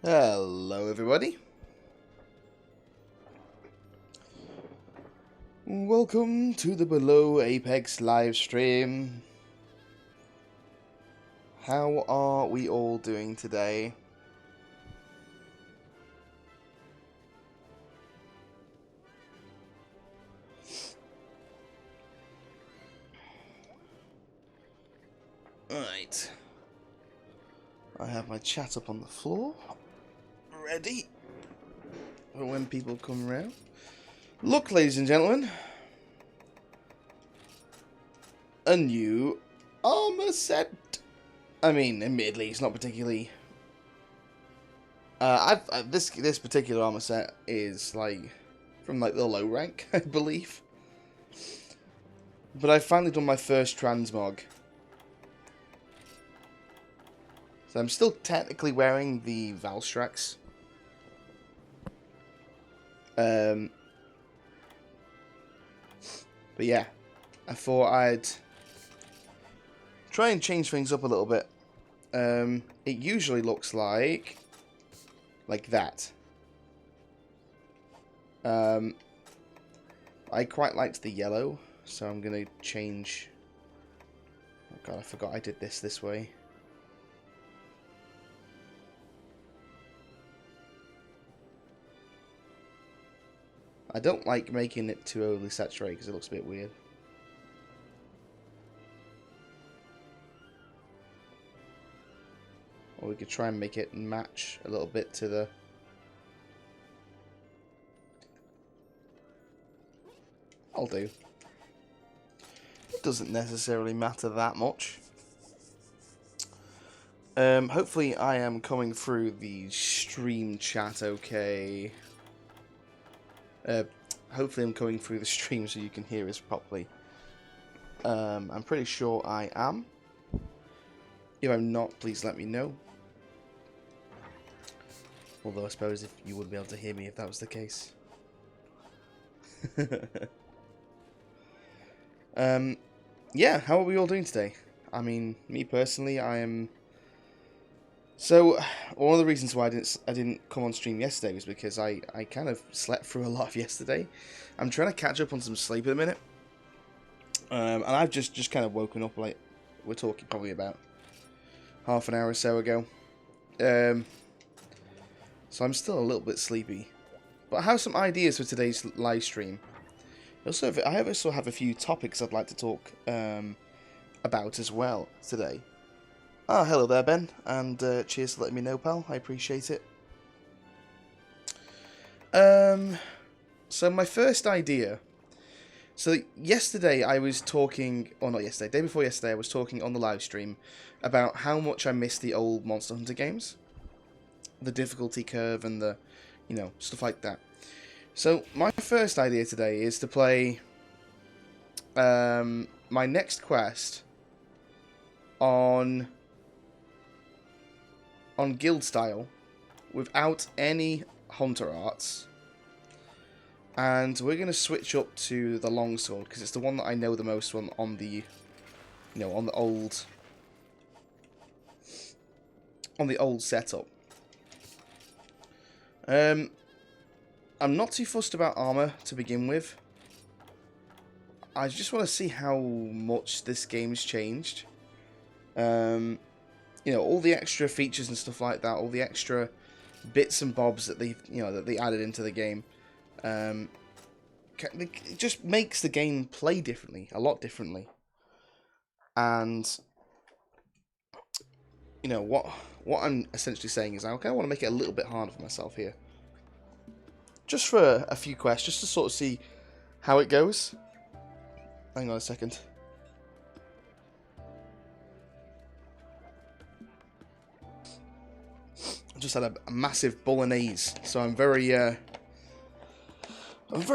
Hello everybody. Welcome to the Below Apex live stream. How are we all doing today? Right. I have my chat up on the floor. Ready for when people come around. Look, ladies and gentlemen. A new armor set. I mean, admittedly, it's not particularly... this particular armor set is, like, from, like, the low rank, I believe. But I've finally done my first transmog. So I'm still technically wearing the Valstrax. But yeah, I thought I'd try and change things up a little bit. It usually looks like that. I quite liked the yellow, so I'm gonna change. Oh god, I forgot I did this way. I don't like making it too overly saturated because it looks a bit weird. Or we could try and make it match a little bit to the... I'll do. It doesn't necessarily matter that much. Hopefully I am coming through the stream chat okay. Hopefully I'm coming through the stream so you can hear us properly. I'm pretty sure I am. If I'm not, please let me know. Although I suppose if you would be able to hear me if that was the case. Yeah, how are we all doing today? I mean, me personally, I am... So, one of the reasons why I didn't come on stream yesterday was because I kind of slept through a lot of yesterday. I'm trying to catch up on some sleep at the minute. And I've just kind of woken up, like, we're talking probably about half an hour or so ago. So I'm still a little bit sleepy. But I have some ideas for today's live stream. I also have a few topics I'd like to talk about as well today. Ah, hello there, Ben, and cheers for letting me know, pal. I appreciate it. So my first idea. So yesterday I was talking, or not yesterday, day before yesterday I was talking on the live stream about how much I miss the old Monster Hunter games. The difficulty curve and the, you know, stuff like that. So my first idea today is to play my next quest on guild style without any hunter arts, and we're going to switch up to the longsword because it's the one that I know the most on the, you know, on the old setup. I'm not too fussed about armor to begin with. I just want to see how much this game's changed. You know, all the extra features and stuff like that, all the extra bits and bobs that they added into the game, it just makes the game play differently, a lot differently. And you know what I'm essentially saying is I kind of want to make it a little bit harder for myself here, just for a few quests, just to sort of see how it goes. Hang on a second. Just had a massive bolognese, so I'm very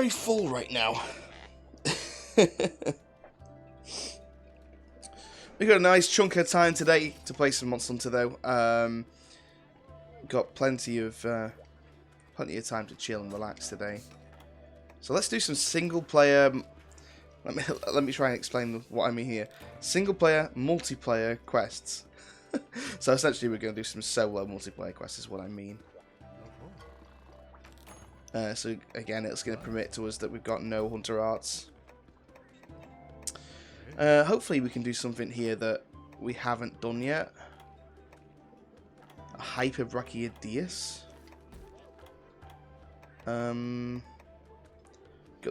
full right now. We got a nice chunk of time today to play some Monster Hunter though. Got plenty of time to chill and relax today. So let's do some single player. Let me try and explain what I mean here. Single player, multiplayer quests. So essentially we're going to do some solo multiplayer quests is what I mean. So again, it's going to permit to us that we've got no Hunter Arts. Hopefully we can do something here that we haven't done yet. A Hyperbrachiodeus. Got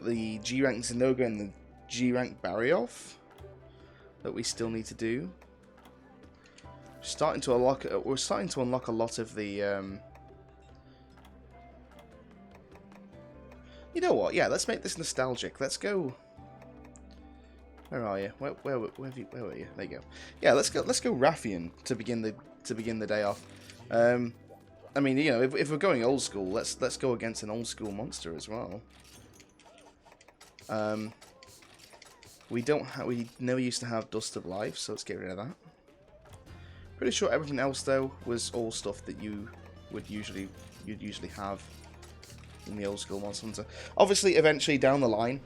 the G rank Zinogre and the G rank Barioth that we still need to do. We're starting to unlock a lot of the. You know what? Yeah, let's make this nostalgic. Let's go. Where are you? Where were you? There you go. Yeah, let's go Rathian to begin the day off. I mean, you know, if we're going old school, let's go against an old school monster as well. We never used to have Dust of Life, so let's get rid of that. Pretty sure everything else though was all stuff that you'd usually have in the old school Monster Hunter. Obviously, eventually down the line,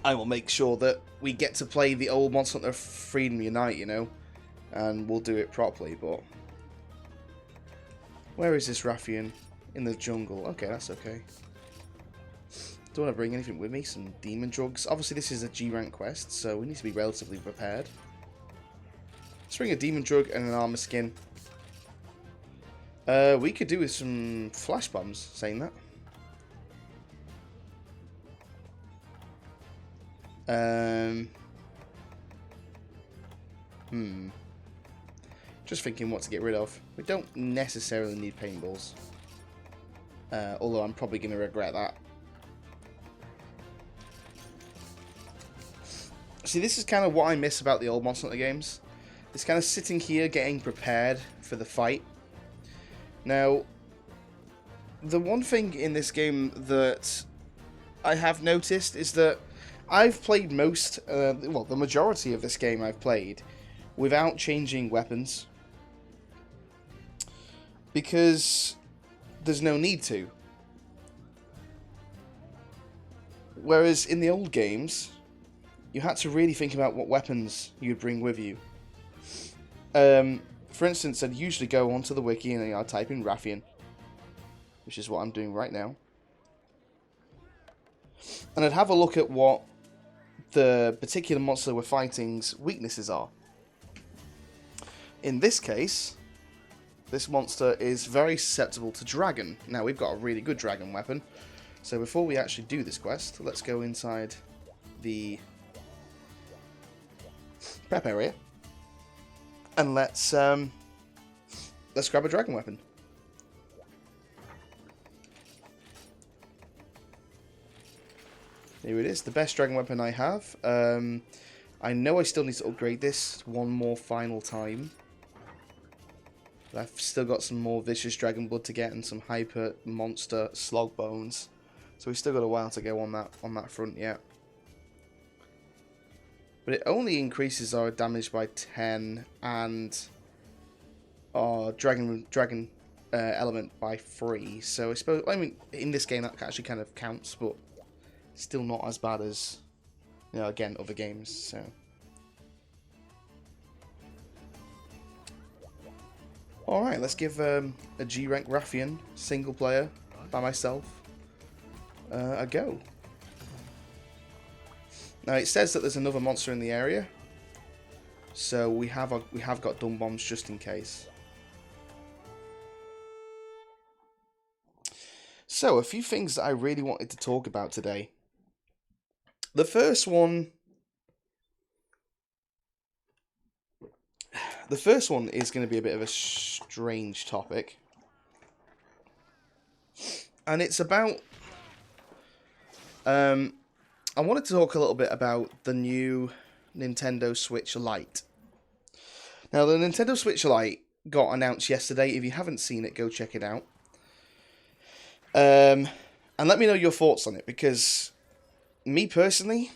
I will make sure that we get to play the old Monster Hunter Freedom Unite, you know, and we'll do it properly. But where is this Rathian? In the jungle. Okay, that's okay. Don't want to bring anything with me. Some demon drugs. Obviously, this is a G rank quest, so we need to be relatively prepared. Let's bring a demon drug and an armor skin. We could do with some flash bombs. Saying that. Just thinking what to get rid of. We don't necessarily need paintballs. Although I'm probably going to regret that. See, this is kind of what I miss about the old Monster Hunter games. It's kind of sitting here getting prepared for the fight. Now, the one thing in this game that I have noticed is that I've played the majority of this game I've played without changing weapons. Because there's no need to. Whereas in the old games, you had to really think about what weapons you'd bring with you. For instance, I'd usually go onto the wiki and I'd type in Rathian, which is what I'm doing right now. And I'd have a look at what the particular monster we're fighting's weaknesses are. In this case, this monster is very susceptible to dragon. Now, we've got a really good dragon weapon. So before we actually do this quest, let's go inside the prep area. And let's grab a dragon weapon. Here it is, the best dragon weapon I have. I know I still need to upgrade this one more final time. But I've still got some more vicious dragon blood to get and some hyper monster slog bones. So we've still got a while to go on that front yet. But it only increases our damage by 10 and our dragon element by 3. So I suppose, I mean, in this game that actually kind of counts, but still not as bad as, you know, again, other games. So all right, let's give a G rank Rathian single player by myself a go. Now it says that there's another monster in the area, so we have got dumb bombs just in case. So a few things that I really wanted to talk about today. The first one is going to be a bit of a strange topic, and it's about I wanted to talk a little bit about the new Nintendo Switch Lite. Now, the Nintendo Switch Lite got announced yesterday. If you haven't seen it, go check it out. And let me know your thoughts on it, because me personally,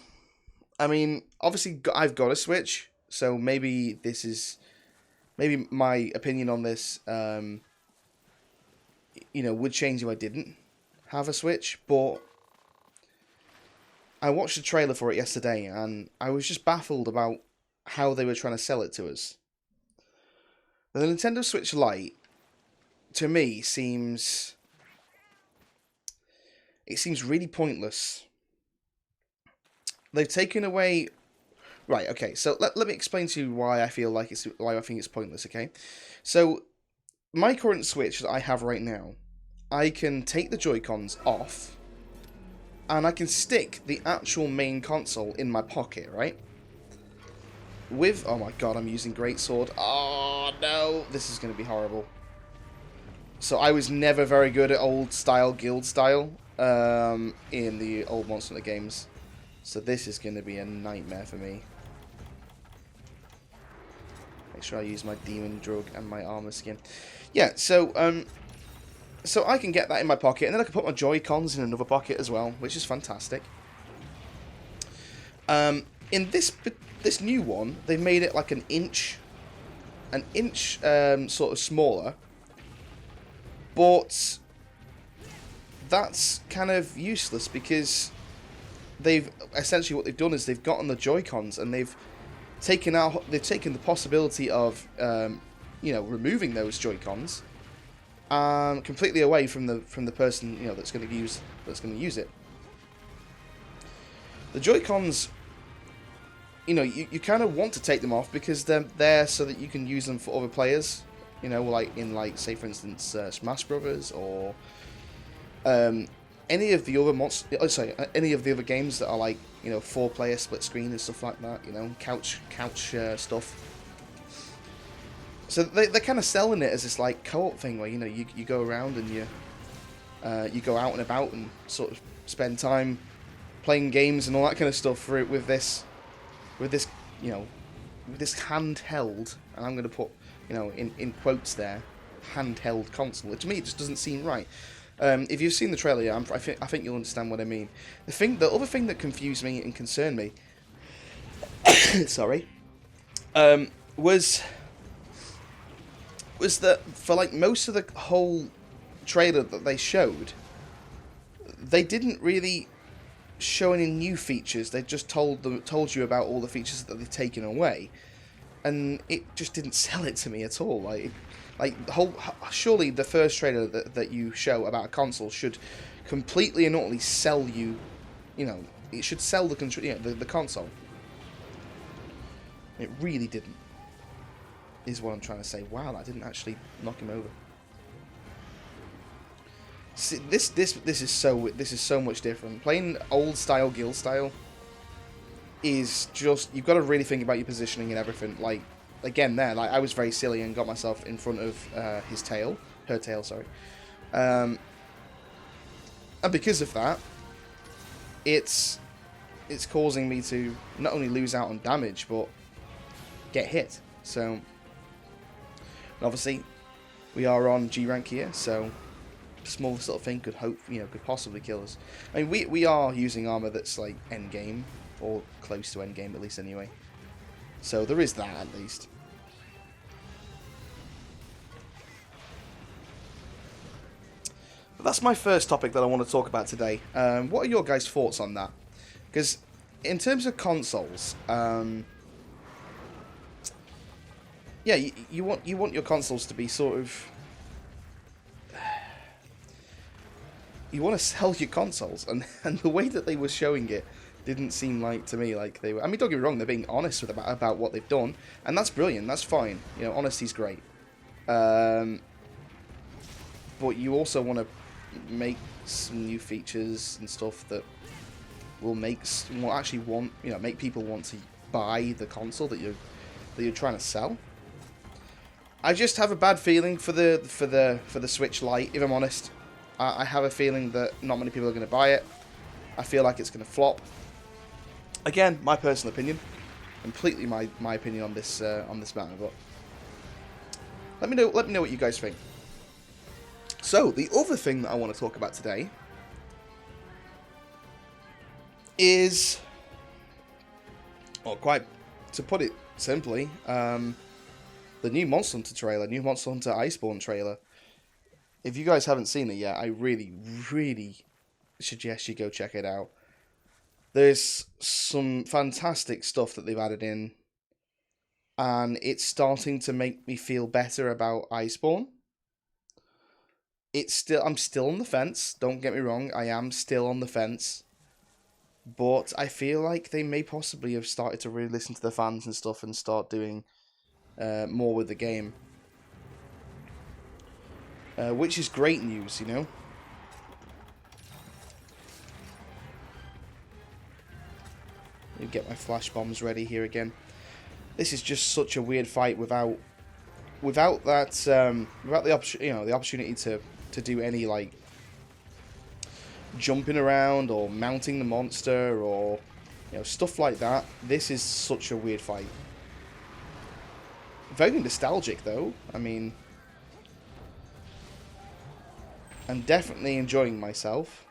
I mean, obviously I've got a Switch, so maybe my opinion on this, you know, would change if I didn't have a Switch, but I watched the trailer for it yesterday, and I was just baffled about how they were trying to sell it to us. The Nintendo Switch Lite, to me, seems it seems really pointless. They've taken away... Right, okay, so let me explain to you why I think it's pointless, okay? So, my current Switch that I have right now, I can take the Joy-Cons off, and I can stick the actual main console in my pocket, right? With... Oh my god, I'm using Greatsword. Oh, no! This is going to be horrible. So I was never very good at old-style guild style in the old Monster Hunter games. So this is going to be a nightmare for me. Make sure I use my Demon Drug and my Armor Skin. Yeah, so I can get that in my pocket, and then I can put my Joy-Cons in another pocket as well, which is fantastic. In this new one, they've made it like an inch sort of smaller, but that's kind of useless because they've essentially what they've done is they've gotten the Joy-Cons and they've taken the possibility of removing those Joy-Cons completely away from the person that's going to use it. The Joy-Cons, you kind of want to take them off because they're there so that you can use them for other players. Like say for instance Smash Brothers or any of the other any of the other games that are like 4-player split screen and stuff like that. Couch stuff. So they're kind of selling it as this like co-op thing where you go around and you go out and about and sort of spend time playing games and all that kind of stuff with this handheld, and I'm going to put in quotes there, handheld console. To me, it just doesn't seem right. If you've seen the trailer, I think you'll understand what I mean. The other thing that confused me and concerned me, sorry, was that for like most of the whole trailer that they showed, they didn't really show any new features. They just told you about all the features that they've taken away, and it just didn't sell it to me at all. Surely the first trailer that you show about a console should completely and utterly sell you. It should sell the console. It really didn't. Is what I'm trying to say. Wow, that didn't actually knock him over. See, this is so much different. Playing old style guild style is just, you've got to really think about your positioning and everything. Like again, I was very silly and got myself in front of her tail, sorry. And because of that, it's causing me to not only lose out on damage but get hit. So obviously we are on G rank here, so smallest little thing could possibly kill us. I mean, we are using armor that's like end game or close to end game at least anyway. So there is that at least. But that's my first topic that I want to talk about today. What are your guys' thoughts on that? Because in terms of consoles, yeah, you want your consoles to be sort of. You want to sell your consoles, and the way that they were showing it didn't seem like to me like they were. I mean, don't get me wrong; they're being honest about what they've done, and that's brilliant. That's fine. Honesty's great. But you also want to make some new features and stuff that will make people want to buy the console that you're trying to sell. I just have a bad feeling for the Switch Lite, if I'm honest. I have a feeling that not many people are going to buy it. I feel like it's going to flop. Again, my personal opinion, completely my opinion on this matter. But let me know what you guys think. So the other thing that I want to talk about today is, to put it simply, the new Monster Hunter trailer, new Monster Hunter Iceborne trailer. If you guys haven't seen it yet, I really, really suggest you go check it out. There's some fantastic stuff that they've added in, and it's starting to make me feel better about Iceborne. I'm still on the fence. Don't get me wrong, I am still on the fence. But I feel like they may possibly have started to really listen to the fans and stuff and start doing more with the game. Which is great news, you know? Let me get my flash bombs ready here again. This is just such a weird fight without that without the the opportunity to do any like jumping around or mounting the monster or stuff like that. This is such a weird fight. Very nostalgic though. I mean, I'm definitely enjoying myself.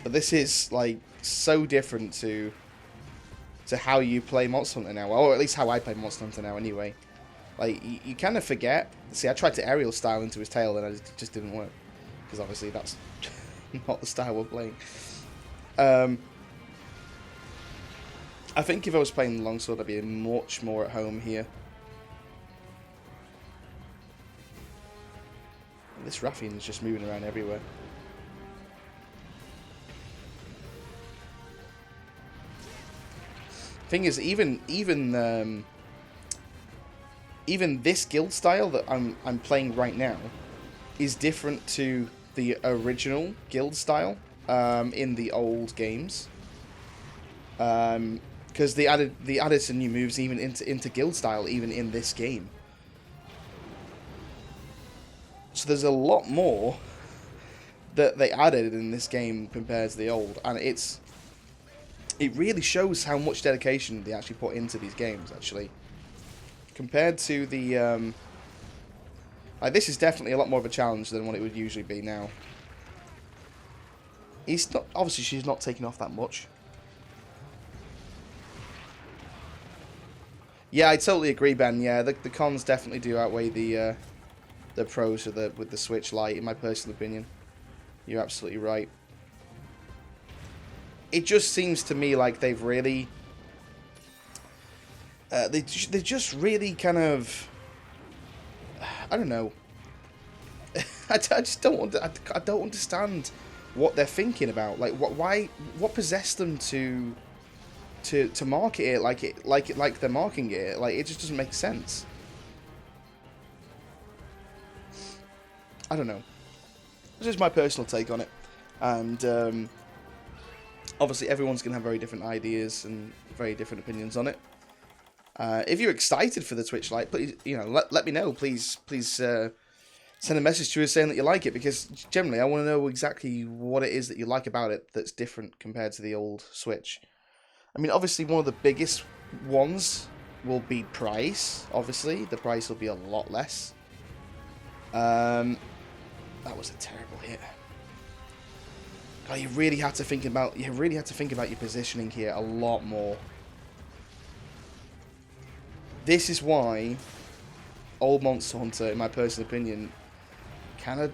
But this is like so different to how you play Monster Hunter now, or at least how I play Monster Hunter now anyway. Like, you kind of forget. See, I tried to aerial style into his tail and it just didn't work. Because obviously that's not the style we're playing. I think if I was playing the longsword, I'd be much more at home here. This Raffian is just moving around everywhere. Thing is, even this guild style that I'm playing right now is different to the original guild style in the old games. Because they added some new moves even into guild style even in this game. So there's a lot more that they added in this game compared to the old, and it really shows how much dedication they actually put into these games, actually. Compared to the, like, this is definitely a lot more of a challenge than what it would usually be now. Obviously she's not taking off that much. Yeah, I totally agree, Ben. Yeah, the cons definitely do outweigh the pros with the Switch Lite, in my personal opinion. You're absolutely right. It just seems to me like they've really... they just really kind of... I don't know. I just don't... I don't understand what they're thinking about. Like, what possessed them to market it like they're marketing it? Like, it just doesn't make sense. I don't know. This is my personal take on it, and obviously everyone's gonna have very different ideas and very different opinions on it. If you're excited for the Twitch Lite, please, let me know. Please send a message to us saying that you like it, because generally I want to know exactly what it is that you like about it that's different compared to the old Switch. I mean, obviously one of the biggest ones will be price. Obviously, the price will be a lot less. That was a terrible hit. God, you really have to think about your positioning here a lot more. This is why old Monster Hunter, in my personal opinion, kind of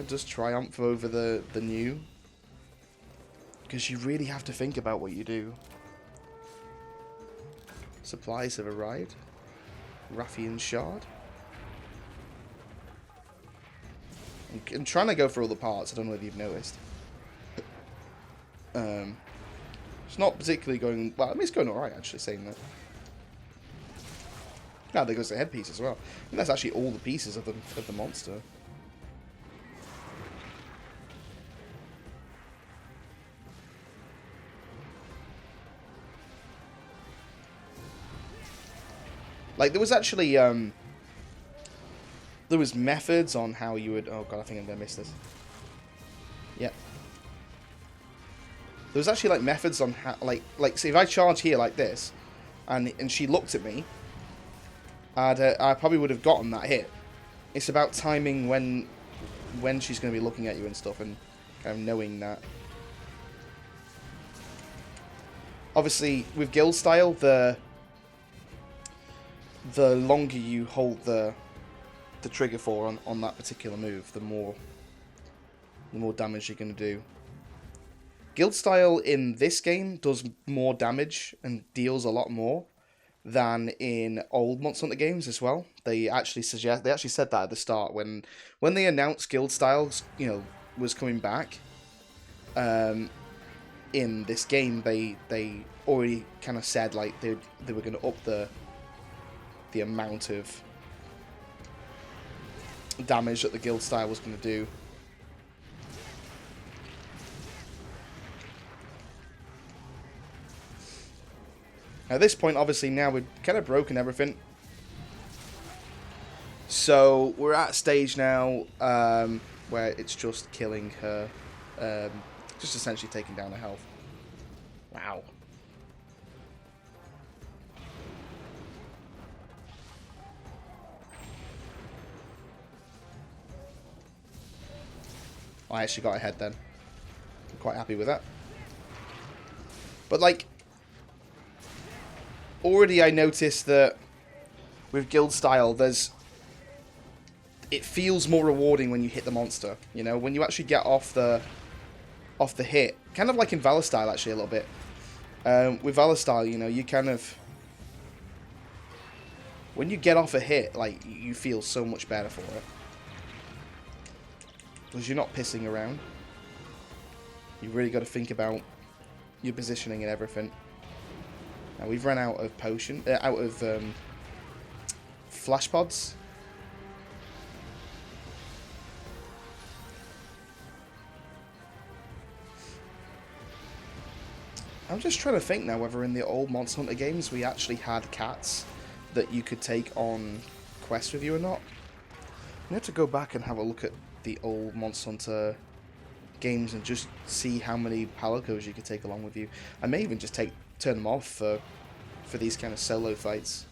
does triumph over the new, because you really have to think about what you do. Supplies have arrived. Raffian Shard. I'm trying to go for all the parts. I don't know if you've noticed. It's not particularly going... Well, I mean, it's going alright, actually, saying that. Ah, there goes the headpiece as well. And that's actually all the pieces of the monster. Like, there was actually, there was methods on how you would... Oh, God, I think I'm going to miss this. Yep. There was actually, like, methods on how... Like, see, if I charge here like this, and she looked at me, I probably would have gotten that hit. It's about timing when she's going to be looking at you and stuff, and kind of knowing that. Obviously, with guild style, the longer you hold the trigger for on that particular move, the more damage you're going to do. Guild style in this game does more damage and deals a lot more, than in old Monster Hunter games as well. They actually said that at the start when they announced Guild Styles, was coming back. In this game, they already kind of said like they were going to up the amount of damage that the Guild Style was going to do. At this point, obviously, now we've kind of broken everything. So we're at a stage now where it's just killing her. Just essentially taking down her health. Wow. I actually got ahead then. I'm quite happy with that. But, like, already I noticed that with Guild Style, it feels more rewarding when you hit the monster. You know, when you actually get off the hit, kind of like in Valor Style actually a little bit. With Valor Style, you kind of, when you get off a hit, like, you feel so much better for it. Because you're not pissing around. You've really got to think about your positioning and everything. Now we've run out of flash pods. I'm just trying to think now whether in the old Monster Hunter games we actually had cats that you could take on quests with you or not. You have to go back and have a look at the old Monster Hunter games and just see how many palicos you could take along with you. I may even just turn them off for these kind of solo fights.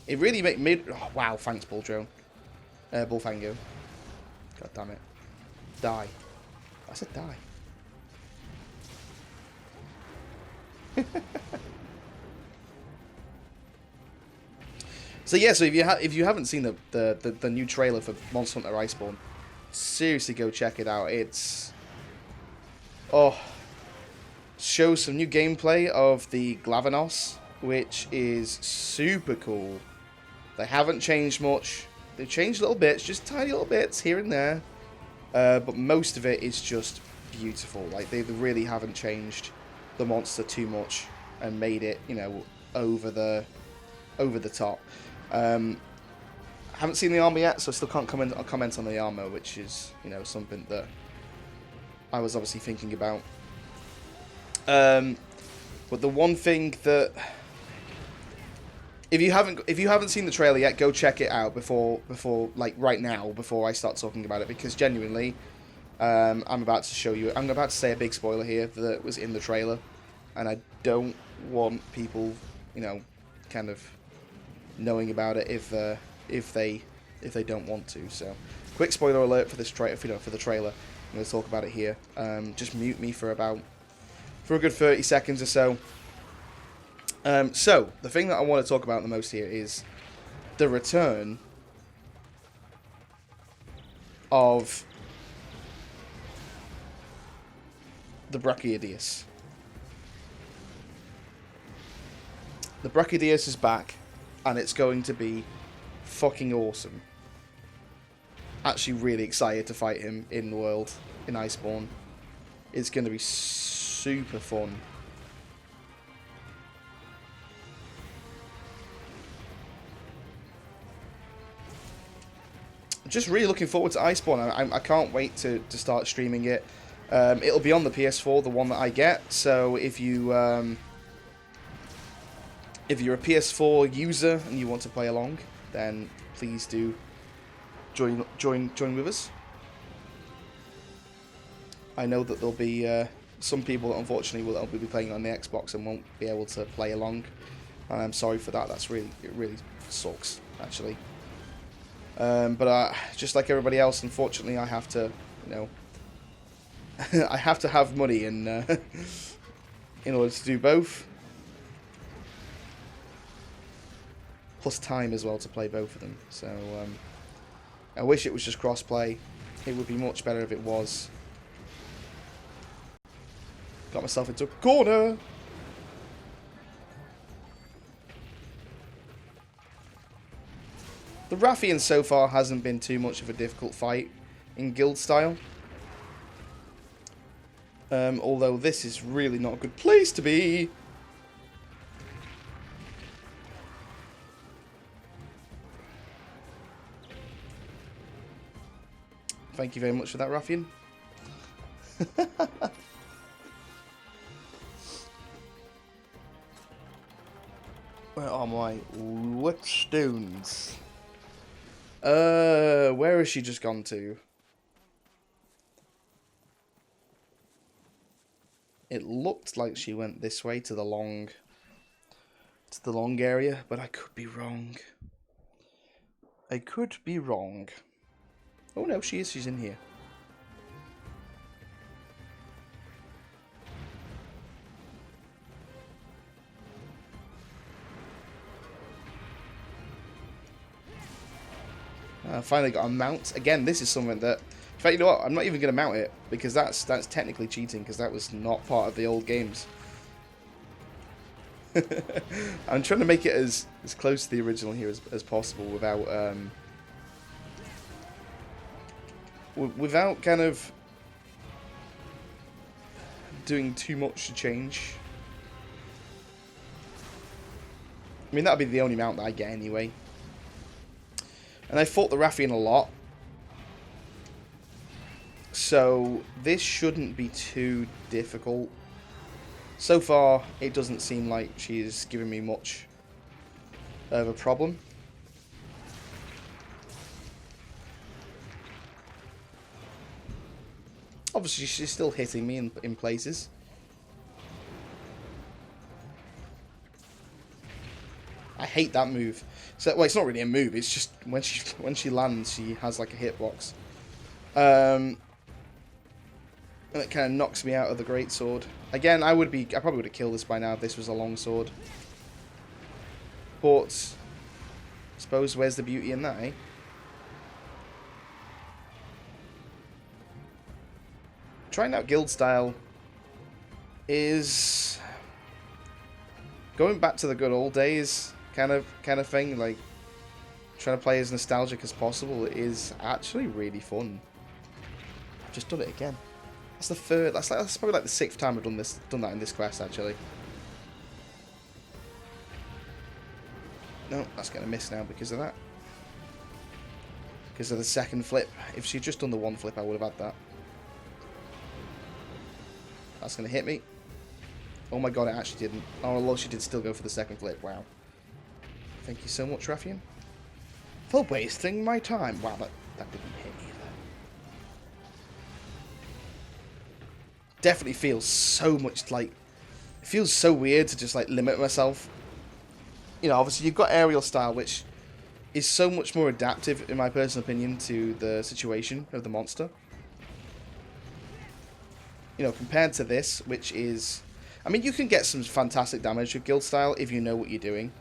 It really made... Oh, wow, thanks, Bullfango. God damn it. Die. I said die. So yeah, so if you haven't seen the new trailer for Monster Hunter Iceborne, seriously go check it out. It's... Oh. Shows some new gameplay of the Glavanos, which is super cool. They haven't changed much. They've changed little bits, just tiny little bits here and there. But most of it is just beautiful. Like, they really haven't changed the monster too much and made it, over the top. Haven't seen the armor yet, so I still can't comment on the armor, which is, something that I was obviously thinking about. But the one thing that... If you haven't seen the trailer yet, go check it out before like right now, before I start talking about it, because genuinely, I'm about to show you. I'm about to say a big spoiler here that was in the trailer, and I don't want people, kind of knowing about it if they don't want to. So, quick spoiler alert for this for the trailer. I'm going to talk about it here. Just mute me for a good 30 seconds or so. So, the thing that I want to talk about the most here is the return of the Brachydios. The Brachydios is back, and it's going to be fucking awesome. Actually really excited to fight him in the world, in Iceborne. It's going to be super fun. Just really looking forward to Iceborne. I can't wait to start streaming it. It'll be on the PS4, the one that I get. So if you're a PS4 user and you want to play along, then please do join with us. I know that there'll be some people that unfortunately will be playing on the Xbox and won't be able to play along. And I'm sorry for that. It really sucks, actually. But just like everybody else, unfortunately, I have to, I have to have money, and in order to do both. Plus time as well to play both of them. So I wish it was just cross-play. It would be much better if it was. Got myself into a corner. The Rathian so far hasn't been too much of a difficult fight in guild style. Although this is really not a good place to be. Thank you very much for that, Rathian. Where are my whetstones? Where has she just gone to? It looked like she went this way to the long area, but I could be wrong. I could be wrong. Oh no, she is. She's in here. I finally got a mount. Again, this is something that... In fact, you know what? I'm not even going to mount it, because that's technically cheating, because that was not part of the old games. I'm trying to make it as close to the original here as possible without... without kind of doing too much to change. I mean, that would be the only mount that I get anyway. And I fought the Rathian a lot. So this shouldn't be too difficult. So far, it doesn't seem like she's giving me much of a problem. Obviously, she's still hitting me in places. I hate that move. So, well, it's not really a move. It's just when she lands, she has like a hitbox, and it kind of knocks me out of the greatsword. Again, I probably would have killed this by now if this was a long sword. But I suppose where's the beauty in that, eh? Trying out guild style is going back to the good old days. Kind of thing, like trying to play as nostalgic as possible is actually really fun. I've just done it again. That's the third. That's probably like the 6th time I've done that in this quest actually. No, that's gonna miss now because of that. Because of the second flip. If she'd just done the one flip, I would have had that. That's gonna hit me. Oh my god, it actually didn't. Oh, well, she did still go for the second flip. Wow. Thank you so much, Rathian. For wasting my time. Wow, that didn't hit either. Definitely feels so much like... It feels so weird to just like limit myself. You know, obviously you've got aerial style, which is so much more adaptive, in my personal opinion, to the situation of the monster. You know, compared to this, which is... I mean, you can get some fantastic damage with guild style if you know what you're doing.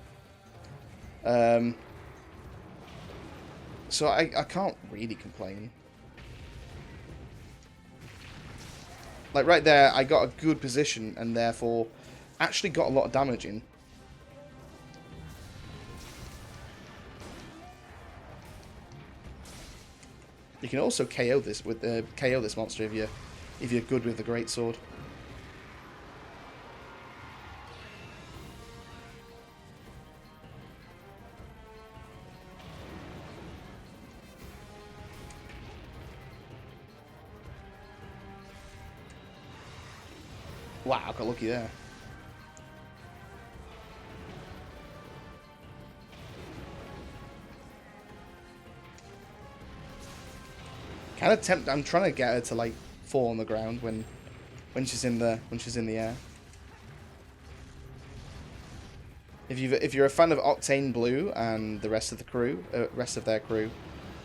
So I can't really complain. Like right there, I got a good position and therefore actually got a lot of damage in. You can also KO this with KO this monster if you're good with the greatsword. Wow, I got lucky there. Kind of tempted. I'm trying to get her to like fall on the ground when she's in the air. If you're a fan of Octane Blue and the rest of the crew, rest of their crew,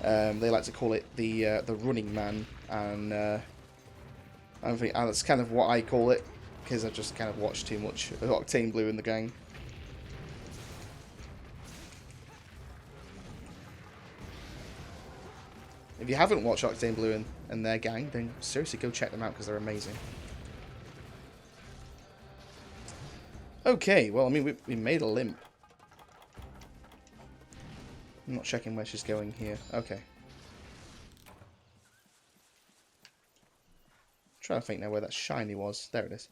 they like to call it the Running Man, and I think that's kind of what I call it. because I just kind of watched too much of Octane Blue and the gang. If you haven't watched Octane Blue and their gang, then seriously go check them out because they're amazing. Okay, well, I mean, we made a limp. I'm not checking where she's going here. Okay. Trying to think now where that shiny was. There it is.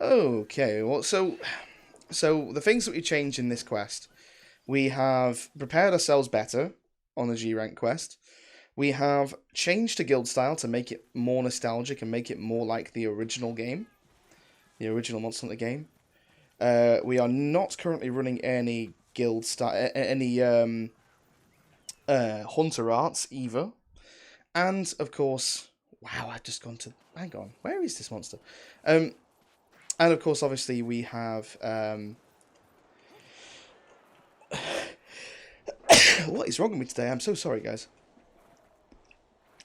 Okay, well, so the things that we changed in this quest, we have prepared ourselves better on the G rank quest. We have changed to guild style to make it more nostalgic and make it more like the original game, the original Monster Hunter game. We are not currently running any guild style, any hunter arts either, and of course, wow, I've just gone to. Hang on, where is this monster? And of course, obviously, we have what is wrong with me today? I'm so sorry, guys.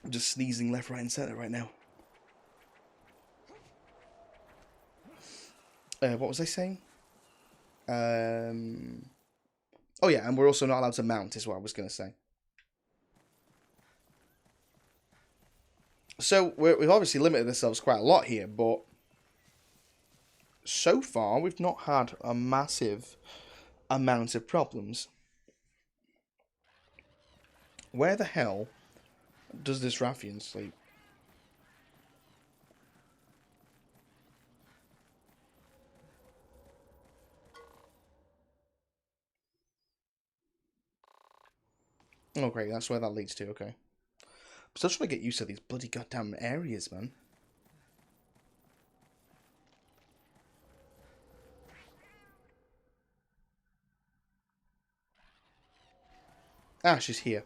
I'm just sneezing left, right, and center right now. What was I saying? Oh yeah, and we're also not allowed to mount, is what I was going to say. So we've obviously limited ourselves quite a lot here, but so far we've not had a massive amount of problems. Where the hell does this Rathian sleep? Oh great, that's where that leads to, okay. I'm still trying to get used to these bloody goddamn areas, man. Ah, she's here.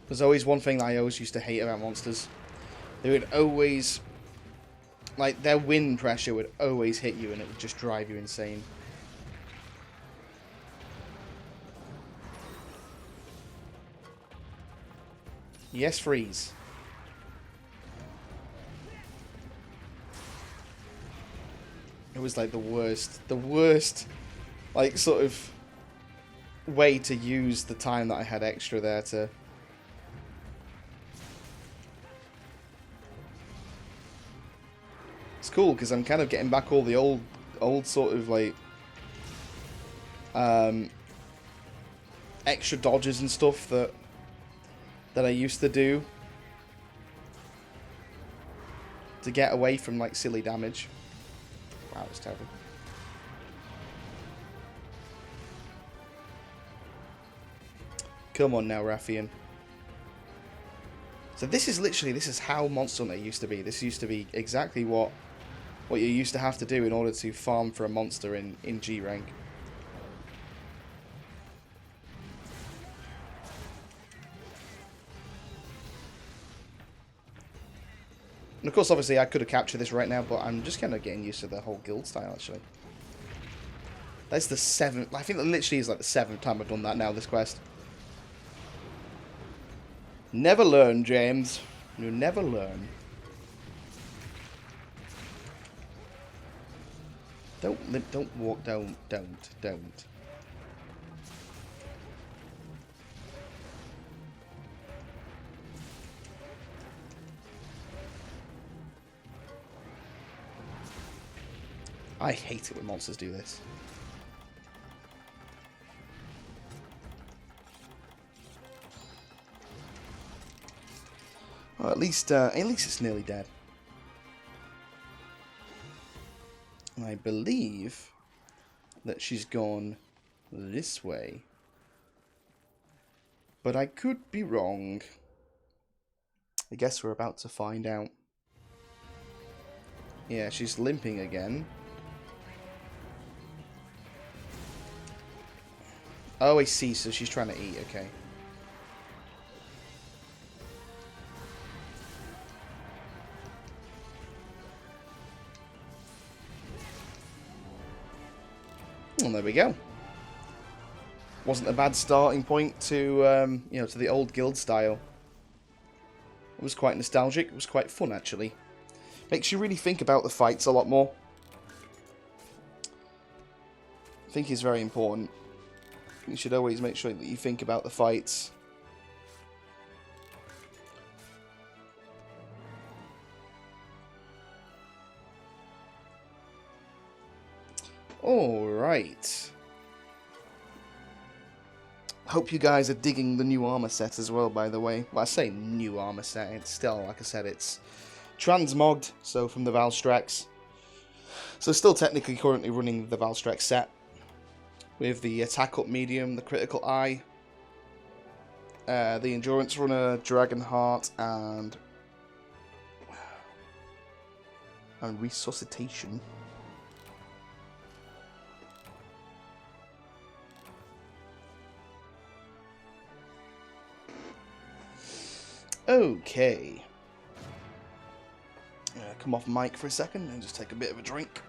There's always one thing that I always used to hate about monsters. They would always, like, their wind pressure would always hit you and it would just drive you insane. Yes, freeze. It was like the worst, like, sort of way to use the time that I had extra there to... It's cool because I'm kind of getting back all the old sort of like extra dodges and stuff that I used to do to get away from like silly damage. Wow, it's terrible. Come on now, Rathian. So this is how Monster Hunter used to be. This used to be exactly what you used to have to do in order to farm for a monster in G rank. And of course, obviously, I could have captured this right now, but I'm just kind of getting used to the whole guild style, actually. That's the 7th... I think that literally is like the 7th time I've done that now, this quest. Never learn, James. You never learn. Don't walk, don't. I hate it when monsters do this. Well, at least it's nearly dead. And I believe that she's gone this way. But I could be wrong. I guess we're about to find out. Yeah, she's limping again. Oh, I see. So she's trying to eat. Okay. Well, there we go. Wasn't a bad starting point to, you know, to the old guild style. It was quite nostalgic. It was quite fun, actually. Makes you really think about the fights a lot more. I think it's very important. You should always make sure that you think about the fights. Alright. Hope you guys are digging the new armor set as well, by the way. Well, I say new armor set. It's still, like I said, it's transmogged, so from the Valstrax. So still technically currently running the Valstrax set. With the attack up medium, the critical eye, the endurance runner, Dragon Heart, and resuscitation. Okay. Come off mic for a second and just take a bit of a drink.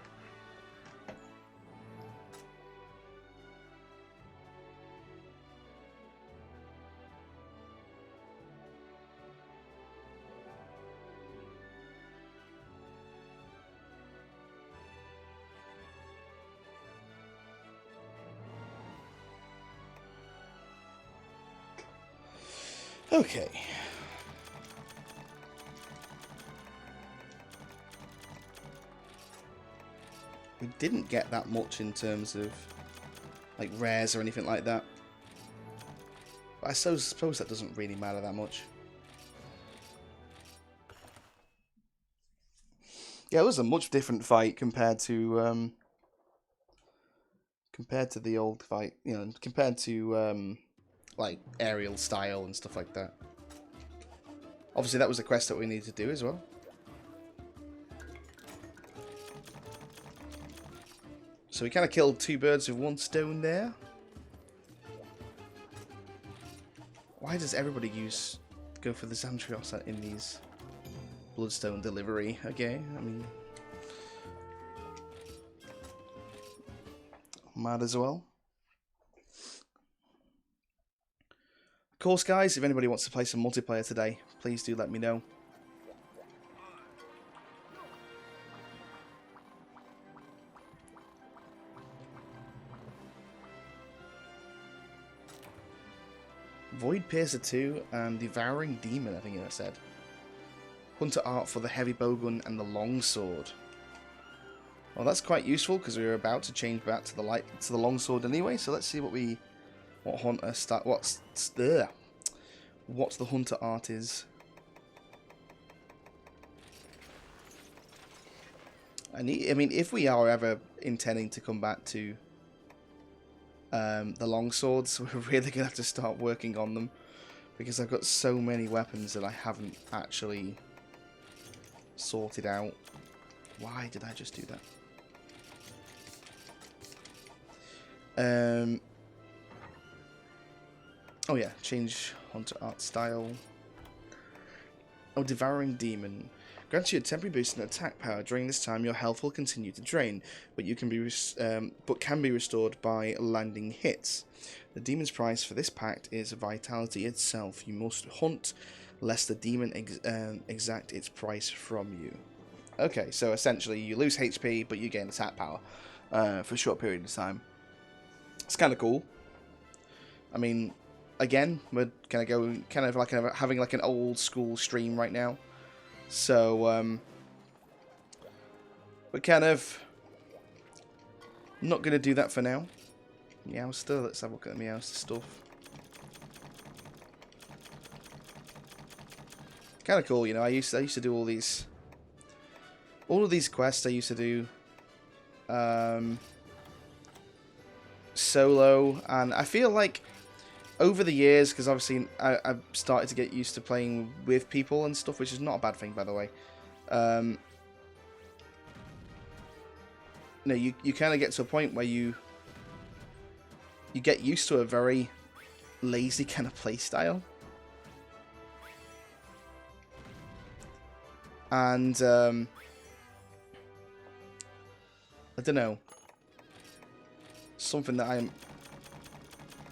Okay. We didn't get that much in terms of like rares or anything like that. But I suppose that doesn't really matter that much. Yeah, it was a much different fight compared to the old fight, you know, compared to like aerial style and stuff like that. Obviously that was a quest that we needed to do as well. So we kind of killed two birds with one stone there. Why does everybody go for the Xantrios in these Bloodstone delivery? Okay, I mean, mad as well. Of course, guys, if anybody wants to play some multiplayer today, please do let me know. Void Piercer 2 and Devouring Demon, I think I said. Hunter Art for the Heavy Bowgun and the Longsword. Well, that's quite useful because we were about to change back to the Longsword anyway. So let's see what the Hunter Art is. I mean, if we are ever intending to come back to the longswords, we're really gonna have to start working on them because I've got so many weapons that I haven't actually sorted out. Why did I just do that? Oh yeah, change Hunter Art style. Oh, Devouring Demon. Grants you a temporary boost in attack power. During this time, your health will continue to drain, but can be restored by landing hits. The demon's price for this pact is vitality itself. You must hunt, lest the demon exact its price from you. Okay, so essentially you lose HP, but you gain attack power for a short period of time. It's kind of cool. I mean, again, we're having like an old school stream right now. So, we're kind of not going to do that for now. Meowster, let's have a look at the Meowster stuff. Kind of cool, you know, I used to do all of these quests I used to do, so solo, and I feel like over the years, because obviously I've started to get used to playing with people and stuff, which is not a bad thing, by the way. You kind of get to a point where you get used to a very lazy kind of play style. And I don't know, something that I'm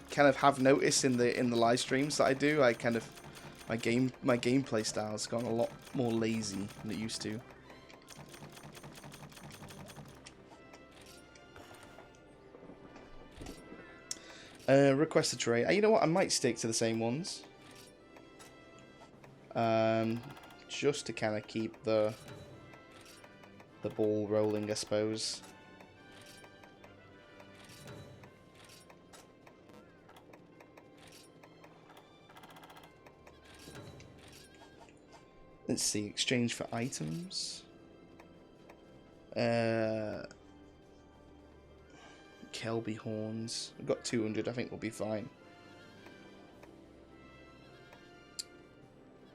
kind of have noticed in the live streams that I do. I kind of my gameplay style has gone a lot more lazy than it used to. Requested trade. You know what? I might stick to the same ones. Just to kind of keep the ball rolling, I suppose. Let's see, exchange for items. Kelby horns. We've got 200, I think we'll be fine.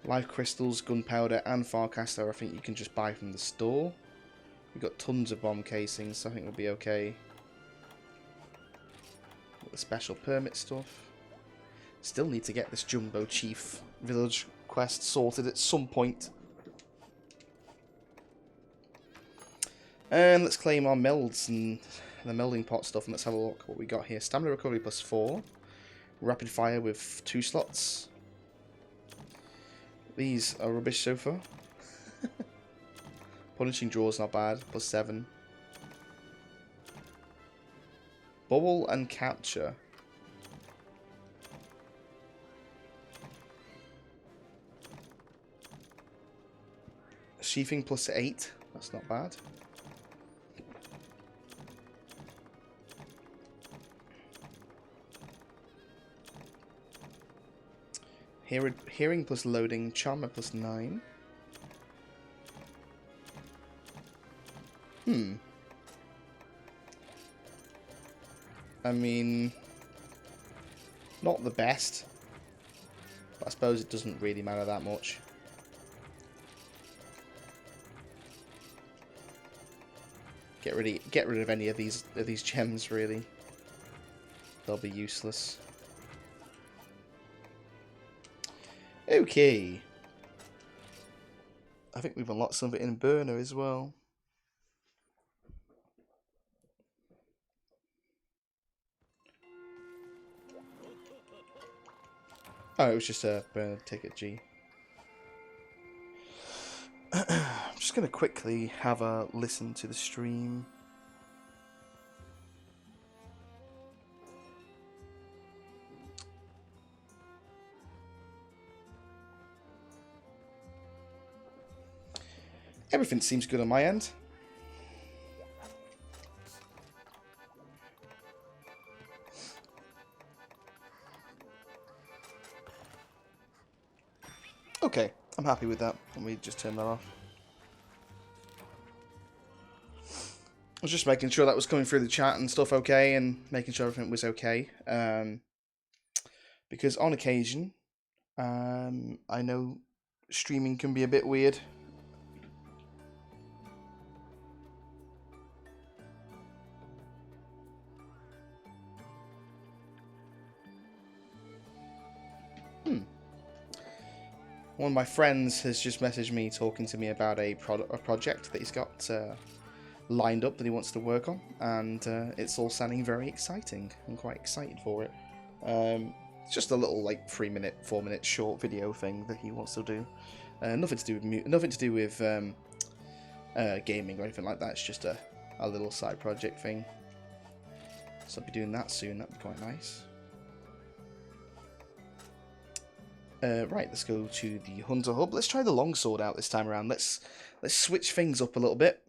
Live crystals, gunpowder, and Farcaster, I think you can just buy from the store. We've got tons of bomb casings, so I think we'll be okay. Got the special permit stuff. Still need to get this Jumbo Chief village quest sorted at some point. And let's claim our melds and the melding pot stuff, and let's have a look what we got here. Stamina recovery +4. Rapid fire with 2 slots. These are rubbish so far. Punishing draws not bad, +7. Bubble and capture. Sheathing +8, that's not bad. Hearing plus loading, charmer +9. I mean, not the best, but I suppose it doesn't really matter that much. Get rid of any of these gems, really. They'll be useless. Okay. I think we've unlocked something in Burner as well. Oh, it was just a Burner ticket G. I'm just going to quickly have a listen to the stream. Everything seems good on my end. Okay, I'm happy with that. Let me just turn that off. I was just making sure that was coming through the chat and stuff okay, and making sure everything was okay. Because on occasion, I know streaming can be a bit weird. One of my friends has just messaged me talking to me about a project that he's got lined up that he wants to work on, and it's all sounding very exciting. I'm quite excited for it. It's just a little like 3-minute, 4-minute short video thing that he wants to do. Nothing to do with gaming or anything like that. It's just a little side project thing. So I'll be doing that soon. That'd be quite nice. Right, let's go to the Hunter Hub. Let's try the longsword out this time around. Let's switch things up a little bit.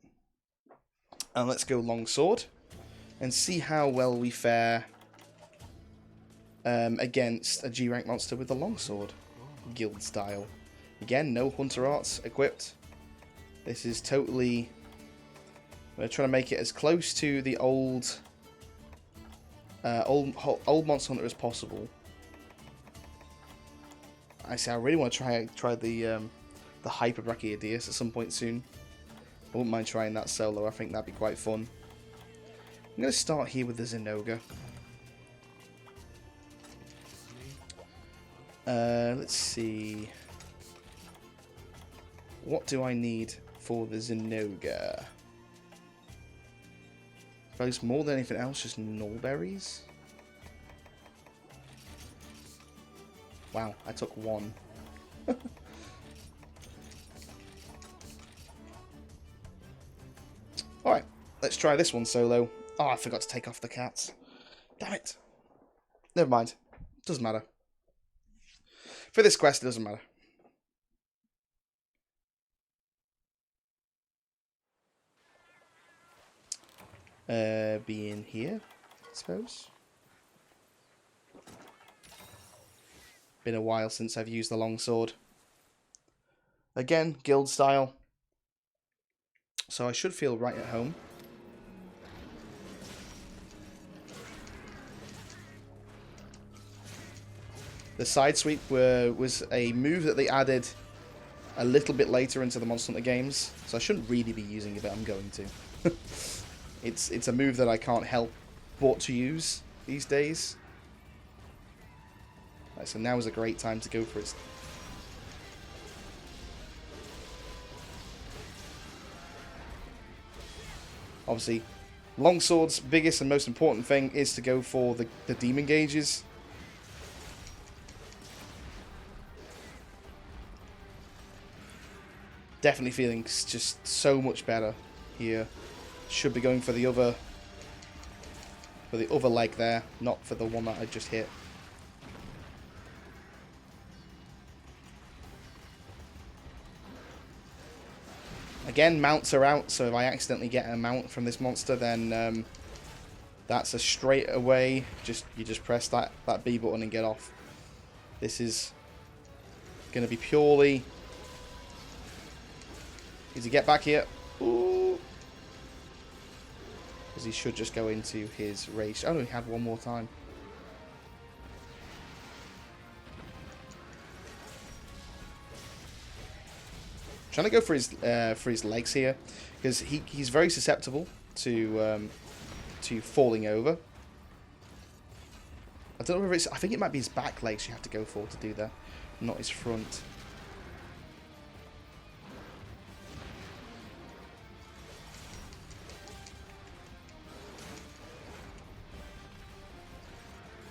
And let's go longsword. And see how well we fare against a G-rank monster with the longsword. Guild style. Again, no Hunter Arts equipped. This is totally... I'm going to try to make it as close to the old Old Monster Hunter as possible. I really want to try the Hyper Brachiodeus at some point soon. I wouldn't mind trying that solo. I think that'd be quite fun. I'm going to start here with the Zinogre. Let's see. What do I need for the Zinogre? Suppose more than anything else, just Nullberries. Wow, I took one. Alright, let's try this one solo. Oh, I forgot to take off the cats. Damn it. Never mind. Doesn't matter. For this quest, it doesn't matter. Be in here, I suppose. Been a while since I've used the longsword. Again, guild style. So I should feel right at home. The side sweep was a move that they added a little bit later into the Monster Hunter games. So I shouldn't really be using it, but I'm going to. It's a move that I can't help but to use these days. Right, so now is a great time to go for it. Obviously, longsword's biggest and most important thing is to go for the demon gauges. Definitely feeling just so much better here. Should be going for the other leg there, not for the one that I just hit. Again, mounts are out, so if I accidentally get a mount from this monster, then that's a straight away. You just press that B button and get off. This is going to be purely. Does he get back here? Ooh. Because he should just go into his rage. Oh no, he had one more time. Trying to go for his legs here, because he's very susceptible to falling over. I don't know if it's. I think it might be his back legs you have to go for to do that, not his front.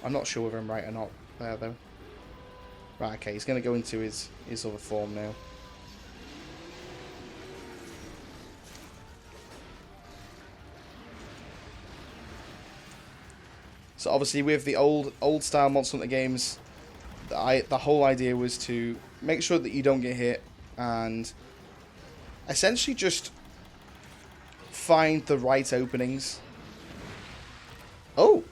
I'm not sure whether I'm right or not there though. Right, okay, he's going to go into his other form now. So obviously with the old style Monster Hunter games, the whole idea was to make sure that you don't get hit and essentially just find the right openings. Oh!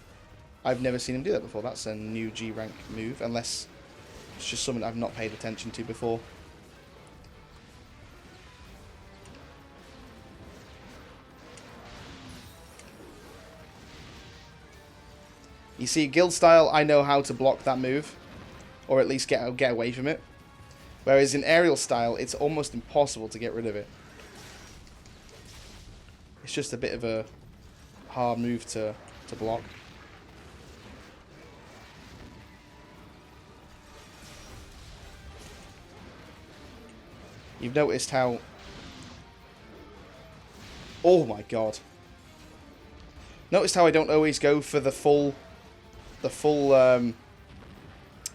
I've never seen him do that before. That's a new G rank move, unless it's just something I've not paid attention to before. You see, guild style, I know how to block that move, or at least get away from it. Whereas in aerial style, it's almost impossible to get rid of it. It's just a bit of a hard move to block. You've noticed how... Oh my god. Noticed how I don't always go for the full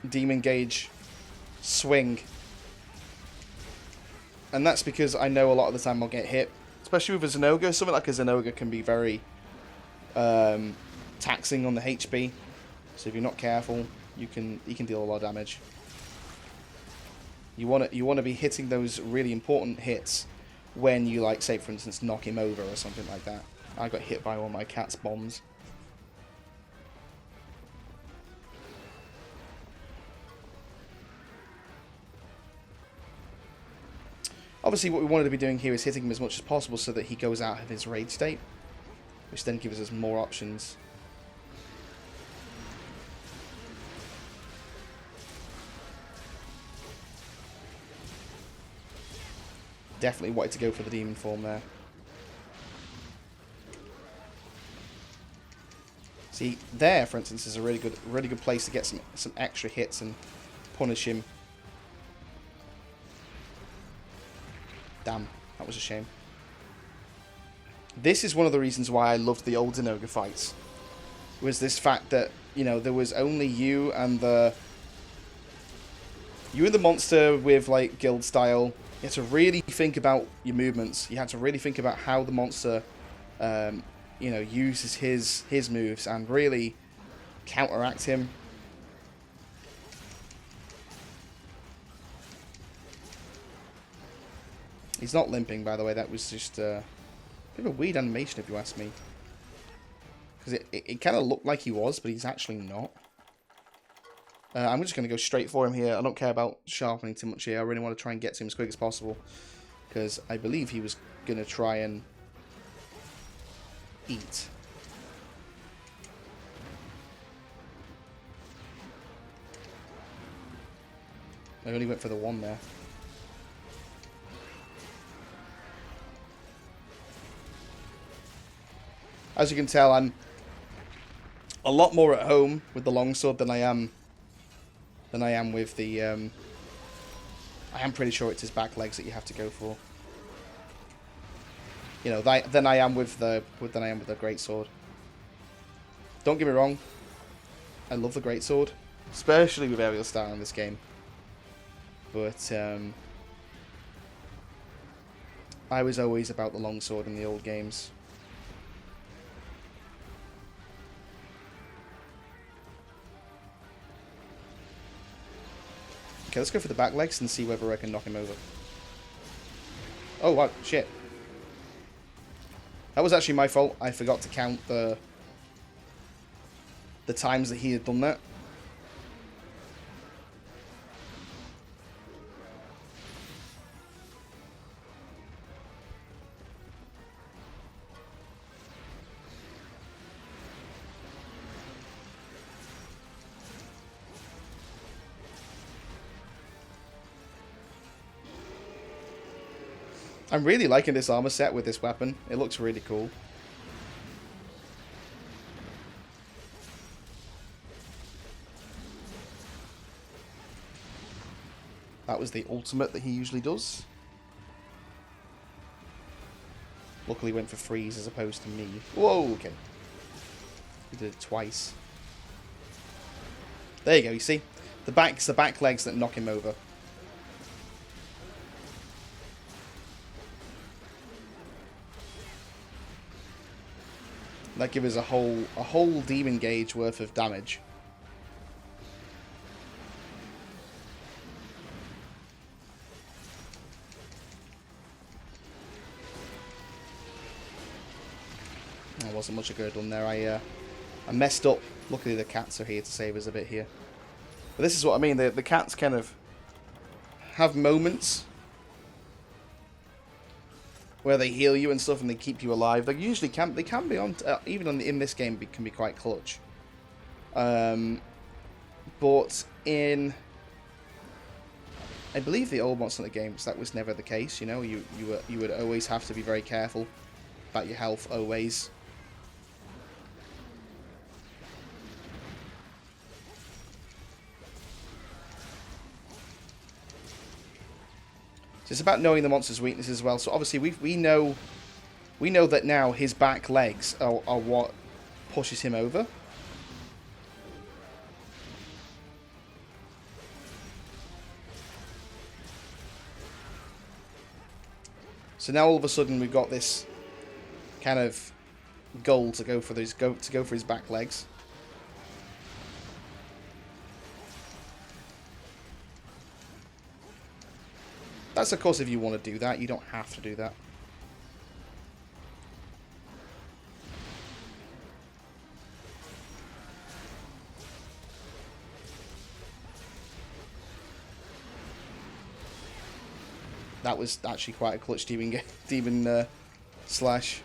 demon gauge swing. And that's because I know a lot of the time I'll get hit. Especially with a Zinogre. Something like a Zinogre can be very taxing on the HP. So if you're not careful, you can deal a lot of damage. You want to be hitting those really important hits when you, like, say for instance, knock him over or something like that. I got hit by one of my cat's bombs. Obviously what we wanted to be doing here is hitting him as much as possible so that he goes out of his rage state, which then gives us more options. Definitely wanted to go for the demon form there. See, there, for instance, is a really good place to get some extra hits and punish him. Damn, that was a shame. This is one of the reasons why I loved the old Zinogre fights. Was this fact that, you know, there was only you and the monster with, like, guild style. You had to really think about your movements. You had to really think about how the monster, you know, uses his moves and really counteract him. He's not limping, by the way. That was just a bit of a weird animation, if you ask me. Because it kind of looked like he was, but he's actually not. I'm just going to go straight for him here. I don't care about sharpening too much here. I really want to try and get to him as quick as possible. Because I believe he was going to try and eat. I only went for the one there. As you can tell, I'm a lot more at home with the longsword than I am with the. I am pretty sure it's his back legs that you have to go for. You know, than I am with the greatsword. Don't get me wrong, I love the greatsword, especially with aerial style in this game. But I was always about the longsword in the old games. Okay, let's go for the back legs and see whether I can knock him over. Oh, wow, shit. That was actually my fault. I forgot to count the times that he had done that. I'm really liking this armor set with this weapon. It looks really cool. That was the ultimate that he usually does. Luckily went for freeze as opposed to me. Whoa, okay. He did it twice. There you go, you see? It's the back legs that knock him over. That gives us a whole demon gauge worth of damage. There wasn't much I could have done there. I messed up. Luckily the cats are here to save us a bit here. But this is what I mean. The cats kind of have moments where they heal you and stuff, and they keep you alive. They usually can. They can be on even in this game. Can be quite clutch. But in, I believe the old Monster Hunter games, that was never the case. You know, you would always have to be very careful about your health. Always. So it's about knowing the monster's weaknesses as well. So obviously we know that now his back legs are what pushes him over. So now all of a sudden we've got this kind of goal to go for his back legs. That's, of course, if you want to do that. You don't have to do that. That was actually quite a clutch demon slash.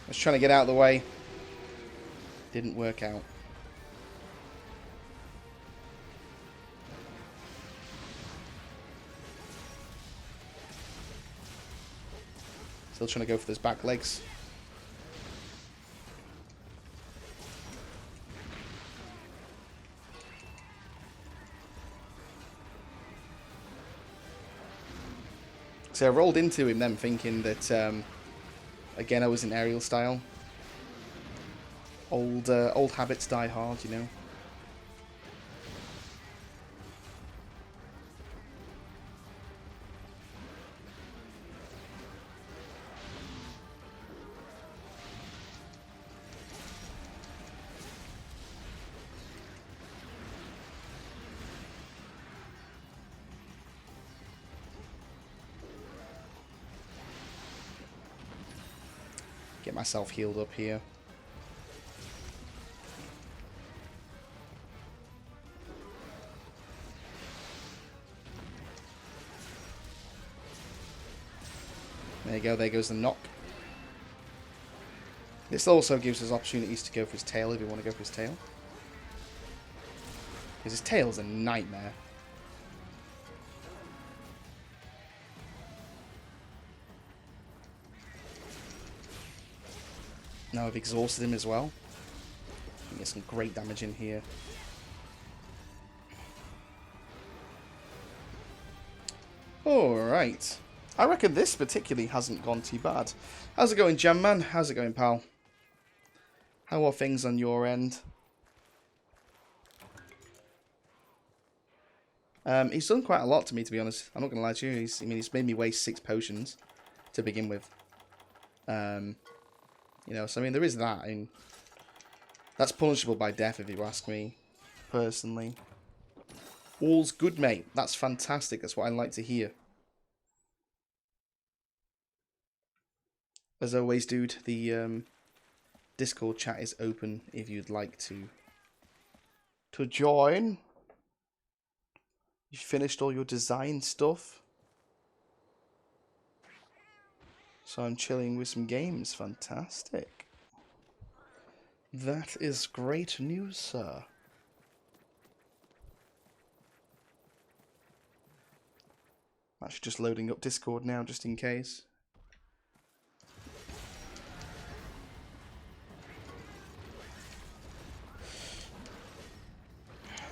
I was trying to get out of the way. Didn't work out. Still trying to go for those back legs. So I rolled into him then thinking that, again, I was in aerial style. Old habits die hard, you know. Get myself healed up here. There you go, there goes the knock. This also gives us opportunities to go for his tail if we want to go for his tail. Because his tail's a nightmare. Now I've exhausted him as well. Get some great damage in here. Alright. I reckon this particularly hasn't gone too bad. How's it going, Jam Man? How's it going, pal? How are things on your end? He's done quite a lot to me, to be honest. I'm not going to lie to you. He's made me waste 6 potions to begin with. You know, so I mean, there is that. I mean, that's punishable by death if you ask me, personally. All's good, mate. That's fantastic. That's what I like to hear. As always, dude, the Discord chat is open if you'd like to join. You finished all your design stuff? So I'm chilling with some games. Fantastic. That is great news, sir. I'm actually just loading up Discord now, just in case.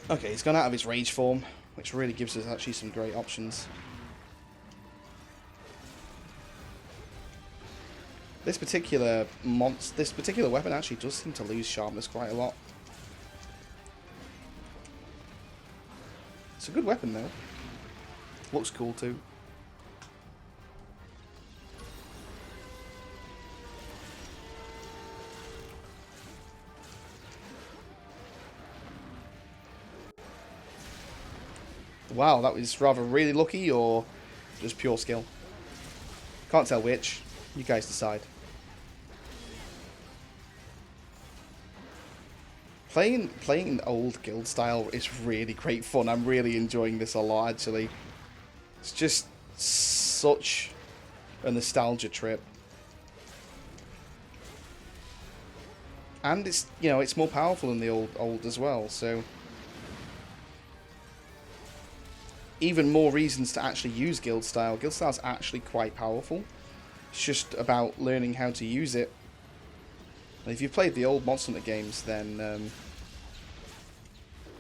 Okay, he's gone out of his rage form, which really gives us actually some great options. This particular weapon actually does seem to lose sharpness quite a lot. It's a good weapon though. Looks cool too. Wow, that was rather really lucky or just pure skill. Can't tell which. You guys decide. Playing old guild style is really great fun. I'm really enjoying this a lot, actually. It's just such a nostalgia trip. And it's, you know, it's more powerful than the old as well, so even more reasons to actually use guild style. Guild style is actually quite powerful. It's just about learning how to use it. And if you've played the old Monster Hunter games, then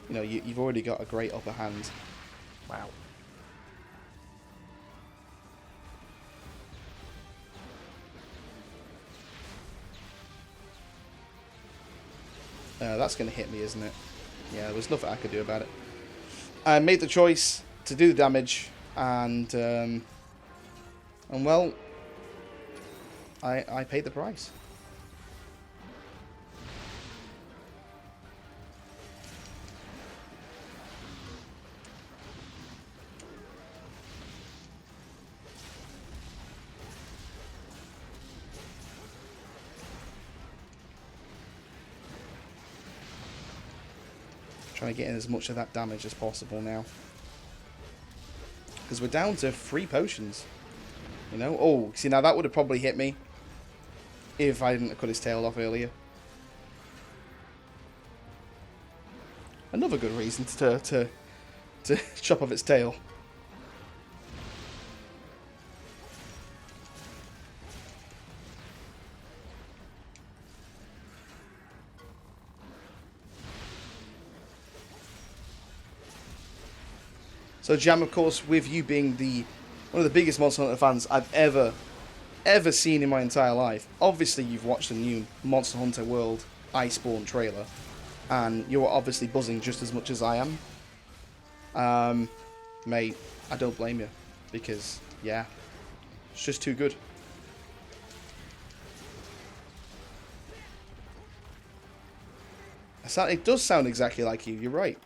you know, you've already got a great upper hand. Wow. That's going to hit me, isn't it? Yeah, there was nothing I could do about it. I made the choice to do the damage, and well, I paid the price. Trying to get in as much of that damage as possible now. Because we're down to 3 potions. You know? Oh, see, now that would have probably hit me if I didn't cut his tail off earlier. Another good reason to chop off its tail. So Jam, of course, with you being one of the biggest Monster Hunter fans I've ever seen in my entire life, obviously you've watched the new Monster Hunter World Iceborne trailer, and you're obviously buzzing just as much as I am. Mate, I don't blame you, because, yeah, it's just too good. It does sound exactly like you, you're right.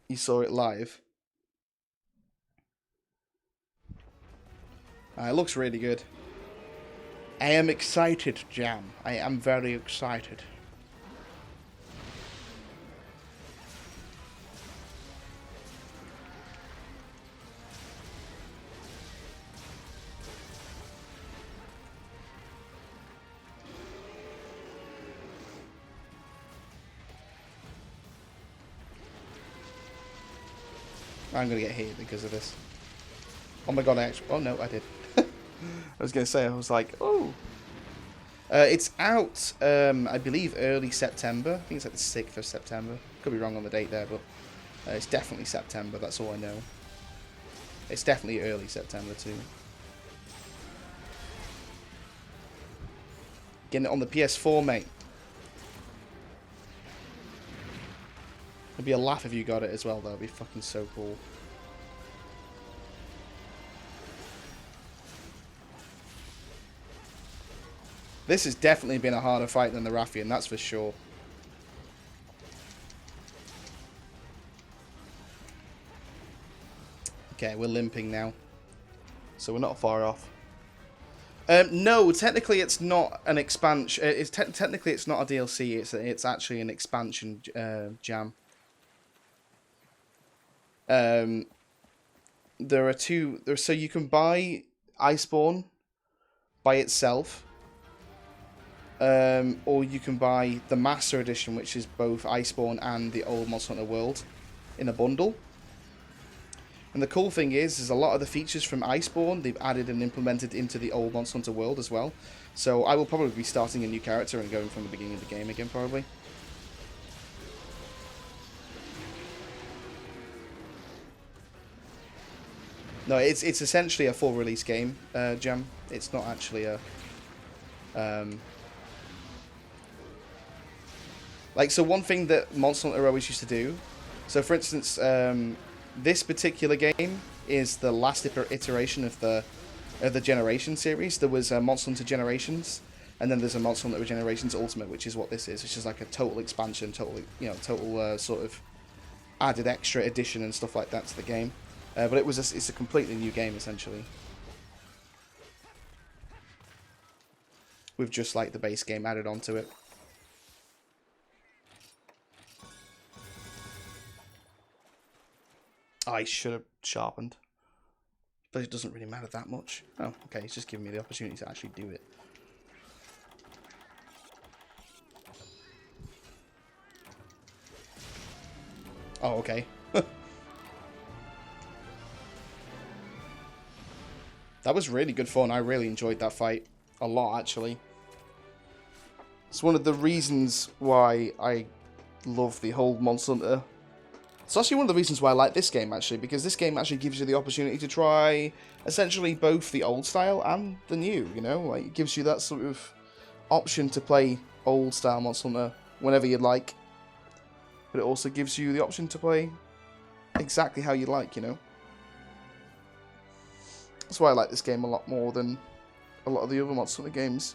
You saw it live. It looks really good. I am excited, Jam. I am very excited. I'm gonna get hit because of this. Oh my god, I actually... Oh no, I did. I was gonna say, I was like, oh. It's out, I believe, early September. I think it's like the 6th of September. Could be wrong on the date there, but it's definitely September, that's all I know. It's definitely early September too. Getting it on the PS4, mate. It'd be a laugh if you got it as well, though. It'd be fucking so cool. This has definitely been a harder fight than the Rathian, that's for sure. Okay, we're limping now. So we're not far off. No, technically it's not an expansion. Technically it's not a DLC. It's actually an expansion, Jam. There are two. So you can buy Iceborne by itself, or you can buy the Master Edition, which is both Iceborne and the old Monster Hunter World in a bundle. And the cool thing is a lot of the features from Iceborne they've added and implemented into the old Monster Hunter World as well. So I will probably be starting a new character and going from the beginning of the game again, probably. No, it's essentially a full release game, Jam. It's not actually a so one thing that Monster Hunter always used to do. So for instance, this particular game is the last iteration of the Generation series. There was Monster Hunter Generations, and then there's a Monster Hunter Generations Ultimate, which is what this is, which is like a total expansion, total sort of added extra edition and stuff like that to the game. But it's a completely new game essentially, with just like the base game added onto it. I should have sharpened, but it doesn't really matter that much. Oh, okay, it's just giving me the opportunity to actually do it. Oh, okay. That was really good fun. I really enjoyed that fight a lot, actually. It's one of the reasons why I love the whole Monster Hunter. It's actually one of the reasons why I like this game, actually, because this game actually gives you the opportunity to try essentially both the old style and the new, you know? Like, it gives you that sort of option to play old style Monster Hunter whenever you'd like. But it also gives you the option to play exactly how you like, you know? That's why I like this game a lot more than a lot of the other Monster Hunter games.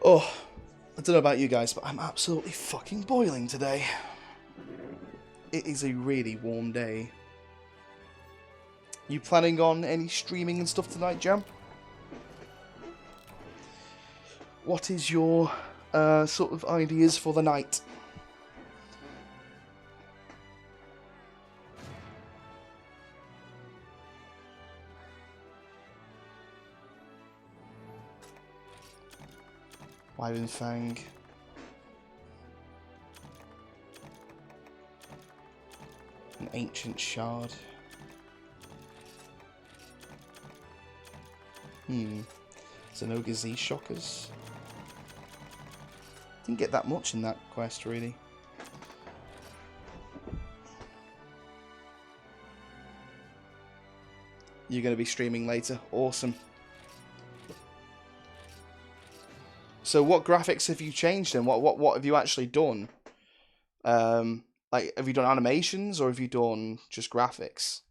Oh, I don't know about you guys, but I'm absolutely fucking boiling today. It is a really warm day. You planning on any streaming and stuff tonight, Jam? What is your sort of ideas for the night? Wyvern Fang. ancient shard. Zenoga Z shockers. Didn't get that much in that quest, really. You're going to be streaming later. Awesome. So what graphics have you changed then? What have you actually done? Like, have you done animations or have you done just graphics?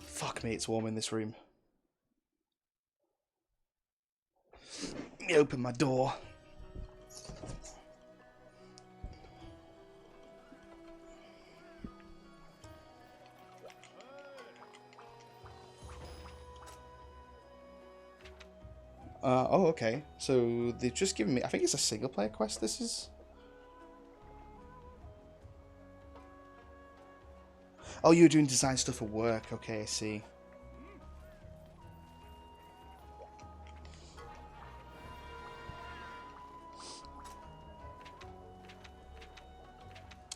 Fuck me, it's warm in this room. Let me open my door. Oh, okay. So they've just given me... I think it's a single-player quest, this is? Oh, you're doing design stuff for work. Okay, I see.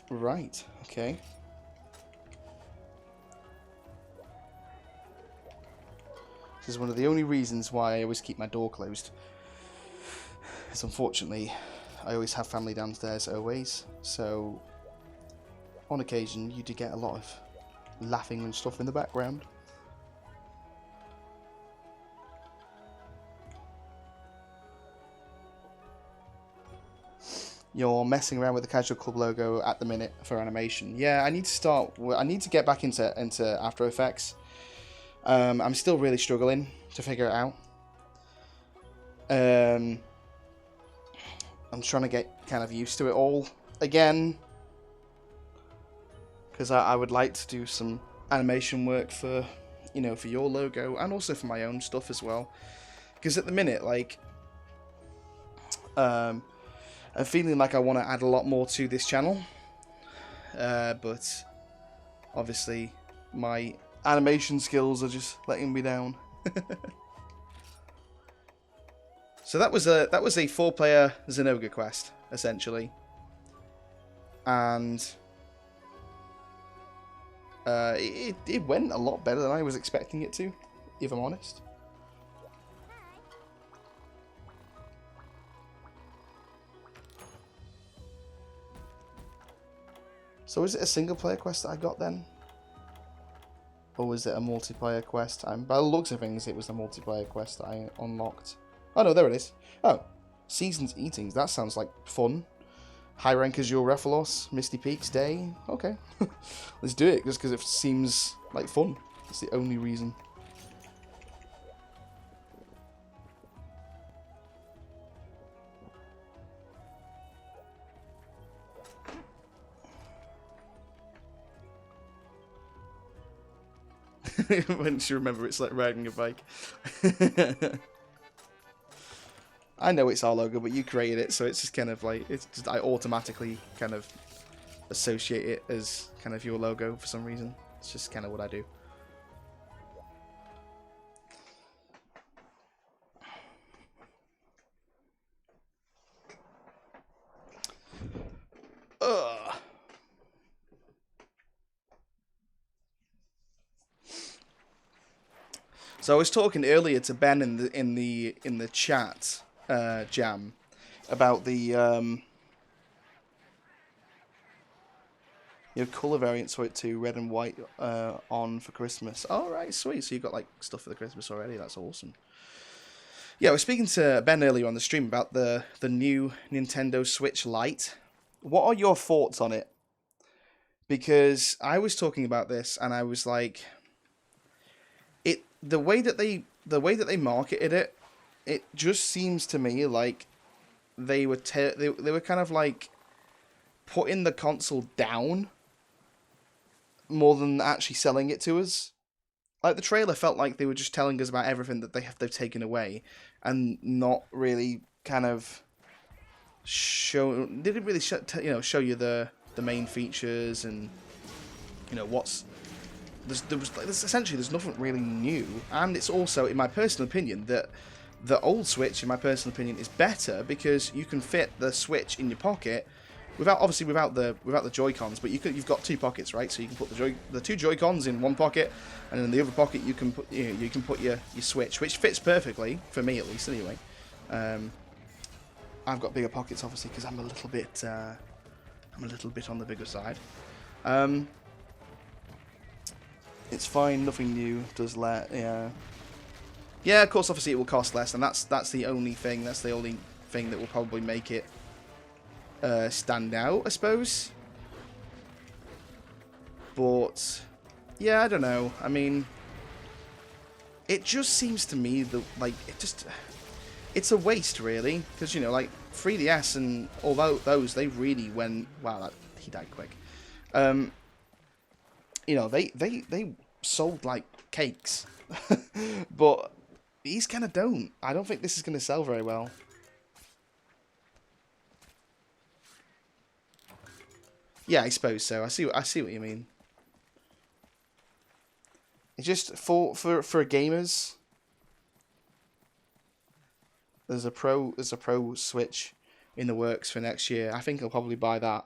Right, okay. This is one of the only reasons why I always keep my door closed. Because unfortunately, I always have family downstairs always. So, on occasion, you do get a lot of laughing and stuff in the background. You're messing around with the Casual Club logo at the minute for animation. Yeah, I need to start... I need to get back into After Effects. I'm still really struggling to figure it out. I'm trying to get kind of used to it all again. Because I would like to do some animation work for, you know, for your logo. And also for my own stuff as well. Because at the minute, like... I'm feeling like I want to add a lot more to this channel. But... obviously, my... animation skills are just letting me down. So that was a 4-player Zenoga quest, essentially. And it went a lot better than I was expecting it to, if I'm honest. So is it a single player quest that I got then? Or was it a multiplayer quest? By the looks of things, it was a multiplayer quest that I unlocked. Oh no, there it is. Oh, Seasons Eatings. That sounds like fun. High rank as your Rephilos, Misty Peaks Day. Okay, let's do it just because it seems like fun. It's the only reason. Once you remember, it's like riding a bike. I know it's our logo, but you created it, so it's just kind of like, it's just, I automatically kind of associate it as kind of your logo for some reason. It's just kind of what I do. Ugh. So I was talking earlier to Ben in the chat, Jam, about the you know, colour variants for it too, red and white on for Christmas. All right, sweet. So you got like stuff for the Christmas already. That's awesome. Yeah, I was speaking to Ben earlier on the stream about the new Nintendo Switch Lite. What are your thoughts on it? Because I was talking about this and I was like, the way that they marketed it, it just seems to me like they were kind of like putting the console down more than actually selling it to us. Like the trailer felt like they were just telling us about everything that they've taken away, and not really kind of didn't really show you the main features and you know what's. There's essentially there's nothing really new, and it's also, in my personal opinion, that The old Switch, in my personal opinion, is better because you can fit the Switch in your pocket without the Joy-Cons, but you've got two pockets, right? So you can put the two Joy-Cons in one pocket, and in the other pocket you can put your Switch, which fits perfectly for me at least. Anyway, I've got bigger pockets obviously because I'm a little bit on the bigger side. It's fine, nothing new. Does yeah, of course, obviously it will cost less, and that's the only thing. That's the only thing that will probably make it stand out, I suppose. But yeah, I don't know. I mean, it just seems to me that it's a waste, really, because you know, like 3DS and all those, they really went. Wow, he died quick. You know, they sold like cakes, but these kind of don't. I don't think this is going to sell very well. Yeah, I suppose so. I see what you mean. It's just for gamers. There's a pro Switch in the works for next year. I think I'll probably buy that.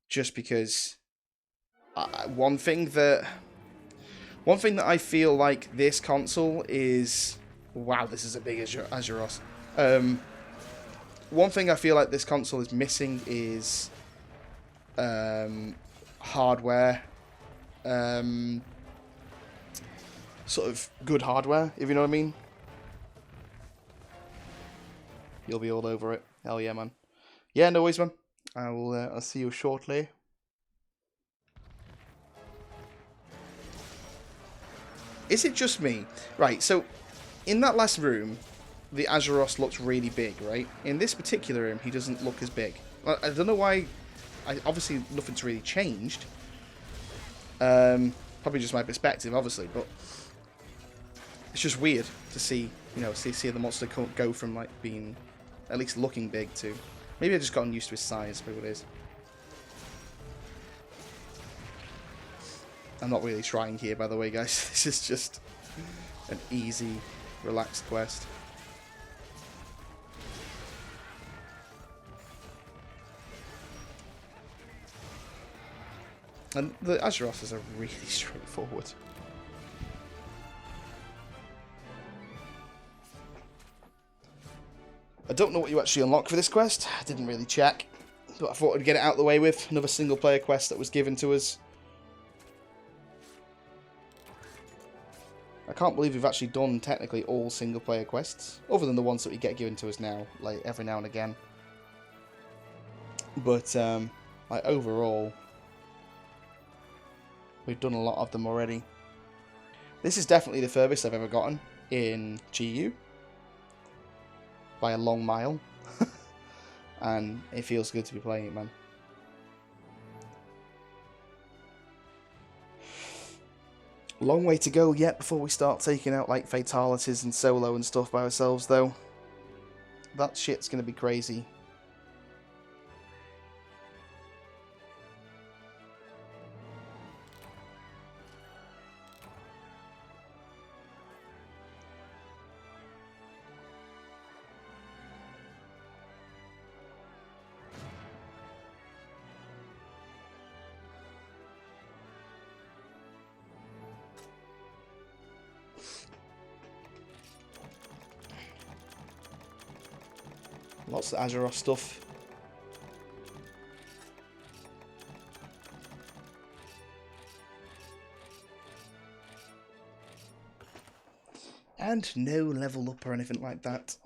Just because one thing that I feel like this console is, wow, this is a big Azuros. One thing I feel like this console is missing is hardware. Sort of good hardware, if you know what I mean. You'll be all over it. Hell yeah, man. Yeah, no worries, man. I'll see you shortly. Is it just me? Right, so in that last room, the Azuros looks really big, right? In this particular room, he doesn't look as big. I don't know why. Obviously, nothing's really changed. Probably just my perspective, obviously, but it's just weird to see, you know, see the monster go from like being at least looking big to maybe I've just gotten used to his size. Maybe what it is. I'm not really trying here, by the way, guys. This is just an easy, relaxed quest. And the Azurosses are really straightforward. I don't know what you actually unlock for this quest. I didn't really check. But I thought I'd get it out of the way with. Another single player quest that was given to us. I can't believe we've actually done technically all single player quests. Other than the ones that we get given to us now, like every now and again. But like overall, we've done a lot of them already. This is definitely the furthest I've ever gotten in GU. By a long mile. And it feels good to be playing it, man. Long way to go yet before we start taking out like fatalities and solo and stuff by ourselves, though. That shit's gonna be crazy. Lots of Azeroth stuff. And no level up or anything like that.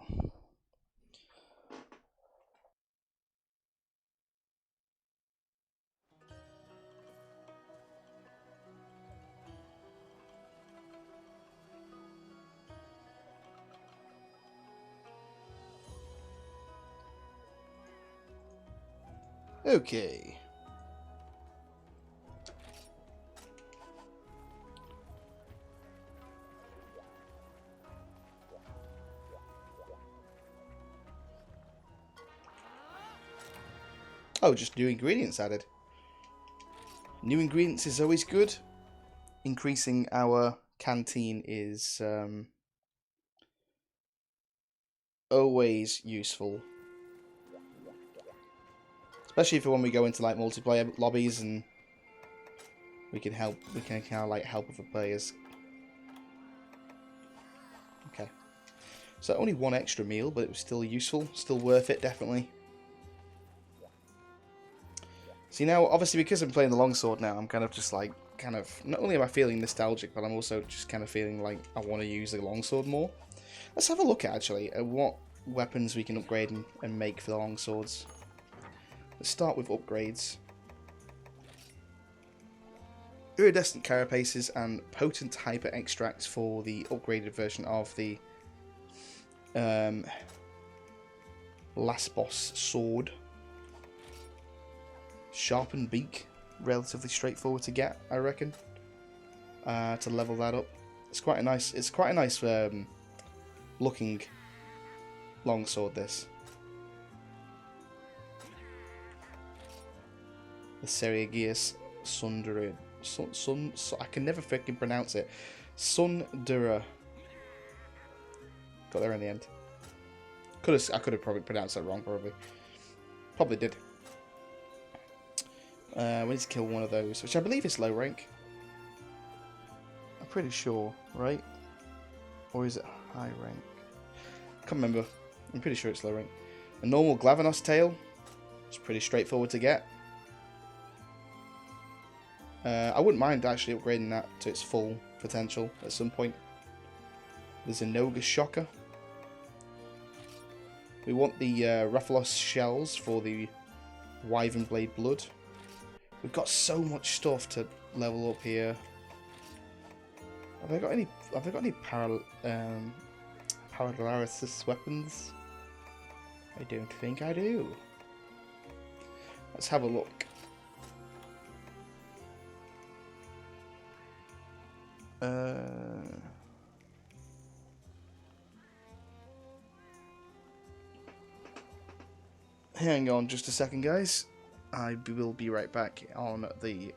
Okay. Oh, just new ingredients added. New ingredients is always good. Increasing our canteen is always useful. Especially for when we go into like multiplayer lobbies and we can kind of like help other players. Okay. So only one extra meal, but it was still useful, still worth it, definitely. See now, obviously because I'm playing the longsword now, I'm kind of just like, not only am I feeling nostalgic, but I'm also just kind of feeling like I want to use the longsword more. Let's have a look actually at what weapons we can upgrade and make for the longswords. Let's start with upgrades. Iridescent carapaces and potent hyper extracts for the upgraded version of the last boss sword. Sharpened beak, relatively straightforward to get, I reckon. To level that up, it's quite a nice. It's quite a nice looking longsword. This. The Seriageus Sundura. I can never freaking pronounce it. Sundura. Got there in the end. I could have probably pronounced that wrong. Probably did. We need to kill one of those, which I believe is low rank. I'm pretty sure, right? Or is it high rank? Can't remember. I'm pretty sure it's low rank. A normal Glavanos tail. It's pretty straightforward to get. I wouldn't mind actually upgrading that to its full potential at some point. There's a Noga Shocker. We want the Rathalos shells for the Wyvern Blade Blood. We've got so much stuff to level up here. Have I got any Paralaris weapons? I don't think I do. Let's have a look. Hang on just a second, guys. I will be right back on the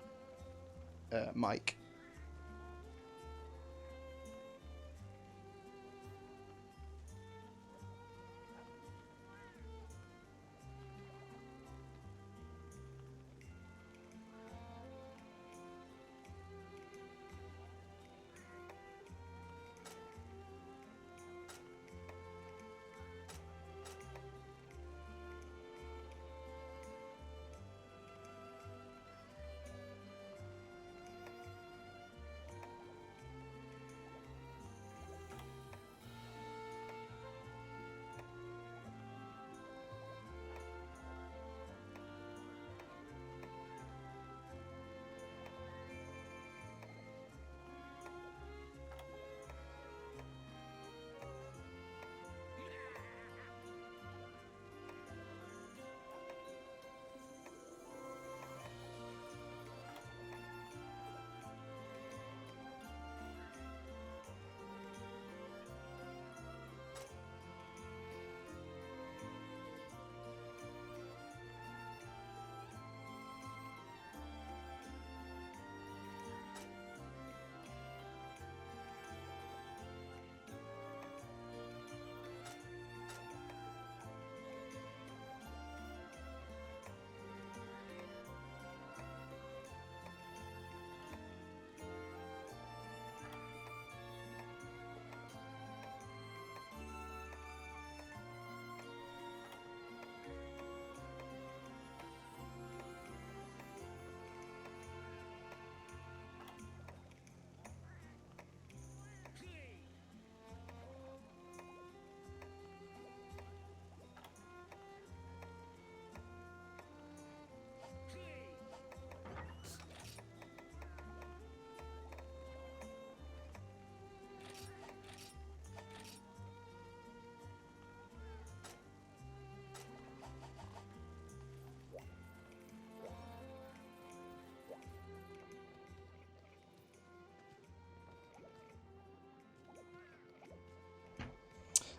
mic.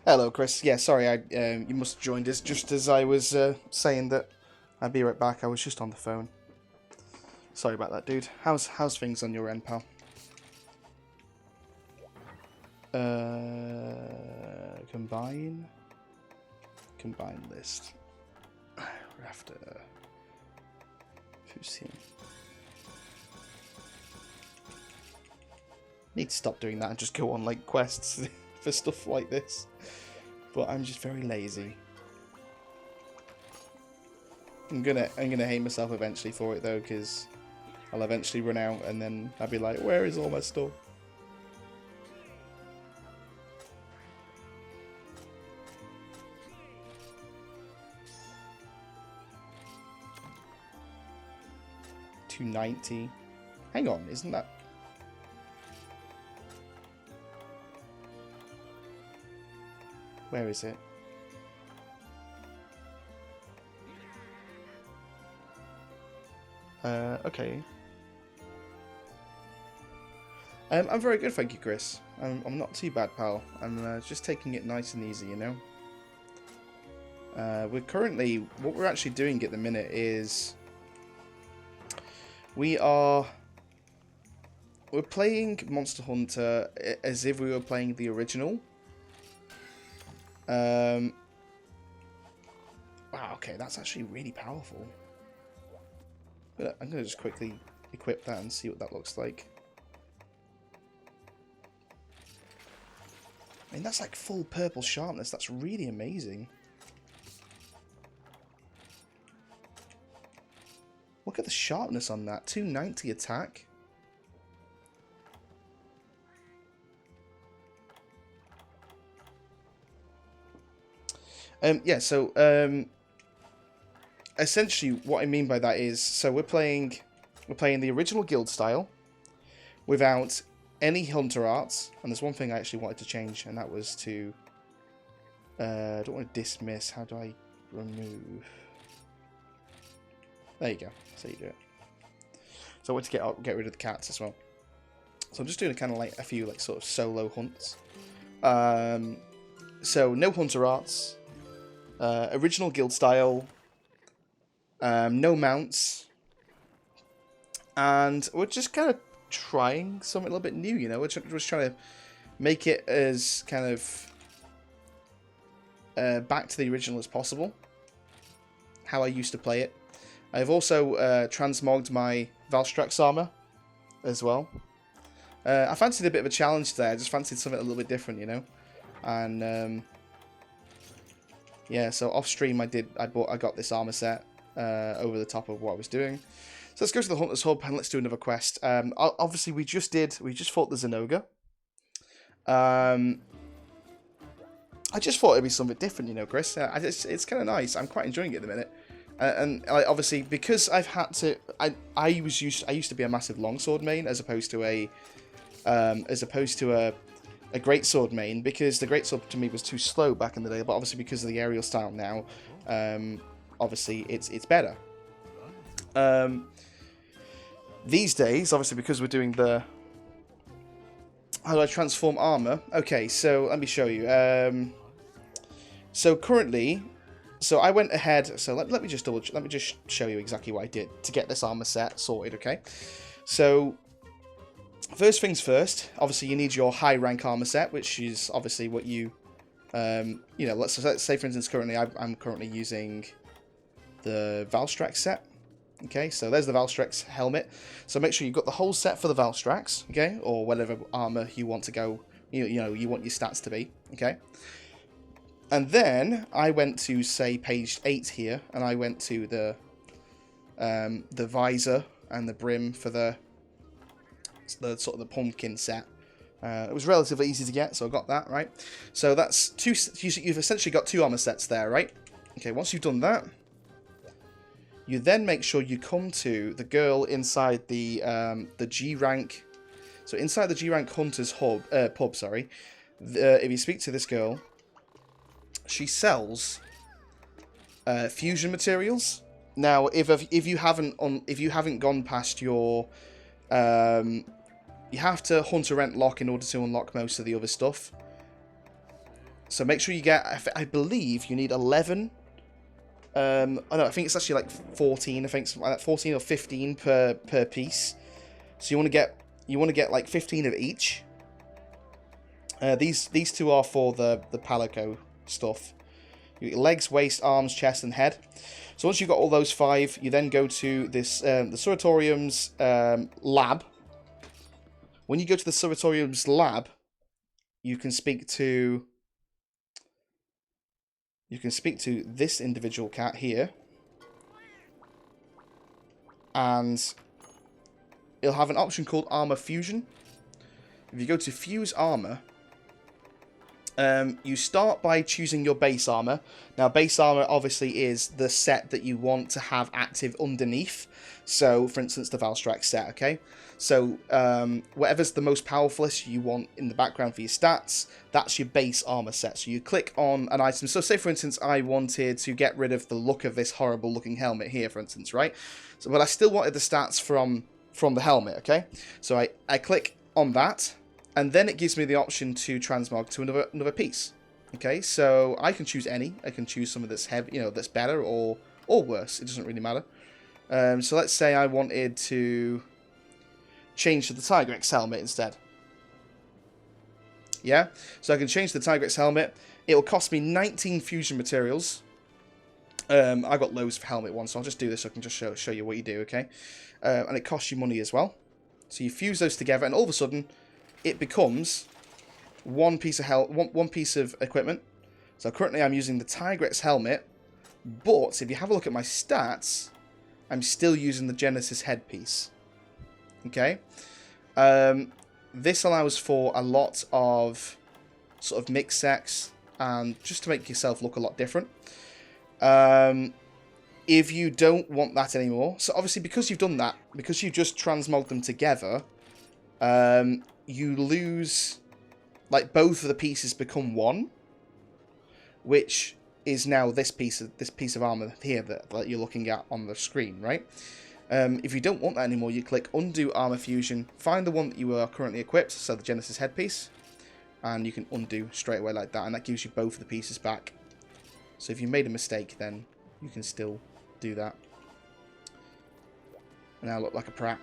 Hello, Chris. Yeah, sorry, you must have joined us just as I was saying that I'd be right back. I was just on the phone. Sorry about that, dude. How's things on your end, pal? Combine. combine list. We're after Fusim. Need to stop doing that and just go on like quests for stuff like this. But I'm just very lazy. I'm gonna hate myself eventually for it though, because I'll eventually run out and then I'll be like, where is all my stuff? $290. Hang on, isn't that? Where is it? Okay. I'm very good, thank you, Chris. I'm not too bad, pal. I'm just taking it nice and easy, you know? We're currently... What we're actually doing at the minute is... We're playing Monster Hunter as if we were playing the original. Wow, okay, that's actually really powerful. I'm going to just quickly equip that and see what that looks like. I mean, that's like full purple sharpness. That's really amazing. Look at the sharpness on that. 290 attack. Yeah, so essentially what I mean by that is, so we're playing the original guild style without any hunter arts, and there's one thing I actually wanted to change, and that was to I don't want to dismiss. How do I remove? There you go. So you do it. So I want to get rid of the cats as well. So I'm just doing kind of like a few like sort of solo hunts. So no hunter arts, original guild style, no mounts, and we're just kind of trying something a little bit new, you know. We're just trying to make it as kind of back to the original as possible, how I used to play it. I've also transmogged my Valstrax armor as well. I fancied a bit of a challenge there. I just fancied something a little bit different, you know. And yeah, so off stream I got this armor set over the top of what I was doing. So let's go to the Hunter's Hub and let's do another quest. Obviously we just fought the Zinogre. I just thought it'd be something different, you know, Chris. It's kind of nice. I'm quite enjoying it at the minute. And obviously because I've had to, I used to be a massive longsword main as opposed to a greatsword main, because the greatsword to me was too slow back in the day. But obviously because of the aerial style now, obviously it's better. These days, obviously because we're doing the how do I transform armor? Okay, so let me show you. So currently. So I went ahead. So let me just show you exactly what I did to get this armor set sorted. Okay, so first things first. Obviously, you need your high rank armor set, which is obviously what you, you know. Let's say for instance, currently I'm currently using the Valstrax set. Okay, so there's the Valstrax helmet. So make sure you've got the whole set for the Valstrax. Okay, or whatever armor you want to go. You know you want your stats to be. Okay. And then I went to, say, page 8 here, and I went to the visor and the brim for the sort of the pumpkin set. It was relatively easy to get, so I got that, right? So that's two. You've essentially got 2 armor sets there, right? Okay, once you've done that, you then make sure you come to the girl inside the G rank. So inside the G rank Hunter's pub, sorry. If you speak to this girl, she sells fusion materials. Now, if you haven't gone past your, you have to Hunter Rent lock in order to unlock most of the other stuff. So make sure you get. I believe you need 11. I think it's actually like 14. I think something like that, 14 or 15 per piece. So you want to get like 15 of each. These 2 are for the Palico stuff. You get legs, waist, arms, chest, and head. So once you've got all those 5, you then go to this the Suratorium's lab. When you go to the Suratorium's lab, you can speak to this individual cat here, and it'll have an option called Armor Fusion. If you go to Fuse Armor, you start by choosing your base armor. Now, base armor obviously is the set that you want to have active underneath. So, for instance, the Valstrax set, okay? So, whatever's the most powerfulest you want in the background for your stats, that's your base armor set. So you click on an item. So say, for instance, I wanted to get rid of the look of this horrible looking helmet here, for instance, right? So, but I still wanted the stats from the helmet, okay? So I click on that, and then it gives me the option to transmog to another piece. Okay, so I can choose any. I can choose something that's heavy, that's better or worse. It doesn't really matter. So let's say I wanted to change to the Tigrex helmet instead. Yeah, so I can change the Tigrex helmet. It will cost me 19 fusion materials. I got loads for helmet one, so I'll just do this so I can just show you what you do, okay? And it costs you money as well. So you fuse those together, and all of a sudden, it becomes one piece of equipment. So currently I'm using the Tigrex helmet, but if you have a look at my stats, I'm still using the Genesis headpiece. Okay? This allows for a lot of sort of mixed sex, and just to make yourself look a lot different. If you don't want that anymore, so obviously because you've done that, because you just transmogged them together, you lose, like, both of the pieces become one, which is now this piece of armor here that you're looking at on the screen, right? If you don't want that anymore, you click Undo Armor Fusion, find the one that you are currently equipped, so the Genesis headpiece, and you can undo straight away like that, and that gives you both of the pieces back. So if you made a mistake, then you can still do that. And I look like a prat.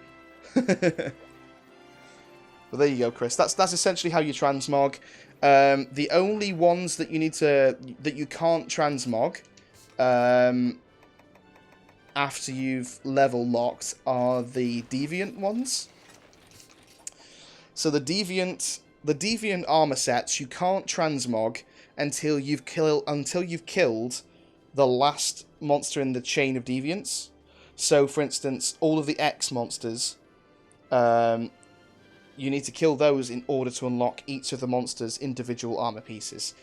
Well, there you go, Chris. That's essentially how you transmog. The only ones that you can't transmog after you've level locked are the deviant ones. So the deviant armor sets you can't transmog until you've killed the last monster in the chain of deviants. So, for instance, all of the X monsters, you need to kill those in order to unlock each of the monsters' individual armor pieces.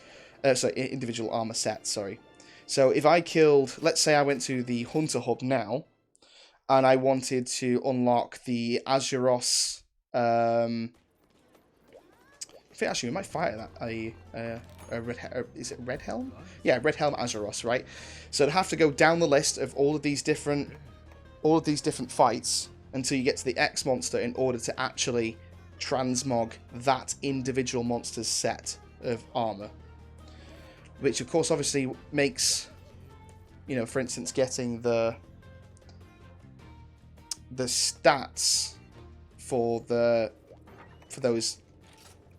Individual armor sets, sorry. So if I killed, let's say I went to the Hunter Hub now, and I wanted to unlock the Azuros, I think actually we might fire that, is it Red Helm? Yeah, Red Helm Azuros, right? So I'd have to go down the list of all of these different fights until you get to the X monster in order to actually transmog that individual monster's set of armor. Which, of course, obviously makes, for instance, getting the stats for those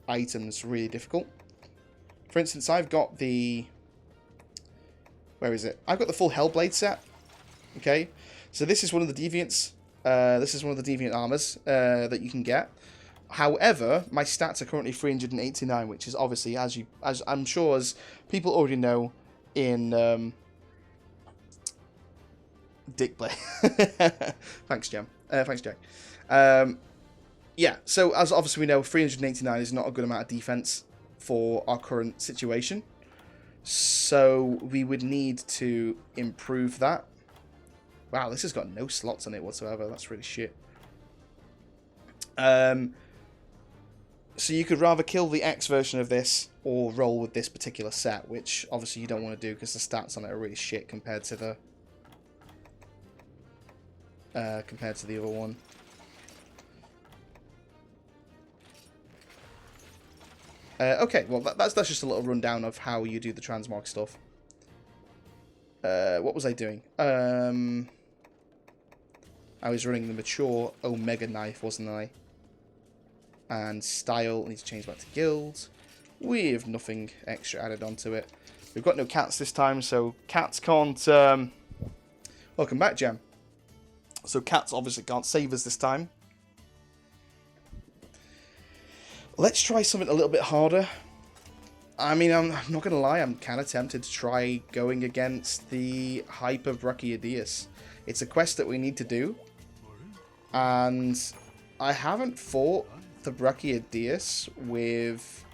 items really difficult. For instance, I've got the... Where is it? I've got the full Hellblade set. Okay? So this is one of the deviants. This is one of the deviant armors that you can get. However, my stats are currently 389, which is obviously, as I'm sure as people already know, in Dick Blade. Thanks, Jam. Thanks, Jack. Yeah, so as obviously we know, 389 is not a good amount of defense for our current situation. So we would need to improve that. Wow, this has got no slots on it whatsoever. That's really shit. So you could rather kill the X version of this or roll with this particular set, which obviously you don't want to do because the stats on it are really shit compared to the other one. Okay, well that's just a little rundown of how you do the transmog stuff. What was I doing? I was running the mature Omega knife, wasn't I? And style, I need to change back to guild. We have nothing extra added onto it. We've got no cats this time, so cats can't... Welcome back, Jam. So cats obviously can't save us this time. Let's try something a little bit harder. I mean, I'm not going to lie, I'm kind of tempted to try going against the Hyper Brachiodeus. It's a quest that we need to do. And I haven't fought the Brachiodeus with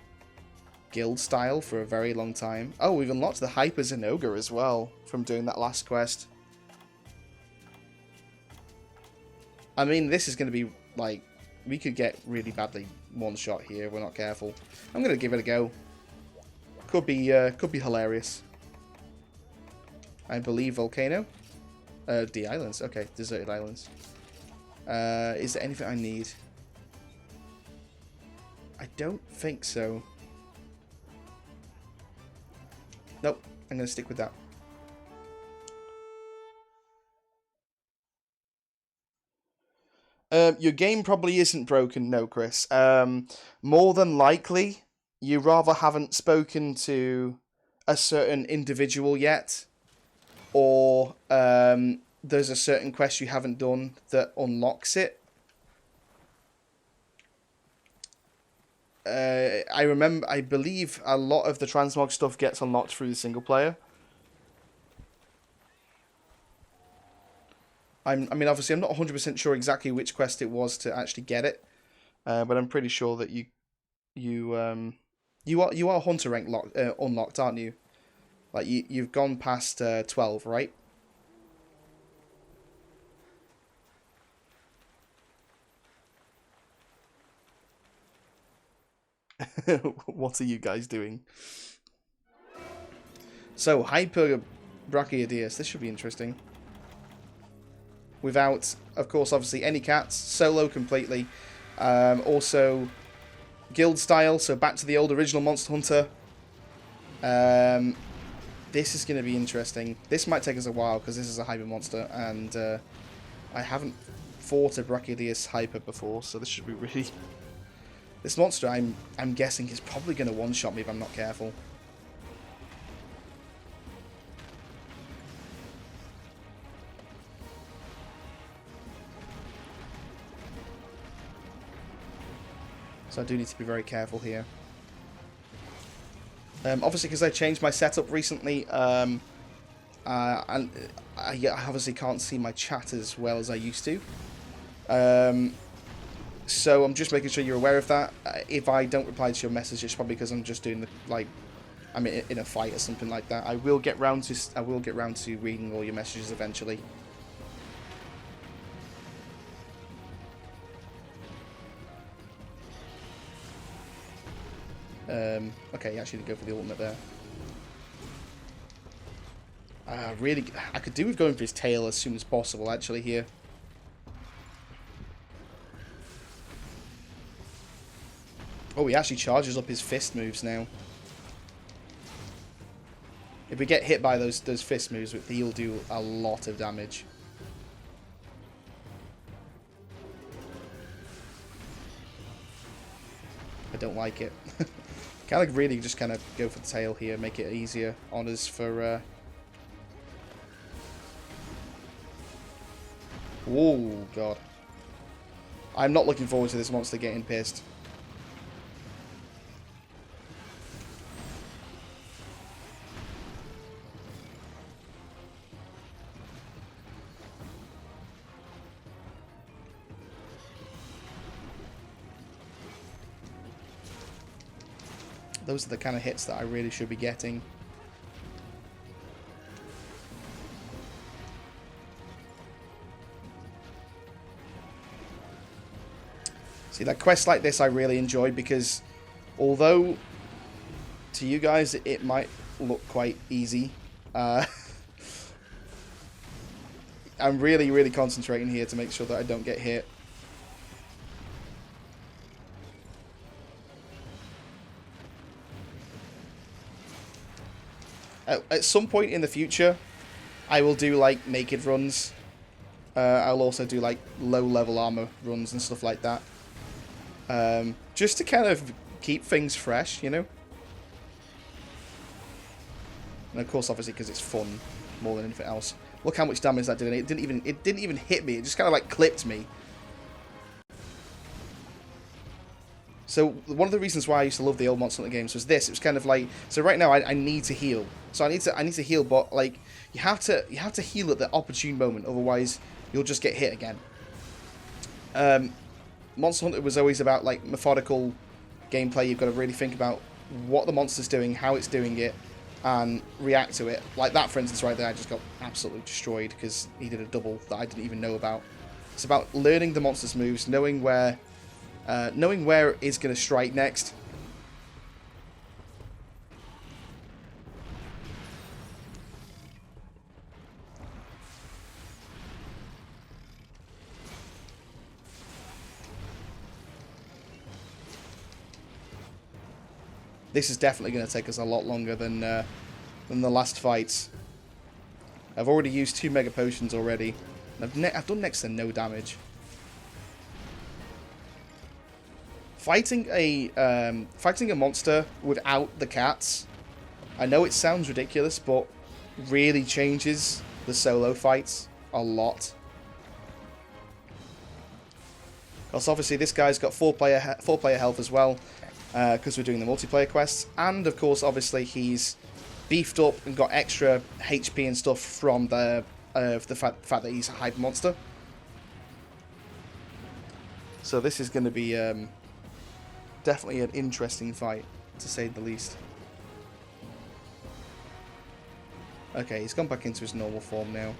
guild style for a very long time. Oh, we've unlocked the Hyper Zinogre as well from doing that last quest. I mean, this is going to be, like, we could get really badly one-shot here if we're not careful. I'm going to give it a go. Could be hilarious. I believe Volcano. The islands. Okay, deserted islands. Is there anything I need? I don't think so. Nope, I'm going to stick with that. Your game probably isn't broken, no, Chris. More than likely, you rather haven't spoken to a certain individual yet, or there's a certain quest you haven't done that unlocks it. I believe a lot of the transmog stuff gets unlocked through the single player. I mean, obviously, I'm not 100% sure exactly which quest it was to actually get it, but I'm pretty sure that you are hunter rank unlocked, aren't you? Like you've gone past 12, right? What are you guys doing? So, Hyper Brachiodeus. This should be interesting. Without, of course, obviously, any cats. Solo completely. Also, guild style. So, back to the old original Monster Hunter. This is going to be interesting. This might take us a while, because this is a Hyper monster. And I haven't fought a Brachiodeus Hyper before, so this should be really... This monster, I'm guessing, is probably going to one-shot me if I'm not careful. So I do need to be very careful here. Obviously, because I changed my setup recently, and I obviously can't see my chat as well as I used to. So I'm just making sure you're aware of that. If I don't reply to your message, it's probably because I'm just doing I'm in a fight or something like that. I will get round to reading all your messages eventually. Okay, actually go for the ultimate there. Really, I could do with going for his tail as soon as possible, actually, here. Oh, he actually charges up his fist moves now. If we get hit by those fist moves, he'll do a lot of damage. I don't like it. Kind of really just kind of go for the tail here, make it easier on us for... Oh, God. I'm not looking forward to this monster getting pissed. Those are the kind of hits that I really should be getting. See, that quest like this I really enjoyed because although to you guys it might look quite easy, I'm really, really concentrating here to make sure that I don't get hit. At some point in the future, I will do, like, naked runs. I'll also do, like, low-level armor runs and stuff like that. Just to kind of keep things fresh, you know? And of course, obviously, because it's fun more than anything else. Look how much damage that did. It didn't even hit me. It just kind of like clipped me. So one of the reasons why I used to love the old Monster Hunter games was this. It was kind of like, so right now I need to heal. So I need to heal, but like you have to heal at the opportune moment, otherwise you'll just get hit again. Monster Hunter was always about like methodical gameplay. You've got to really think about what the monster's doing, how it's doing it, and react to it. Like that, for instance, right there, I just got absolutely destroyed because he did a double that I didn't even know about. It's about learning the monster's moves, knowing where it's going to strike next. This is definitely going to take us a lot longer than the last fights. I've already used 2 Mega Potions already. I've done next to no damage. Fighting a monster without the cats, I know it sounds ridiculous, but really changes the solo fights a lot. Because obviously this guy's got 4-player health as well, because we're doing the multiplayer quests, and of course obviously he's beefed up and got extra HP and stuff from the fact that he's a hyper monster. So this is going to be definitely an interesting fight, to say the least. Okay, he's gone back into his normal form now.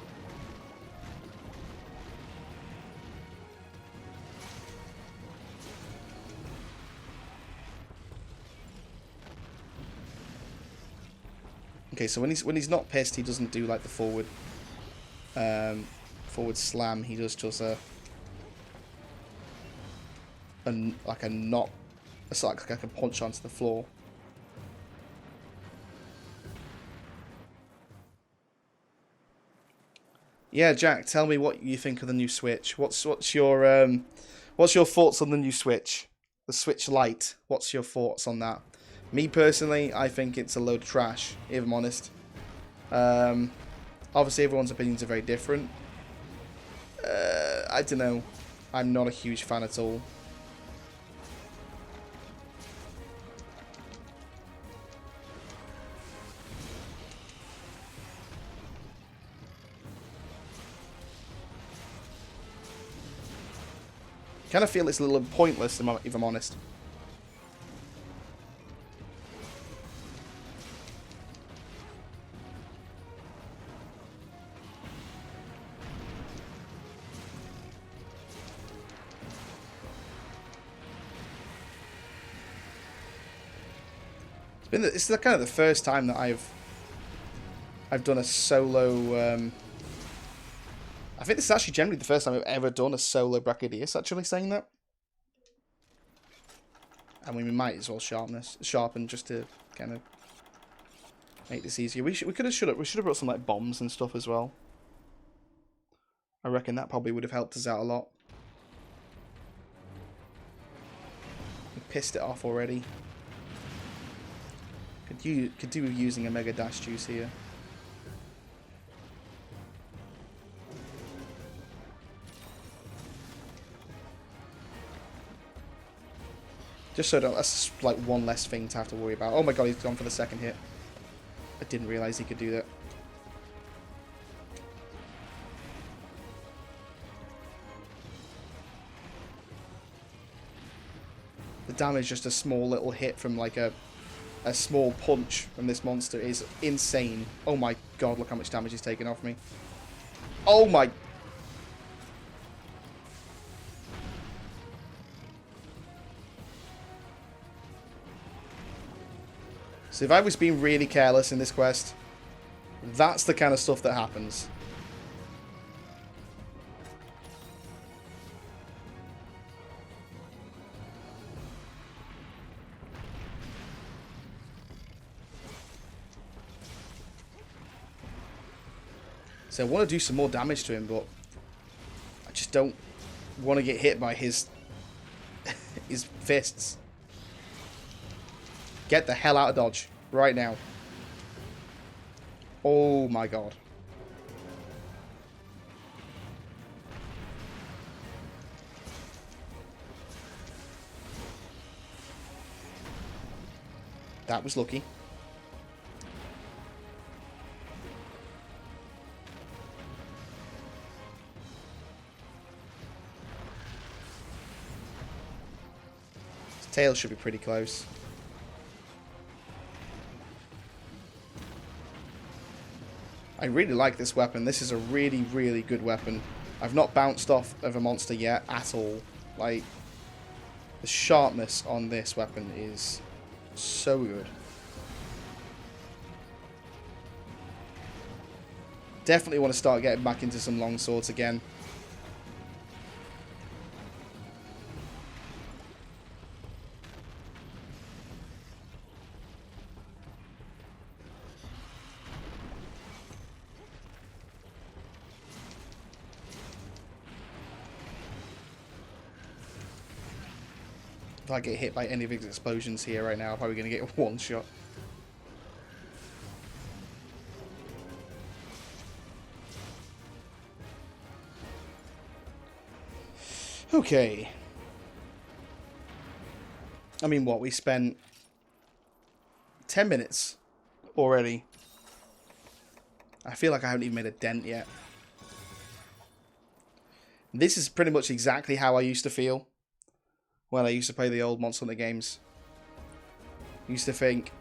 Okay, so when he's not pissed, he doesn't do like the forward slam. He does just a knock. It's like a punch onto the floor. Yeah, Jack, tell me what you think of the new Switch. What's your thoughts on the new Switch? The Switch Lite. What's your thoughts on that? Me personally, I think it's a load of trash, if I'm honest. Obviously, everyone's opinions are very different. I don't know. I'm not a huge fan at all. Kind of feel it's a little pointless, if I'm honest. It's kind of the first time that I've done a solo. I think this is actually generally the first time I've ever done a solo Brachydios, actually saying that. And we might as well sharpen just to kind of make this easier. We should have brought some like bombs and stuff as well. I reckon that probably would have helped us out a lot. We pissed it off already. Could do with using a Mega Dash Juice here. Just so that's like one less thing to have to worry about. Oh my god, he's gone for the second hit. I didn't realise he could do that. The damage, just a small little hit from like a small punch from this monster is insane. Oh my god, look how much damage he's taken off me. Oh my... So if I was being really careless in this quest, that's the kind of stuff that happens. So I want to do some more damage to him, but I just don't want to get hit by his fists. Get the hell out of dodge right now. Oh my god. That was lucky. His tail should be pretty close. I really like this weapon. This is a really, really good weapon. I've not bounced off of a monster yet at all. Like, the sharpness on this weapon is so good. Definitely want to start getting back into some long swords again. If I get hit by any of his explosions here right now, I'm probably going to get one shot. Okay. I mean, what? We spent 10 minutes already. I feel like I haven't even made a dent yet. This is pretty much exactly how I used to feel when I used to play the old Monster Hunter games. I used to think,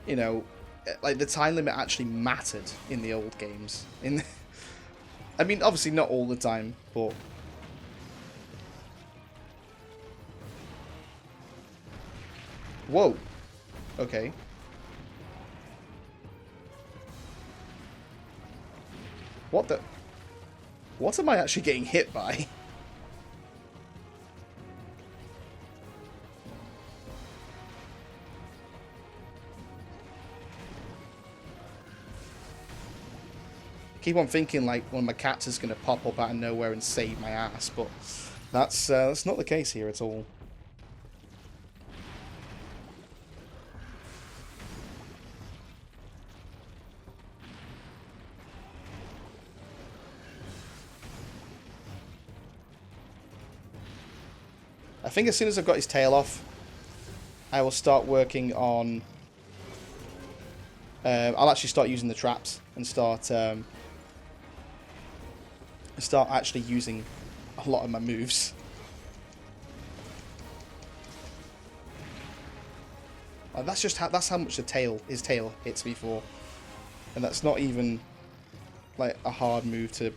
you know, like the time limit actually mattered in the old games. I mean, obviously not all the time, but... Whoa. Okay. What the... What am I actually getting hit by? Keep on thinking like one of my cats is going to pop up out of nowhere and save my ass, but that's not the case here at all. I think as soon as I've got his tail off, I will start working on... I'll actually start using the traps and start actually using a lot of my moves. That's how much his tail hits me for, and that's not even like a hard move to.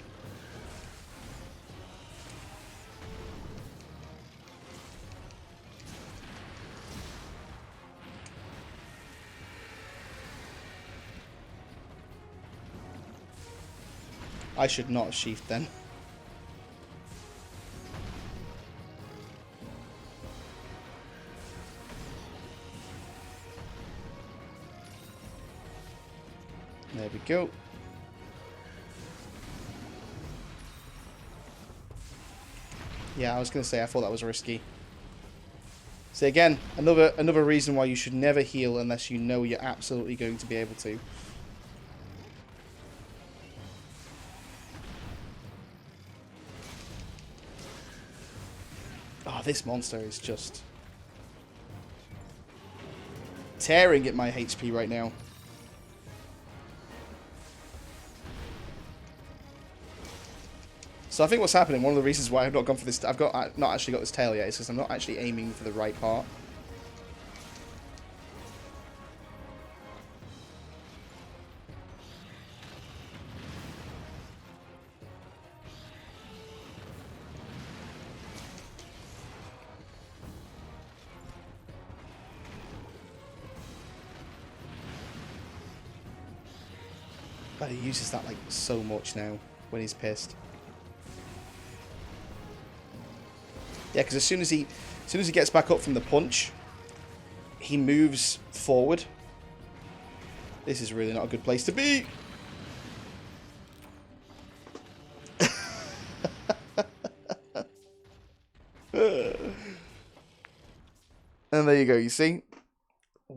I should not have sheathed then. There we go. Yeah, I was going to say, I thought that was risky. So again, another reason why you should never heal unless you know you're absolutely going to be able to. Oh, this monster is just tearing at my HP right now. So I think what's happening, one of the reasons why I've not gone for this, I've not actually got this tail yet, is because I'm not actually aiming for the right part. But he uses that like so much now when he's pissed. Yeah, because as soon as he gets back up from the punch, he moves forward. This is really not a good place to be. And there you go, you see?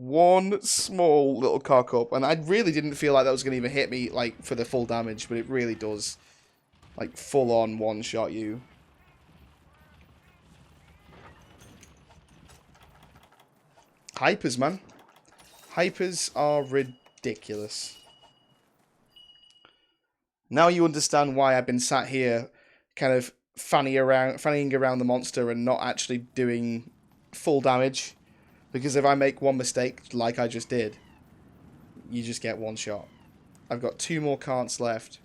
one small little cock up, and I really didn't feel like that was going to even hit me, like, for the full damage, but it really does. Like, full-on one-shot you. Hypers, man. Hypers are ridiculous. Now you understand why I've been sat here kind of fannying around the monster and not actually doing full damage. Because if I make one mistake, like I just did, you just get one shot. I've got 2 more carts left.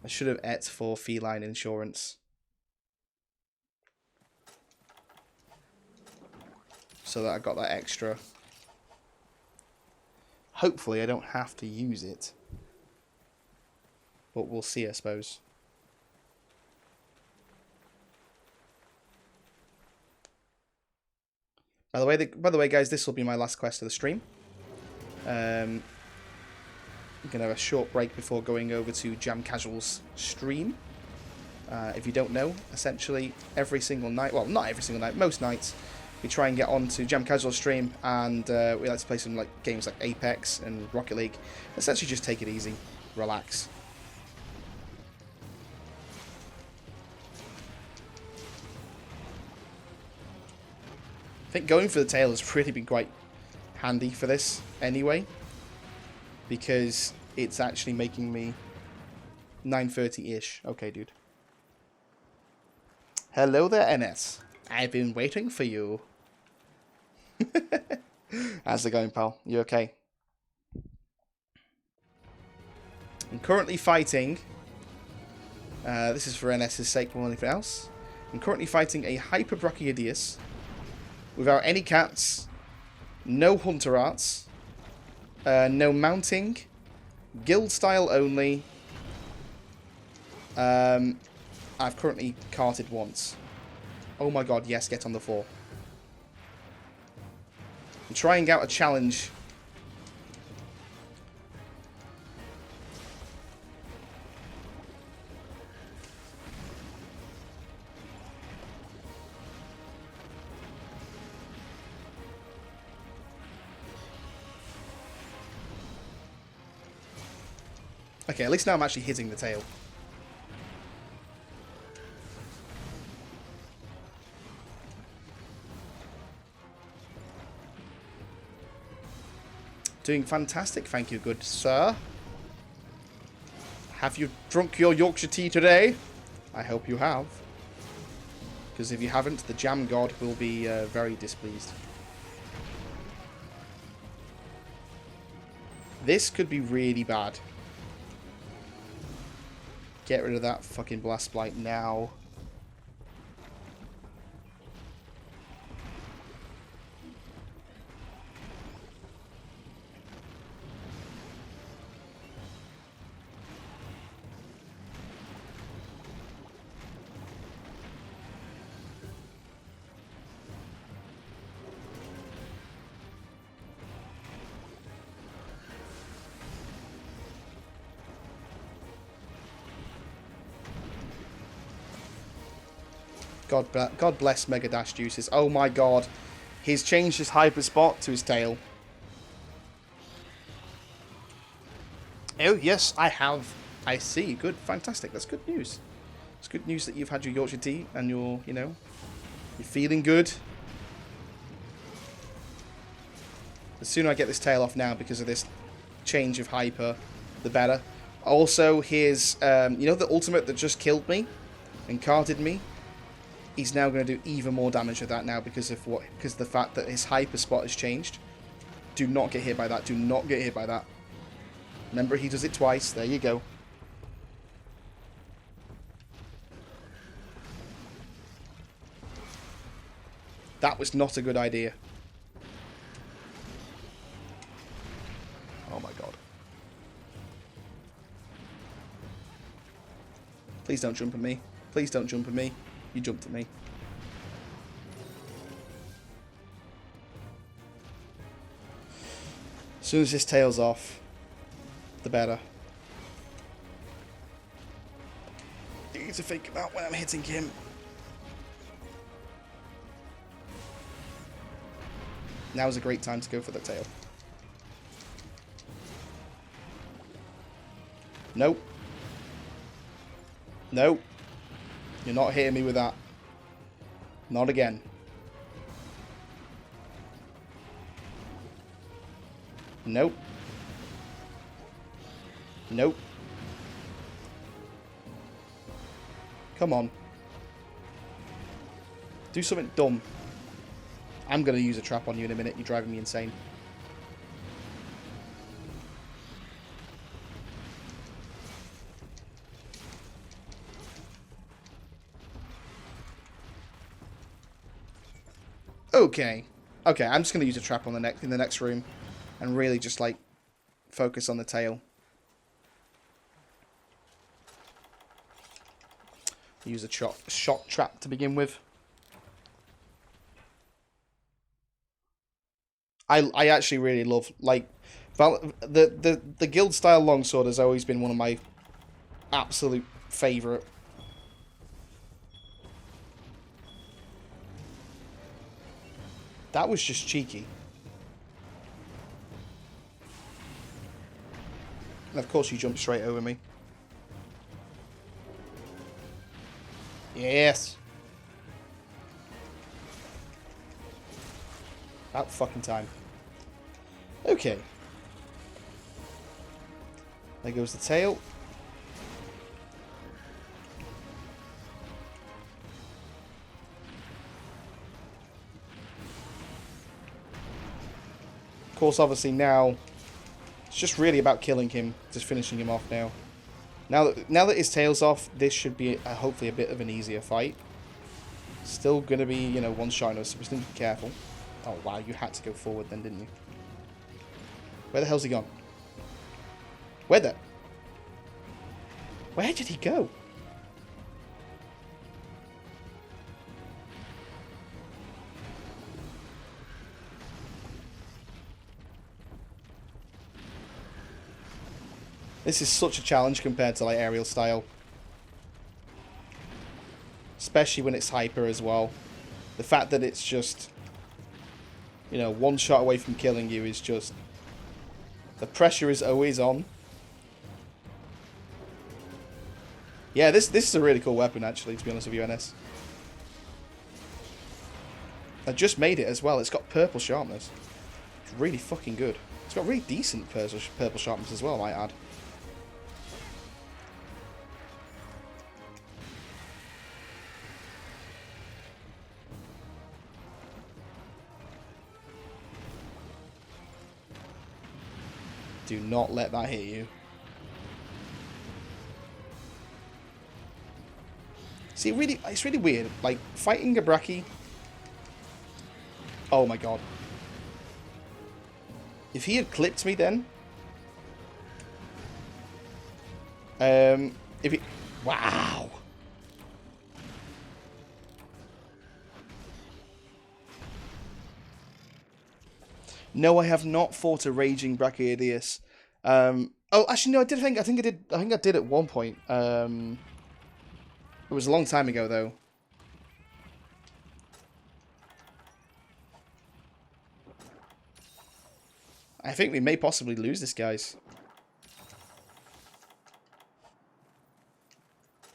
I should have et for feline insurance. So that I got that extra. Hopefully I don't have to use it. But we'll see, I suppose. By the way, guys, this will be my last quest of the stream. I'm gonna have a short break before going over to Jam Casual's stream. If you don't know, essentially every single night, well, not every single night, most nights, we try and get on to Jam Casual's stream, and we like to play some games like Apex and Rocket League. Essentially, just take it easy, relax. I think going for the tail has really been quite handy for this anyway, because it's actually making me 9:30-ish. Okay, dude. Hello there, NS. I've been waiting for you. How's it going, pal? You okay? I'm currently fighting. This is for NS's sake more than anything else. I'm currently fighting a Hyper Brachiodeus without any cats, no hunter arts, no mounting, guild style only. I've currently carted once. Oh my god, yes, get on the floor. I'm trying out a challenge. Okay, at least now I'm actually hitting the tail. Doing fantastic, thank you, good sir. Have you drunk your Yorkshire tea today? I hope you have. Because if you haven't, the jam god will be very displeased. This could be really bad. Get rid of that fucking Blast Blight now. God bless Mega Dash Juices. Oh my god. He's changed his hyper spot to his tail. Oh, yes, I have. I see. Good. Fantastic. That's good news. It's good news that you've had your Yorkshire tea and you're, you know, you're feeling good. The sooner I get this tail off now because of this change of hyper, the better. Also, his, you know the ultimate that just killed me and carted me? He's now going to do even more damage with that now because of the fact that his hyper spot has changed. Do not get hit by that. Do not get hit by that. Remember, he does it twice. There you go. That was not a good idea. Oh my god. Please don't jump at me. Please don't jump at me. You jumped at me. As soon as his tail's off, the better. I need to think about when I'm hitting him. Now's a great time to go for the tail. Nope. Nope. You're not hitting me with that. Not again. Nope. Nope. Come on. Do something dumb. I'm going to use a trap on you in a minute. You're driving me insane. Okay. Okay, I'm just going to use a trap on the in the next room. And really just, like, focus on the tail. Use a shot trap to begin with. I actually really love, like, the guild style longsword has always been one of my absolute favourite. That was just cheeky. And of course you jumped straight over me. Yes. About fucking time. Okay. There goes the tail. Of course, obviously now, it's just really about killing him, just finishing him off now. Now that his tail's off, this should be hopefully a bit of an easier fight. Still gonna be, you know, one shot, so we just need to be careful. Oh wow, you had to go forward then, didn't you? Where the hell's he gone? Where did he go? This is such a challenge compared to, like, aerial style. Especially when it's hyper as well. The fact that it's just, you know, one shot away from killing you is just... The pressure is always on. Yeah, this is a really cool weapon, actually, to be honest with you, NS. I just made it as well. It's got purple sharpness. It's really fucking good. It's got really decent purple sharpness as well, I might add. Do not let that hit you. See, it's really weird. Like, fighting a Brachy... Oh my god. If he had clipped me then... If he... Wow! No, I have not fought a raging Brachydius. Oh, actually, no, I think I did at one point. It was a long time ago, though. I think we may possibly lose this, guys.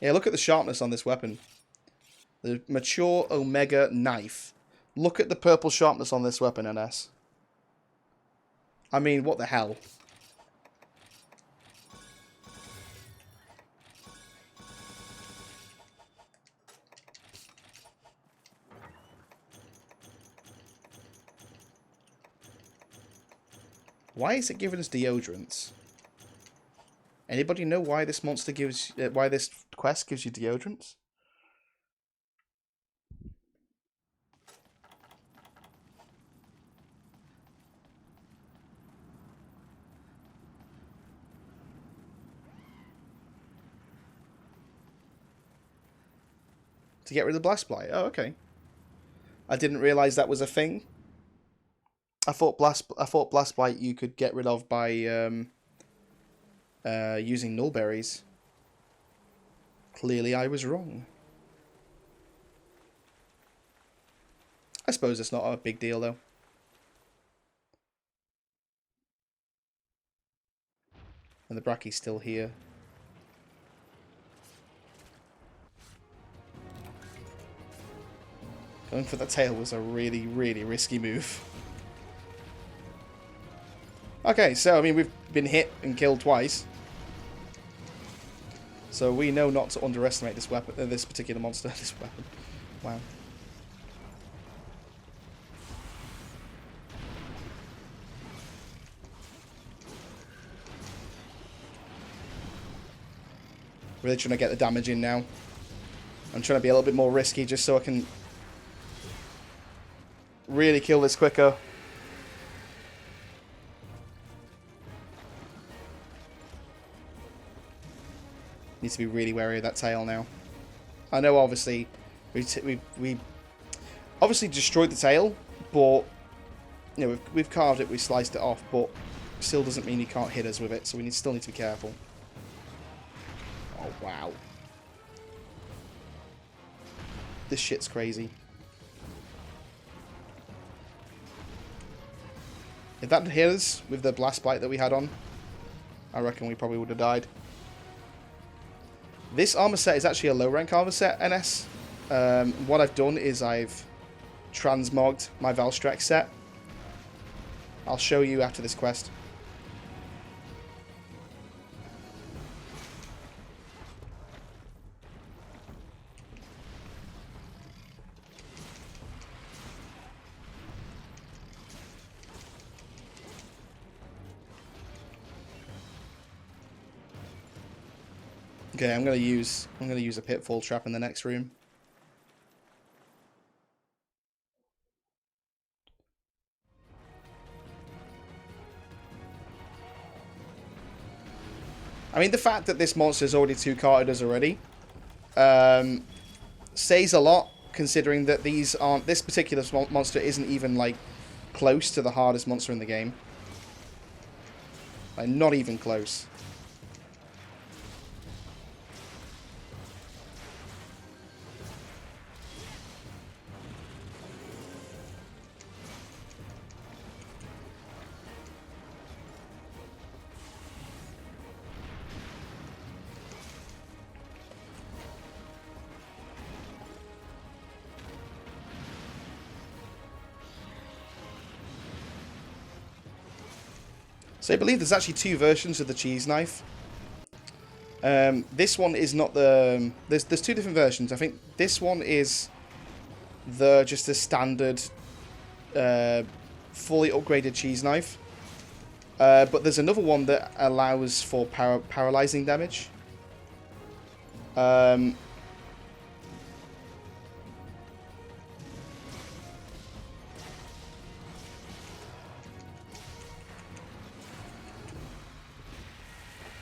Yeah, look at the sharpness on this weapon. The mature Omega knife. Look at the purple sharpness on this weapon, NS. I mean, what the hell? Why is it giving us deodorants? Anybody know why this monster gives... why this quest gives you deodorants? To get rid of the Blast Blight? Oh, okay. I didn't realise that was a thing. I thought Blast Blight you could get rid of by using Nullberries. Clearly I was wrong. I suppose it's not a big deal, though. And the Brachy's still here. Going for the tail was a really, really risky move. Okay, so, I mean, we've been hit and killed twice. So we know not to underestimate this weapon, this particular monster. This weapon. Wow. Really trying to get the damage in now. I'm trying to be a little bit more risky just so I can really kill this quicker. Need to be really wary of that tail now. I know, obviously, we obviously destroyed the tail, but you know we've carved it, we sliced it off, but still doesn't mean he can't hit us with it. So we still need to be careful. Oh wow, this shit's crazy. If that had hit us with the blast bite that we had on, I reckon we probably would have died. This armor set is actually a low rank armor set, NS. What I've done is I've transmogged my Valstrax set. I'll show you after this quest. Okay, I'm gonna use a pitfall trap in the next room. I mean, the fact that this monster is already 2-carded us already says a lot, considering that this particular monster isn't even like close to the hardest monster in the game. Like, not even close. So I believe there's actually 2 versions of the cheese knife. This one is not the... There's 2 different versions. I think this one is just a standard fully upgraded cheese knife. But there's another one that allows for paralyzing damage.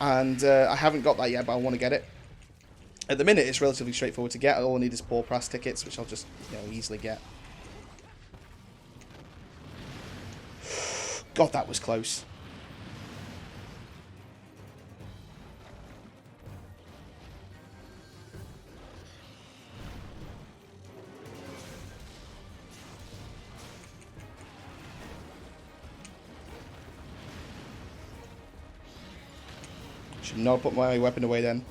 And I haven't got that yet, but I want to get it. At the minute, it's relatively straightforward to get. All I need is Paw Prass tickets, which I'll just easily get. God, that was close. Should not put my weapon away then.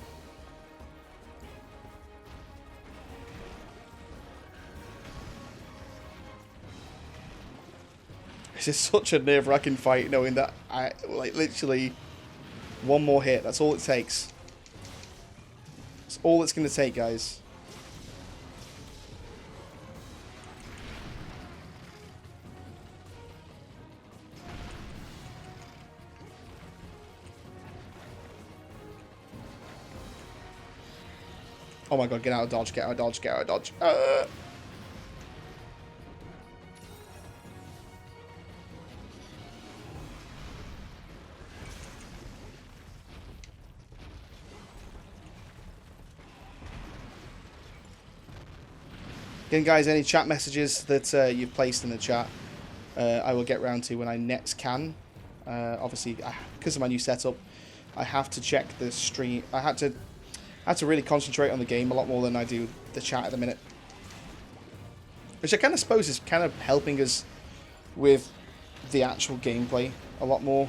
This is such a nerve-wracking fight, knowing that literally one more hit. That's all it takes. That's all it's going to take, guys. Oh my god, get out of dodge, get out of dodge, get out of dodge. Again, guys, any chat messages that you've placed in the chat, I will get round to when I next can. Obviously, because of my new setup, I have to check the stream. I had to really concentrate on the game a lot more than I do the chat at the minute. Which I kind of suppose is kind of helping us with the actual gameplay a lot more.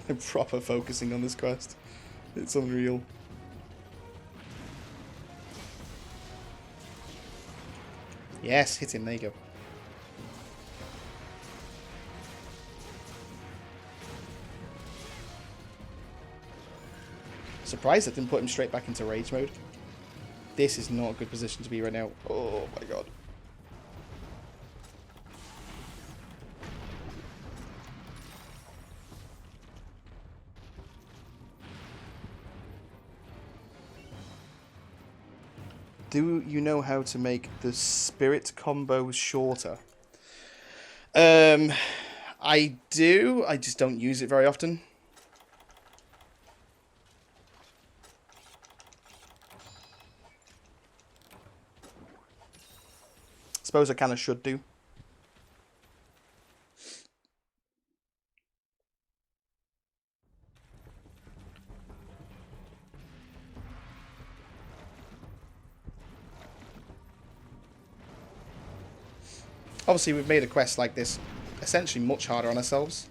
I'm proper focusing on this quest. It's unreal. Yes, hit him. There you go. Surprised I didn't put him straight back into rage mode. This is not a good position to be right now. Oh my god. Do you know how to make the spirit combos shorter? I do. I just don't use it very often. Suppose I kind of should do. Obviously, we've made a quest like this essentially much harder on ourselves.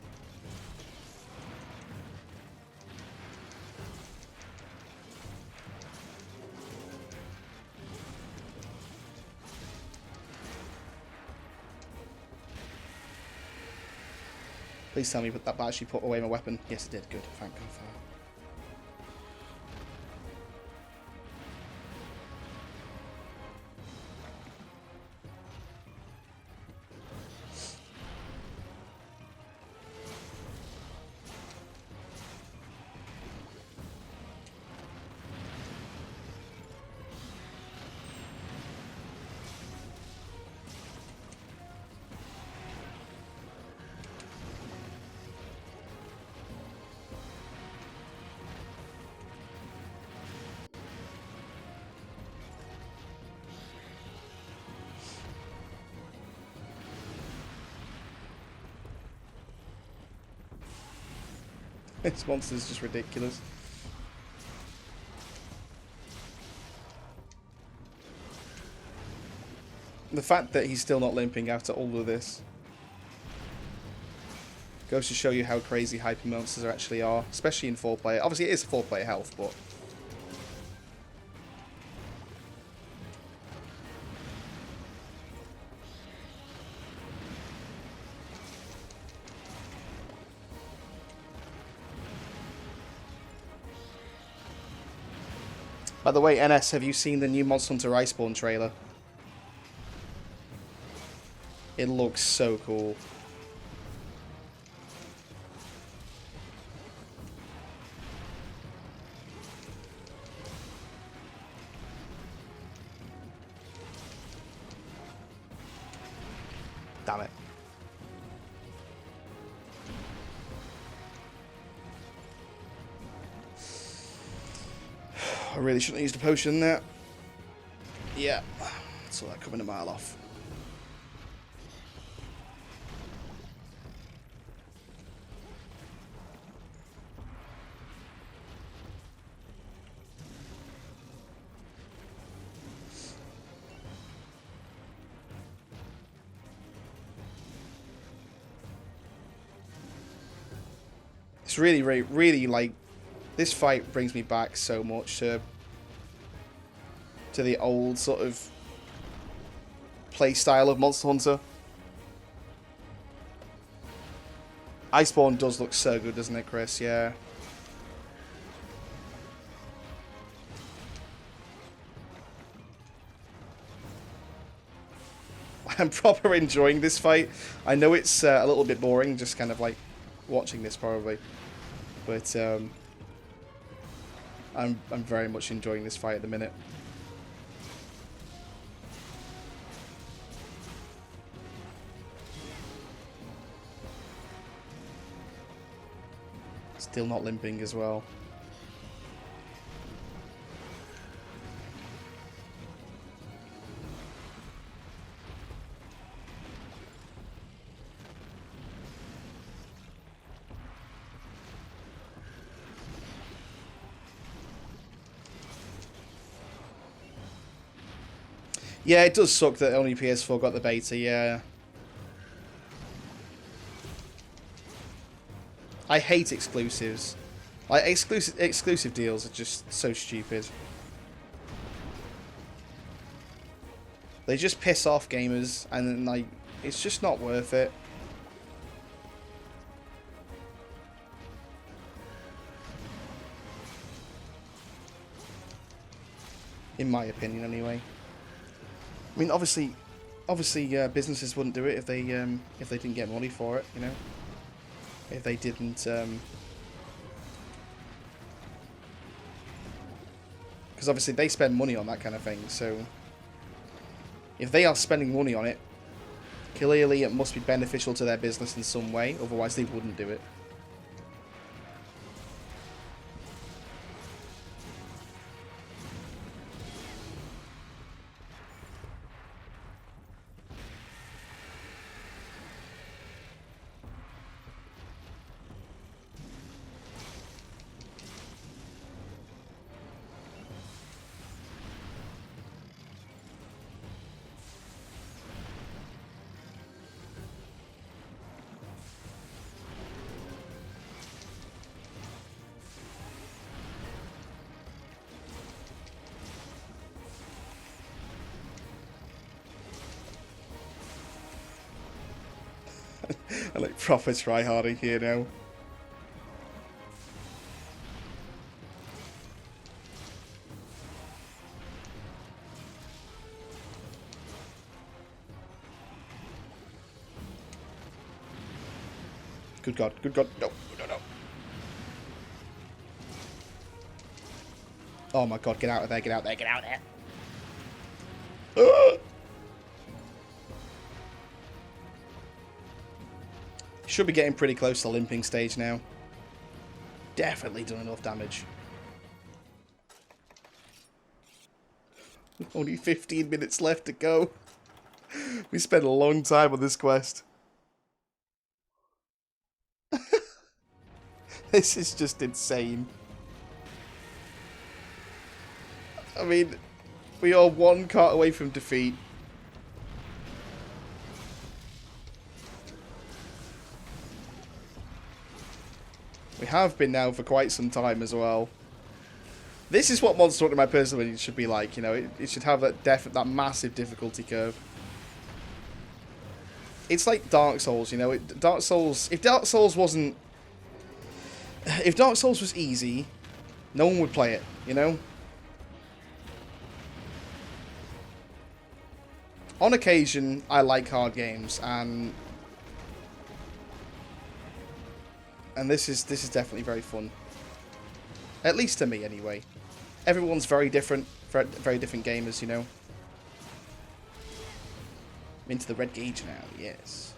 Please tell me that actually put away my weapon. Yes, it did. Good. Thank God for that. This monster's just ridiculous. The fact that he's still not limping after all of this goes to show you how crazy hyper monsters actually are, especially in 4-player. Obviously, it is 4-player health, but by the way, NS, have you seen the new Monster Hunter Iceborne trailer? It looks so cool. Damn it. I really shouldn't have used a potion there. Yeah, saw that coming a mile off. It's really like, this fight brings me back so much to the old sort of play style of Monster Hunter. Iceborne does look so good, doesn't it, Chris? Yeah. I'm proper enjoying this fight. I know it's a little bit boring, just kind of like watching this probably, but I'm very much enjoying this fight at the minute. Still not limping as well. Yeah, it does suck that only PS4 got the beta, yeah. I hate exclusives. Like, exclusive deals are just so stupid. They just piss off gamers, and then, like, it's just not worth it. In my opinion, anyway. I mean, obviously, businesses wouldn't do it if they didn't get money for it, you know. If they didn't, because obviously they spend money on that kind of thing. So, if they are spending money on it, clearly it must be beneficial to their business in some way. Otherwise, they wouldn't do it. I like proper tryharding here now. Good God, good God, no, no, no. Oh my God, get out of there, get out there, get out there. Should be getting pretty close to limping stage now. Definitely done enough damage. Only 15 minutes left to go. We spent a long time on this quest. This is just insane. I mean, we are one cart away from defeat. We have been now for quite some time as well. This is what Monster Hunter, in my personal opinion, should be like. You know, it should have that massive difficulty curve. It's like Dark Souls. You know, Dark Souls. If Dark Souls wasn't, if Dark Souls was easy, no one would play it. You know. On occasion, I like hard games, and this is definitely very fun. At least to me, anyway. Everyone's very different, very different gamers, you know. I'm into the red gauge now, yes.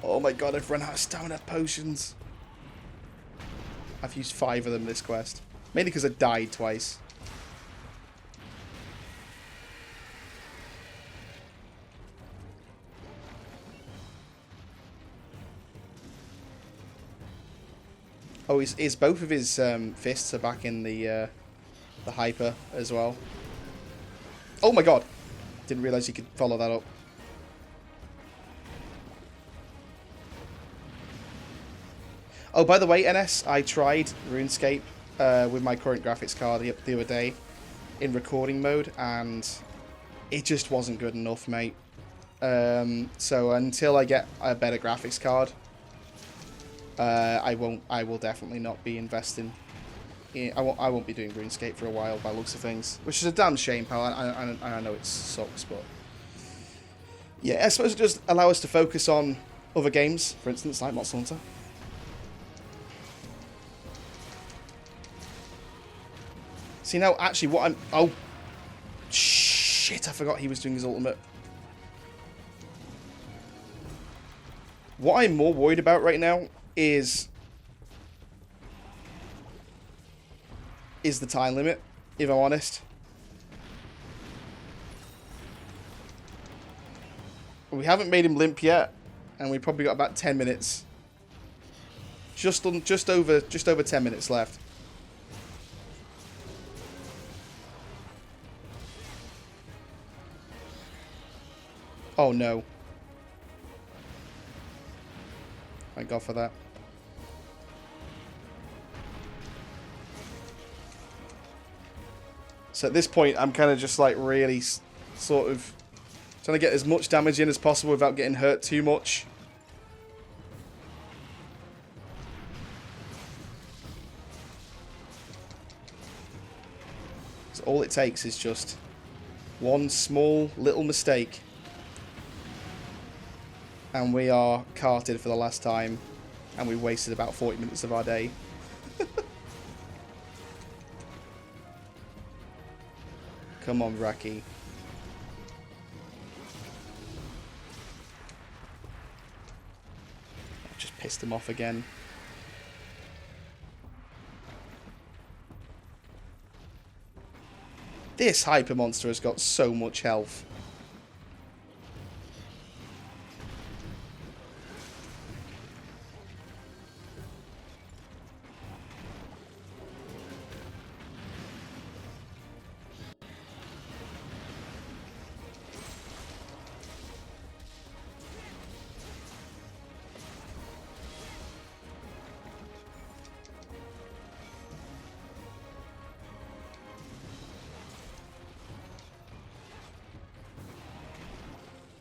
Oh my God, I've run out of stamina potions. I've used 5 of them this quest. Mainly because I died twice. Oh, both of his fists are back in the hyper as well. Oh my God! Didn't realise you could follow that up. Oh, by the way, NS, I tried RuneScape with my current graphics card the other day in recording mode, and it just wasn't good enough, mate. So until I get a better graphics card, I will definitely not be investing. I won't be doing RuneScape for a while by the looks of things, which is a damn shame, pal. I know it sucks, but yeah, I suppose it just allow us to focus on other games, for instance, like Monster Hunter. See, now, actually, what I'm... Oh, shit, I forgot he was doing his ultimate. What I'm more worried about right now is the time limit, if I'm honest. We haven't made him limp yet, and we probably got about 10 minutes. Just over 10 minutes left. Oh no. Thank God for that. So at this point, I'm kind of just like really sort of trying to get as much damage in as possible without getting hurt too much. So all it takes is just one small little mistake. And we are carted for the last time. And we wasted about 40 minutes of our day. Come on, Bracky. I just pissed him off again. This hyper monster has got so much health.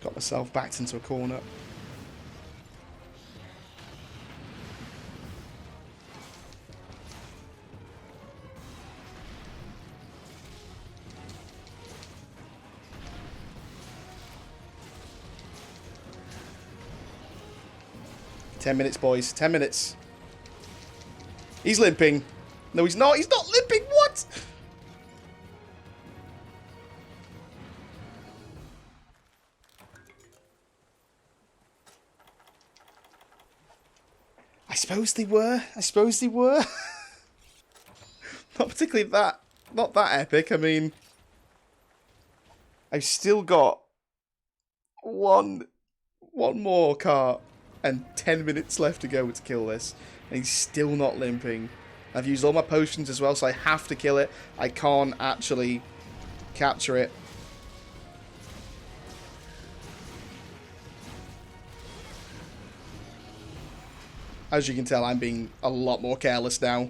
Got myself backed into a corner. Ten minutes, boys. 10 minutes. He's limping. No, he's not. He's not limping. What? I suppose they were. I suppose they were. Not particularly that. Not that epic. I mean, I've still got one more cart and 10 minutes left to go to kill this, and he's still not limping. I've used all my potions as well, so I have to kill it. I can't actually capture it. As you can tell, I'm being a lot more careless now.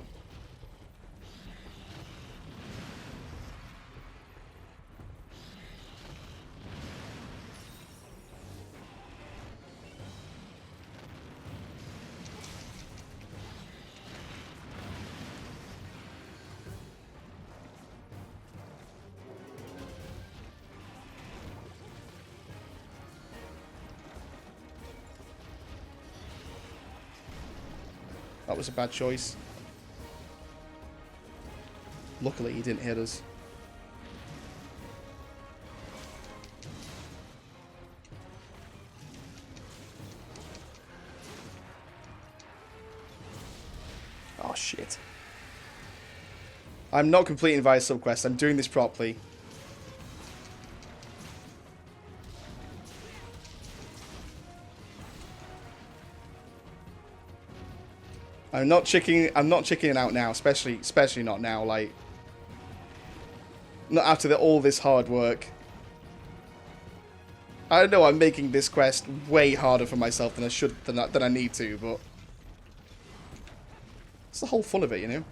That was a bad choice. Luckily, he didn't hit us. Oh, shit. I'm not completing via subquest. I'm doing this properly. I'm not chickening out now, especially not now, like not after all this hard work. I know I'm making this quest way harder for myself than I should than I need to, but it's the whole fun of it, you know.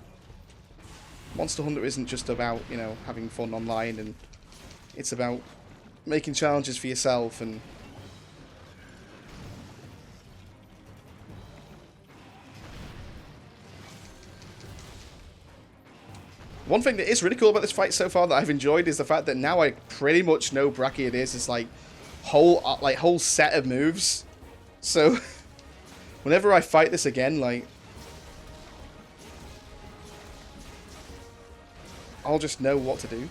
Monster Hunter isn't just about, you know, having fun online, and it's about making challenges for yourself and one thing that is really cool about this fight so far that I've enjoyed is the fact that now I pretty much know Brachiodeus' like whole set of moves. So whenever I fight this again, like I'll just know what to do.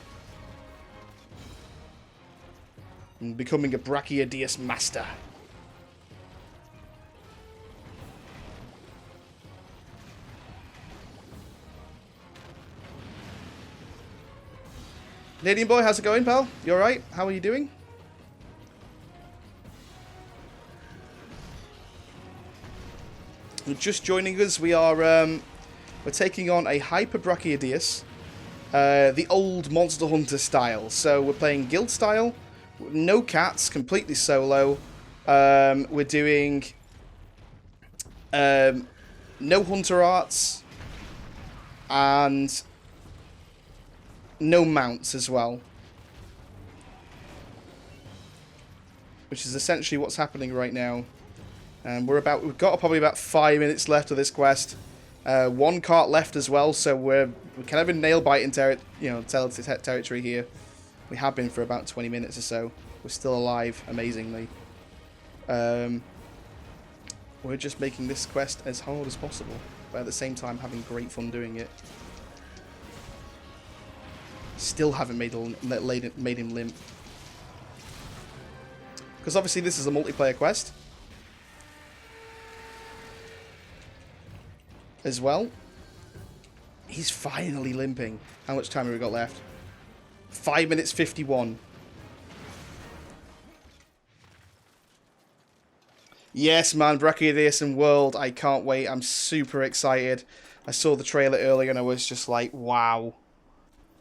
I'm becoming a Brachiodeus master. Canadian boy, how's it going, pal? You alright? How are you doing? just joining us, we're taking on a Hyper Brachiodeus, the old Monster Hunter style. So we're playing guild style, no cats, completely solo. We're doing no hunter arts and no mounts as well, which is essentially what's happening right now. And we've got probably about 5 minutes left of this quest. 1 cart left as well, so we're kind of in nail biting territory here. We have been for about 20 minutes or so. We're still alive, amazingly. We're just making this quest as hard as possible, but at the same time having great fun doing it. Still haven't made him limp. Because obviously this is a multiplayer quest as well. He's finally limping. How much time have we got left? 5 minutes 51. Yes, man, Brachiodeus and World. I can't wait. I'm super excited. I saw the trailer earlier and I was just like, wow.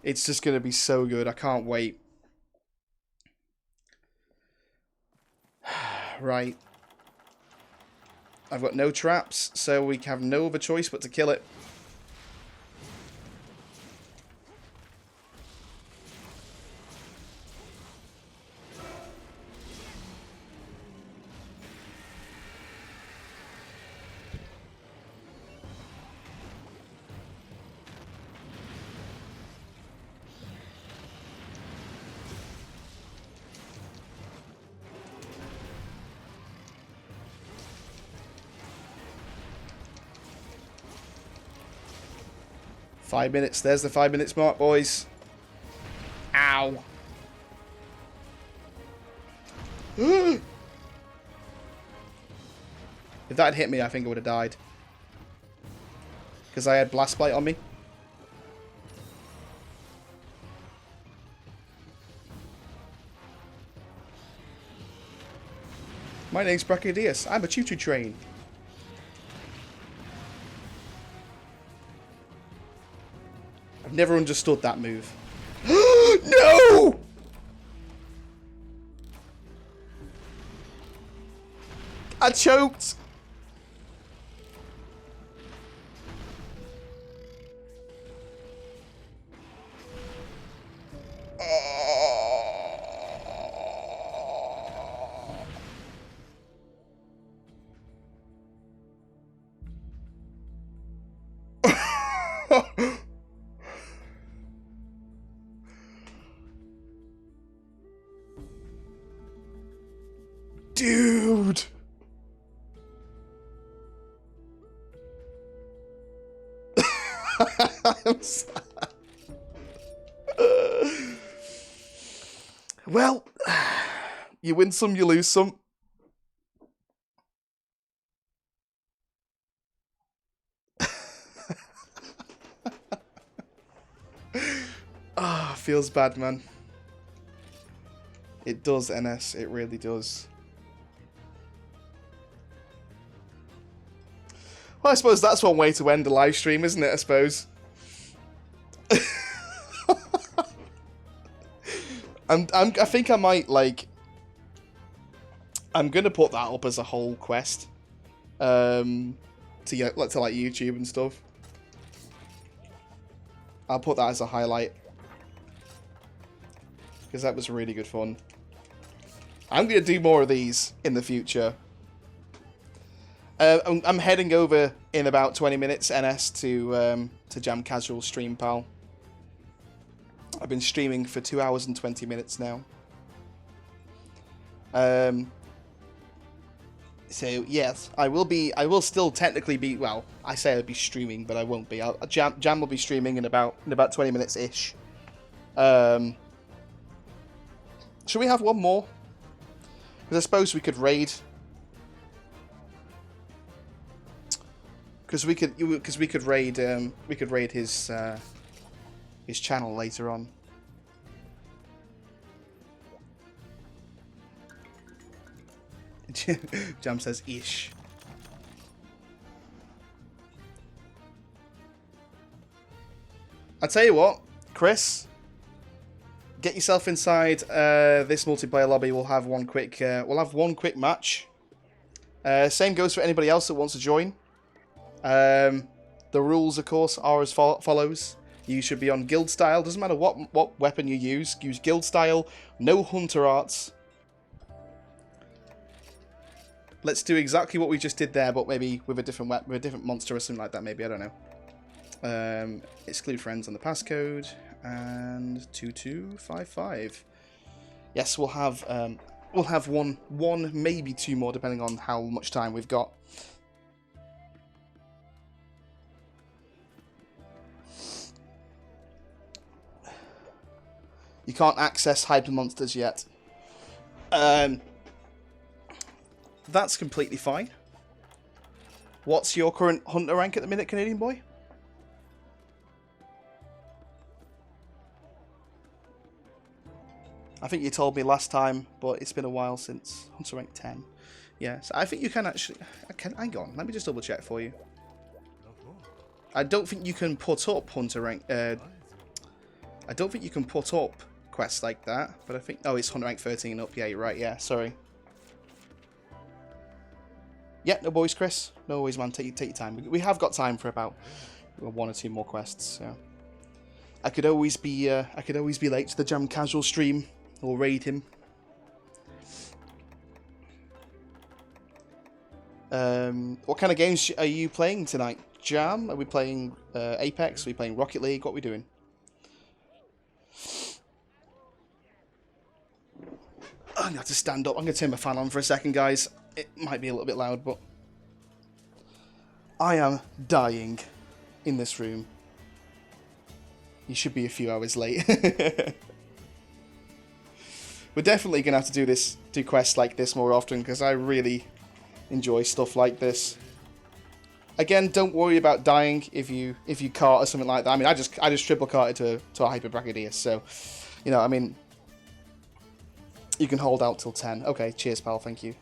It's just going to be so good. I can't wait. Right. I've got no traps, so we have no other choice but to kill it. Five minutes. There's the 5 minutes mark, boys. Ow. If that had hit me, I think I would have died. Because I had Blast Blight on me. My name's Brachiodeus. I'm a choo-choo train. I've never understood that move. No! I choked. Dude. I'm sad. Well, you win some, you lose some. Ah, feels bad, man. It does, NS. It really does. Well, I suppose that's one way to end a live stream, isn't it? I suppose. I think I might, like... I'm gonna put that up as a whole quest. To like YouTube and stuff. I'll put that as a highlight. Because that was really good fun. I'm gonna do more of these in the future. I'm heading over in about 20 minutes, NS, to Jam Casual stream, pal. I've been streaming for 2 hours and 20 minutes now. So yes, I will still technically be, well, I say I'll be streaming, but I won't be. Jam will be streaming in about 20 minutes ish. Should we have one more? Because I suppose we could raid. Because we could raid his channel later on. Jam says ish. I tell you what, Chris, get yourself inside this multiplayer lobby. We'll have one quick match. Same goes for anybody else that wants to join. The rules, of course, are as follows. You should be on guild style. Doesn't matter what weapon you use. Use guild style. No hunter arts. Let's do exactly what we just did there, but maybe with a different with a different monster or something like that. Maybe, I don't know. Exclude friends on the passcode and 2255. Yes, we'll have one, maybe two more, depending on how much time we've got. You can't access hyper monsters yet. That's completely fine. What's your current hunter rank at the minute, Canadian boy? I think you told me last time, but it's been a while since hunter rank 10. Yeah, so I think you can actually... hang on, let me just double check for you. I don't think you can put up hunter rank... I don't think you can put up quests like that, but I think... Oh, it's hunter rank 13 and up. Yeah, you're right, yeah, sorry. Yeah, no worries, Chris. No worries, man. Take your time. We have got time for about one or two more quests. So I could always be late to the Jam Casual stream or raid him. What kind of games are you playing tonight? Jam? Are we playing Apex? Are we playing Rocket League? What are we doing? I'm going to have to stand up. I'm going to turn my fan on for a second, guys. It might be a little bit loud, but I am dying in this room. You should be a few hours late. We're definitely going to have to do quests like this more often, because I really enjoy stuff like this. Again, don't worry about dying if you cart or something like that. I mean, I just triple carted to a Hyper Brachydius, so you know, I mean, you can hold out till 10. Okay, cheers, pal. Thank you.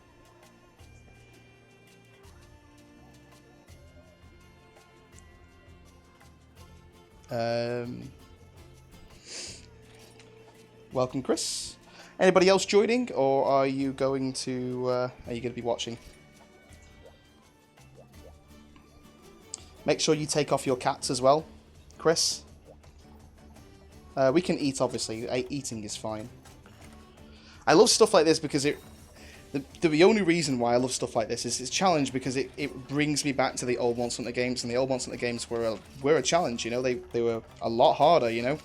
Welcome, Chris. Anybody else joining, or are you going to be watching? Make sure you take off your cats as well, Chris. We can eat, obviously. Eating is fine. I love stuff like this because the only reason why I love stuff like this is it's a challenge, because it brings me back to the old Monster Hunter games, and the old Monster Hunter games were a challenge, you know, they were a lot harder, you know.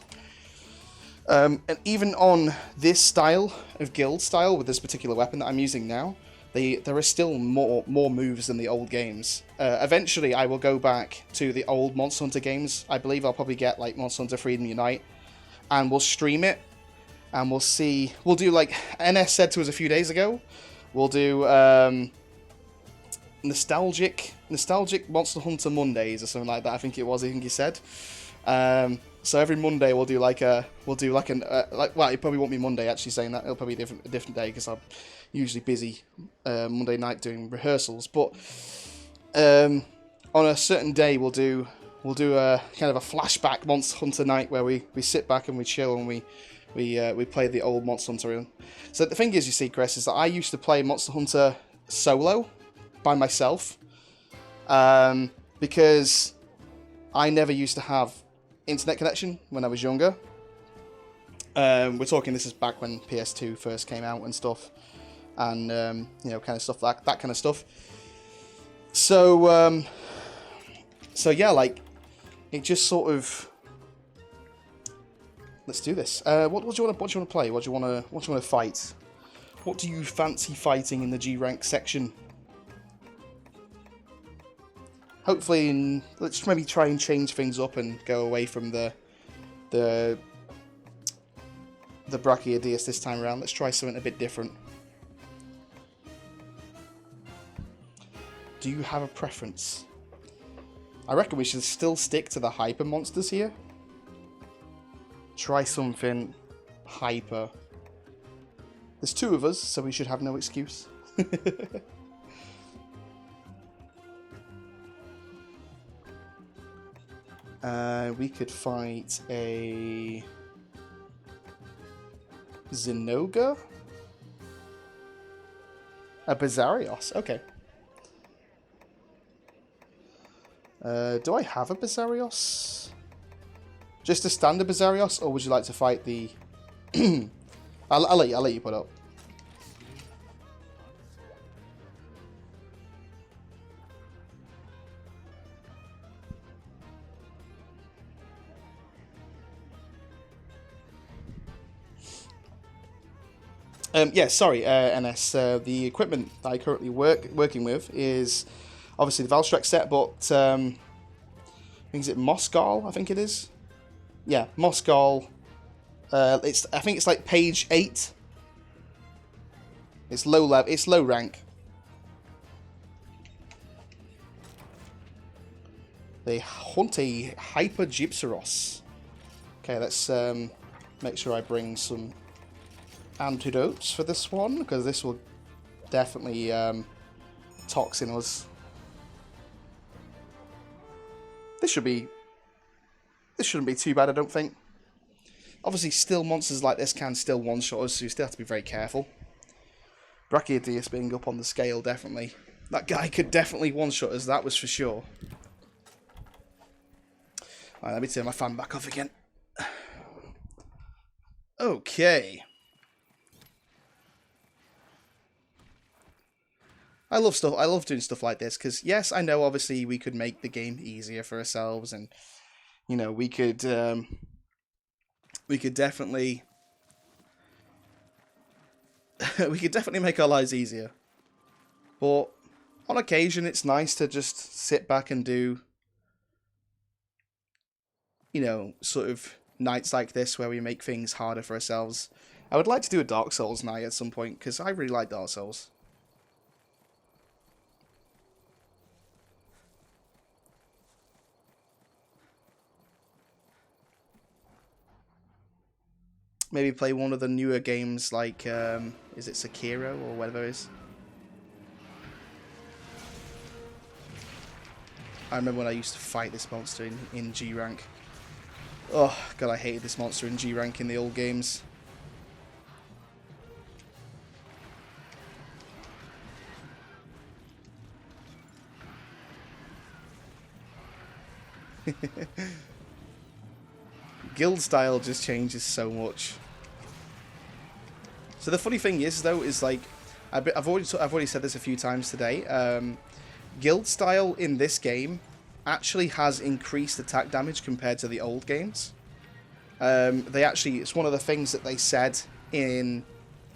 And even on this style of guild style, with this particular weapon that I'm using now, there are still more moves than the old games. Eventually I will go back to the old Monster Hunter games. I believe I'll probably get like Monster Hunter Freedom Unite, and we'll stream it, and we'll do, like NS said to us a few days ago, we'll do nostalgic Monster Hunter Mondays or something like that. I think he said. So every Monday we'll do like well, it probably won't be Monday actually saying that. It'll probably be a different day, because I'm usually busy Monday night doing rehearsals. But on a certain day we'll do a kind of a flashback Monster Hunter night where we sit back and we chill and we play the old Monster Hunter. So the thing is, you see, Chris, is that I used to play Monster Hunter solo by myself, because I never used to have internet connection when I was younger. We're talking, this is back when PS2 first came out and stuff, and you know, kind of stuff like that kind of stuff. So yeah, like, it just sort of, let's do this. What do you want to play? What do you want to fight? What do you fancy fighting in the G rank section? Hopefully, let's maybe try and change things up and go away from the Brachydius this time around. Let's try something a bit different. Do you have a preference? I reckon we should still stick to the hyper monsters here. Try something hyper. There's two of us, so we should have no excuse. We could fight a Zinogre? A Bizarrios, okay. Do I have a Bizarrios? Just a standard Bizarrios, or would you like to fight the... I'll let you put up. Yeah, sorry, NS. The equipment that I currently working with is obviously the Valstrex set, but I think is it Mosgal? I think it is. Yeah, Mosgal. I think it's like page 8. It's low level. It's low rank. They hunt a Hyper Gypsaros. Okay, let's make sure I bring some antidotes for this one, because this will definitely toxin us. This shouldn't be too bad, I don't think. Obviously, still monsters like this can still one-shot us, so you still have to be very careful. Brachiodeus being up on the scale, definitely. That guy could definitely one-shot us, that was for sure. Alright, let me turn my fan back off again. Okay. I love doing stuff like this, because yes, I know obviously we could make the game easier for ourselves, and you know, we could definitely we could definitely make our lives easier. But on occasion it's nice to just sit back and do, you know, sort of nights like this where we make things harder for ourselves. I would like to do a Dark Souls night at some point, because I really like Dark Souls. Maybe play one of the newer games like, is it Sekiro or whatever it is? I remember when I used to fight this monster in G rank. Oh, God, I hated this monster in G rank in the old games. Guild style just changes so much. So the funny thing is, though, is like I've already said this a few times today. Guild style in this game actually has increased attack damage compared to the old games. It's one of the things that they said in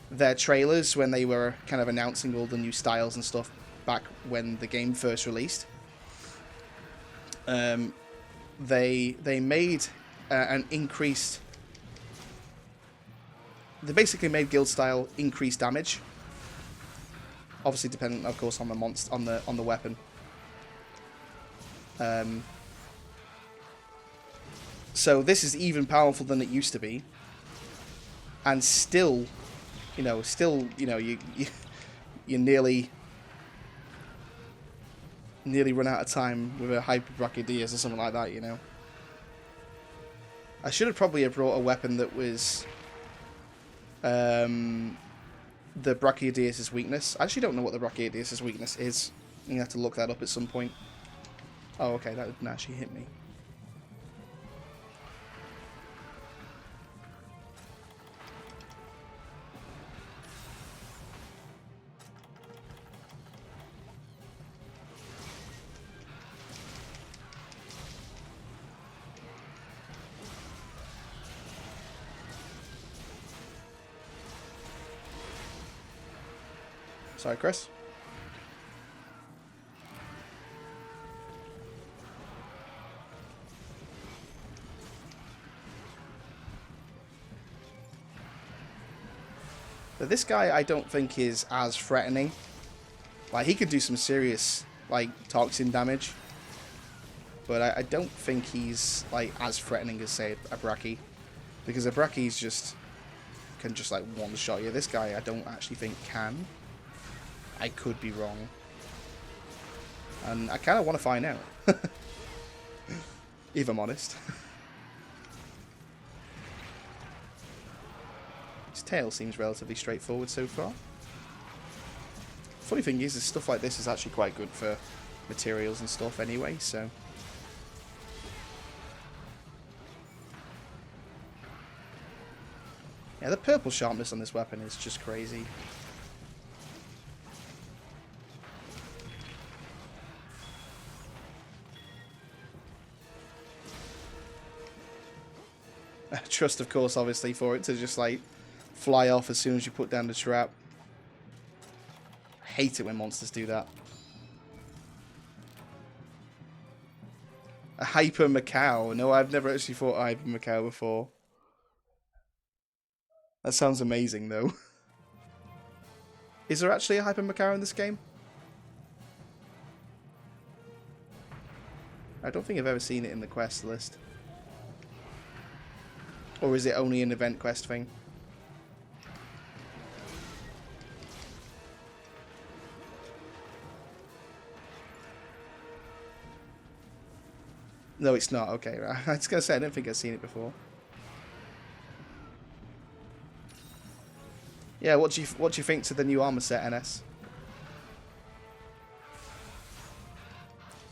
their trailers when they were kind of announcing all the new styles and stuff back when the game first released. They made an increased. They basically made guild style increase damage. Obviously, dependent, of course, on the monster, on the weapon. So this is even powerful than it used to be, and still, you nearly run out of time with a Hyper Brachiodeus or something like that. You know, I should have probably brought a weapon that was the Brachiodeus' weakness. I actually don't know what the Brachiodeus' weakness is. I'm gonna have to look that up at some point. Oh, okay, that didn't actually hit me. Sorry, Chris. But this guy, I don't think is as threatening. Like, he could do some serious, like, toxin damage. But I don't think he's, like, as threatening as, say, a Brachy. Because a Brachy's can just, like, one-shot you. This guy, I don't actually think can. I could be wrong. And I kind of want to find out. if I'm honest. His tail seems relatively straightforward so far. Funny thing is stuff like this is actually quite good for materials and stuff anyway, so... Yeah, the purple sharpness on this weapon is just crazy. Trust, of course, obviously, for it to just, like, fly off as soon as you put down the trap. I hate it when monsters do that. A Hyper Macau. No, I've never actually fought a Hyper Macau before. That sounds amazing, though. Is there actually a Hyper Macau in this game? I don't think I've ever seen it in the quest list. Or is it only an event quest thing? No, it's not. Okay, right. I was going to say, I don't think I've seen it before. Yeah, what do you think to the new armor set, NS?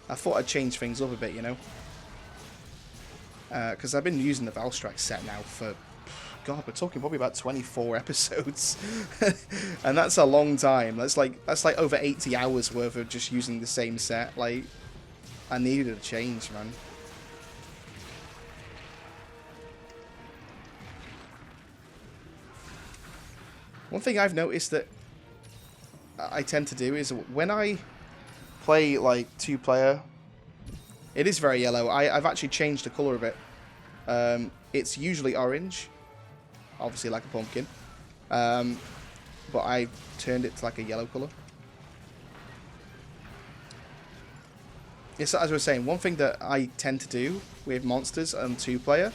I thought I'd change things up a bit, you know? Because I've been using the Valstrax set now for... God, we're talking probably about 24 episodes. And that's a long time. That's like over 80 hours worth of just using the same set. Like, I needed a change, man. One thing I've noticed that I tend to do is when I play like 2-player, it is very yellow. I've actually changed the colour of it. It's usually orange, obviously like a pumpkin, but I turned it to like a yellow colour. Yes, as I was saying, one thing that I tend to do with monsters and 2-player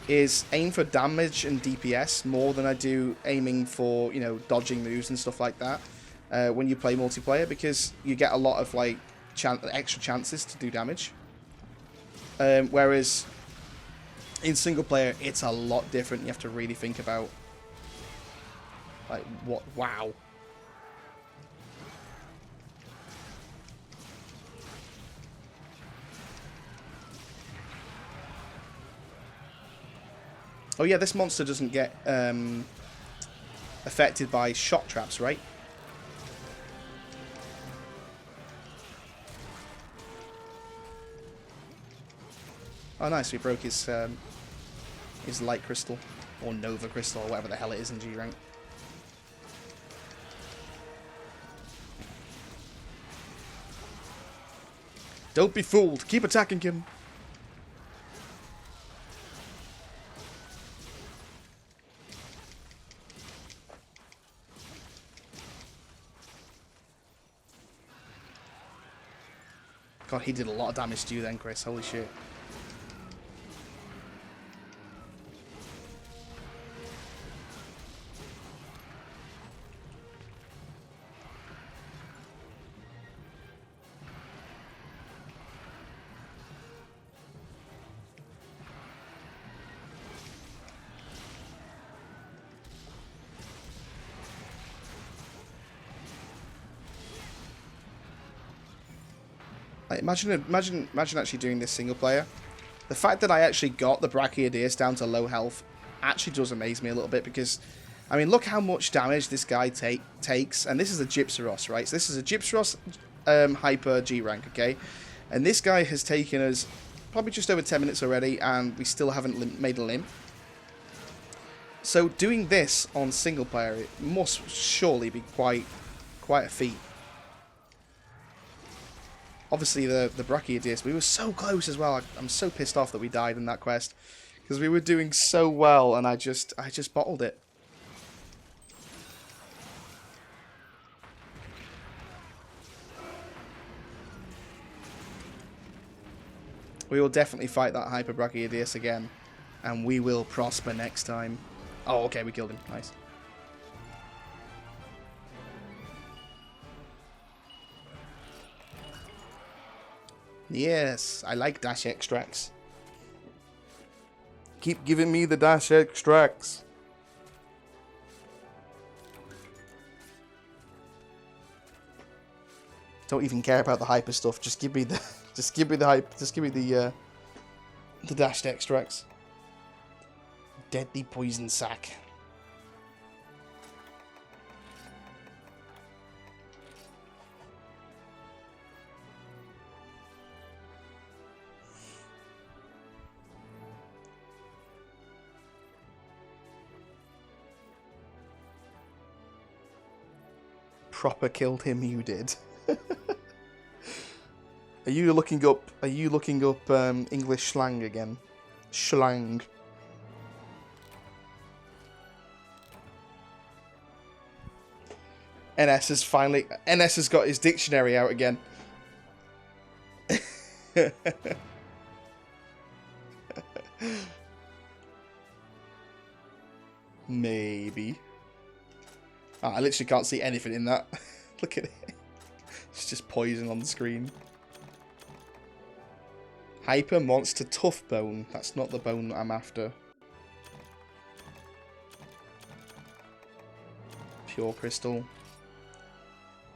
is aim for damage and DPS more than I do aiming for, you know, dodging moves and stuff like that when you play multiplayer, because you get a lot of like extra chances to do damage. Whereas in single player, it's a lot different. You have to really think about like what. Wow. Oh yeah, this monster doesn't get affected by shock traps, right? Oh nice, we broke his light crystal, or Nova crystal, or whatever the hell it is in G rank. Don't be fooled, keep attacking him. God, he did a lot of damage to you then, Chris. Holy shit. Like, imagine actually doing this single player. The fact that I actually got the Brachiodeus down to low health actually does amaze me a little bit, because, I mean, look how much damage this guy takes. And this is a Gypsyros, right? So this is a Gypsyros Hyper G rank, okay? And this guy has taken us probably just over 10 minutes already, and we still haven't made a limp. So doing this on single player, it must surely be quite a feat. Obviously, the Brachiodeus, we were so close as well. I'm so pissed off that we died in that quest, because we were doing so well, and I just bottled it. We will definitely fight that Hyper Brachiodeus again, and we will prosper next time. Oh, okay, we killed him. Nice. Yes, I like dash extracts. keep giving me the dash extracts. Don't even care about the hyper stuff. Just give me the, just give me the hype. Just give me the dashed extracts. Deadly poison sac. Proper killed him. You did. Are you looking up? Are you looking up English slang again? Schlang. NS has finally. NS has got his dictionary out again. Maybe. Oh, I literally can't see anything in that. Look at it. It's just poison on the screen. Hyper Monster Tough Bone. That's not the bone that I'm after. Pure Crystal.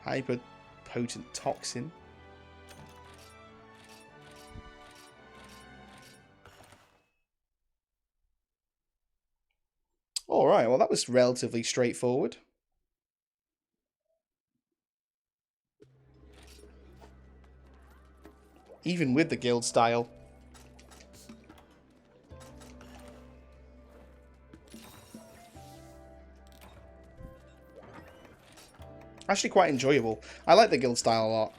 Hyper Potent Toxin. Alright, well that was relatively straightforward. Even with the guild style. Actually quite enjoyable. I like the guild style a lot.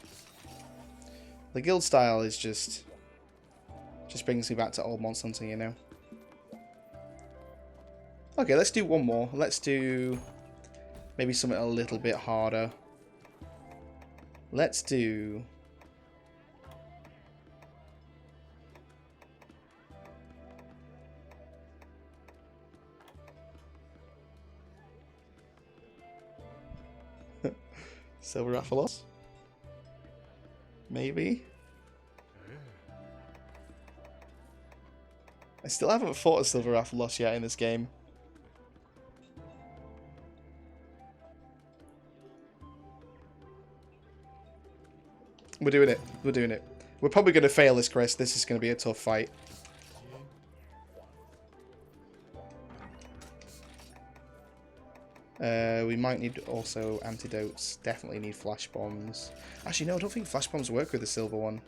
The guild style is just brings me back to old Monster Hunter, you know. Okay, let's do one more. Let's do maybe something a little bit harder. Let's do... Silver Rathalos? Maybe? I still haven't fought a Silver Rathalos yet in this game. We're doing it. We're doing it. We're probably going to fail this, Chris. This is going to be a tough fight. We might need also antidotes. Definitely need flash bombs. Actually, no, I don't think flash bombs work with the silver one.